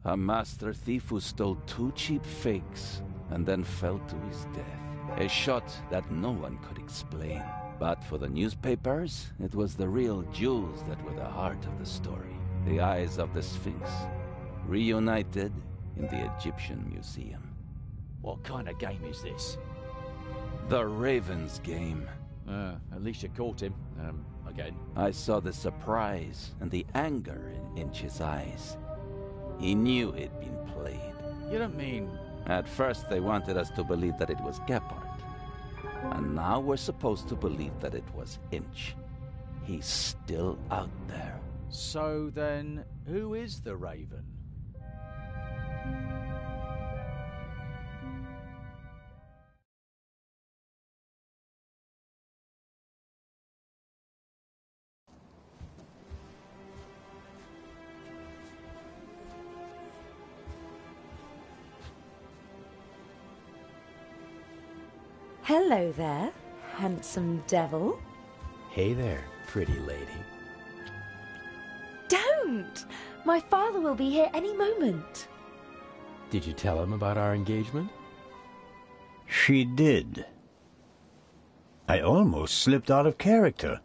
A master thief who stole 2 cheap fakes and then fell to his death. A shot that no one could explain. But for the newspapers, it was the real jewels that were the heart of the story. The eyes of the Sphinx, reunited in the Egyptian Museum. What kind of game is this? The Raven's game. At least you caught him. Again. I saw the surprise and the anger in Inch's eyes. He knew he'd been played. You don't mean... At first they wanted us to believe that it was Gebhardt. And now we're supposed to believe that it was Inch. He's still out there. So then, who is the Raven? Hello there, handsome devil. Hey there, pretty lady. Don't! My father will be here any moment. Did you tell him about our engagement? She did. I almost slipped out of character.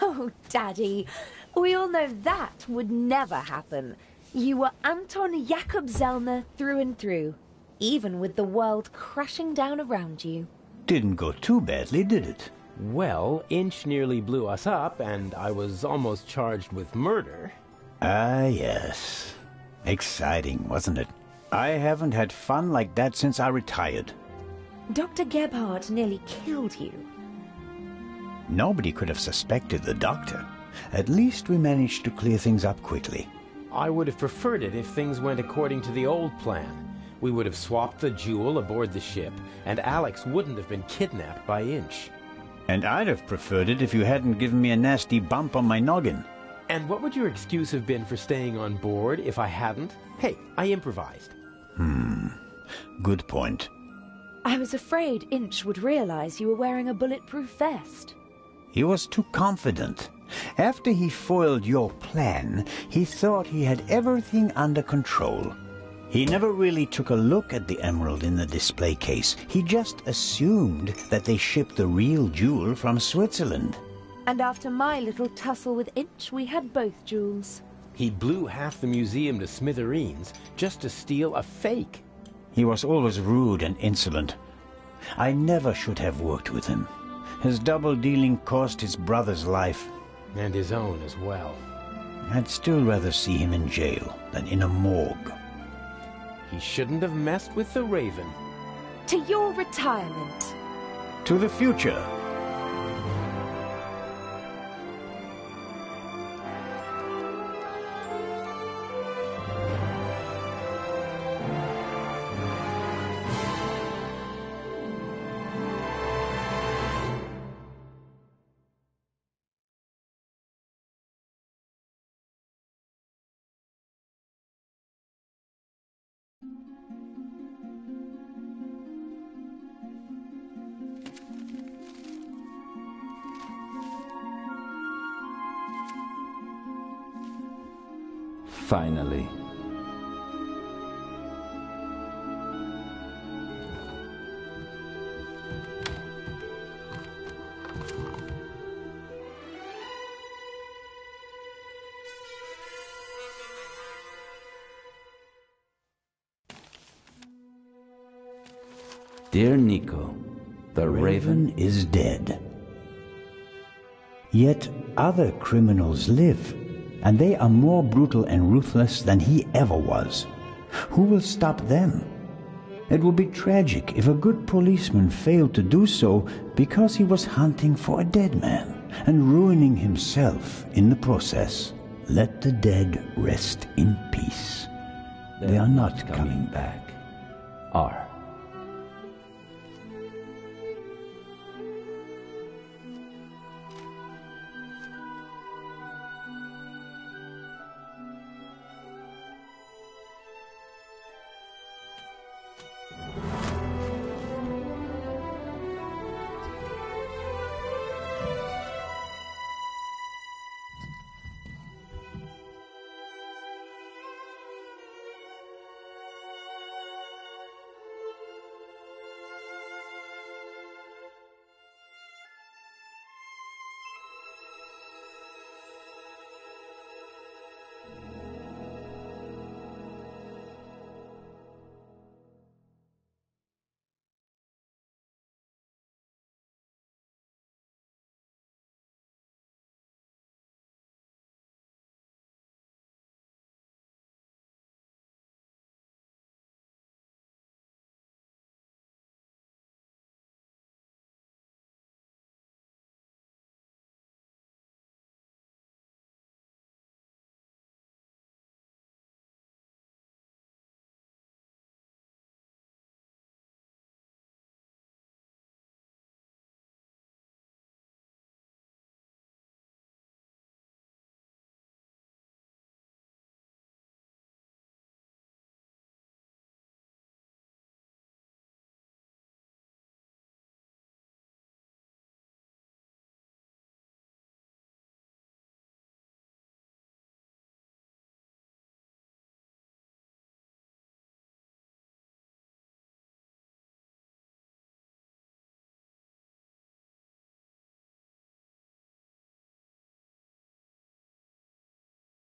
Oh, Daddy, we all know that would never happen. You were Anton Jakob Zellner through and through, even with the world crashing down around you. Didn't go too badly, did it? Well, Inch nearly blew us up, and I was almost charged with murder. Ah, yes. Exciting, wasn't it? I haven't had fun like that since I retired. Dr. Gebhardt nearly killed you. Nobody could have suspected the doctor. At least we managed to clear things up quickly. I would have preferred it if things went according to the old plan. We would have swapped the jewel aboard the ship, and Alex wouldn't have been kidnapped by Inch. And I'd have preferred it if you hadn't given me a nasty bump on my noggin. And what would your excuse have been for staying on board if I hadn't? Hey, I improvised. Good point. I was afraid Inch would realize you were wearing a bulletproof vest. He was too confident. After he foiled your plan, he thought he had everything under control. He never really took a look at the emerald in the display case. He just assumed that they shipped the real jewel from Switzerland. And after my little tussle with Inch, we had both jewels. He blew half the museum to smithereens just to steal a fake. He was always rude and insolent. I never should have worked with him. His double-dealing cost his brother's life. And his own as well. I'd still rather see him in jail than in a morgue. He shouldn't have messed with the Raven. To your retirement. To the future. Finally. Dear Nico, the Raven is dead. Yet other criminals live, and they are more brutal and ruthless than he ever was. Who will stop them? It would be tragic if a good policeman failed to do so because he was hunting for a dead man and ruining himself in the process. Let the dead rest in peace. They are not coming back. R.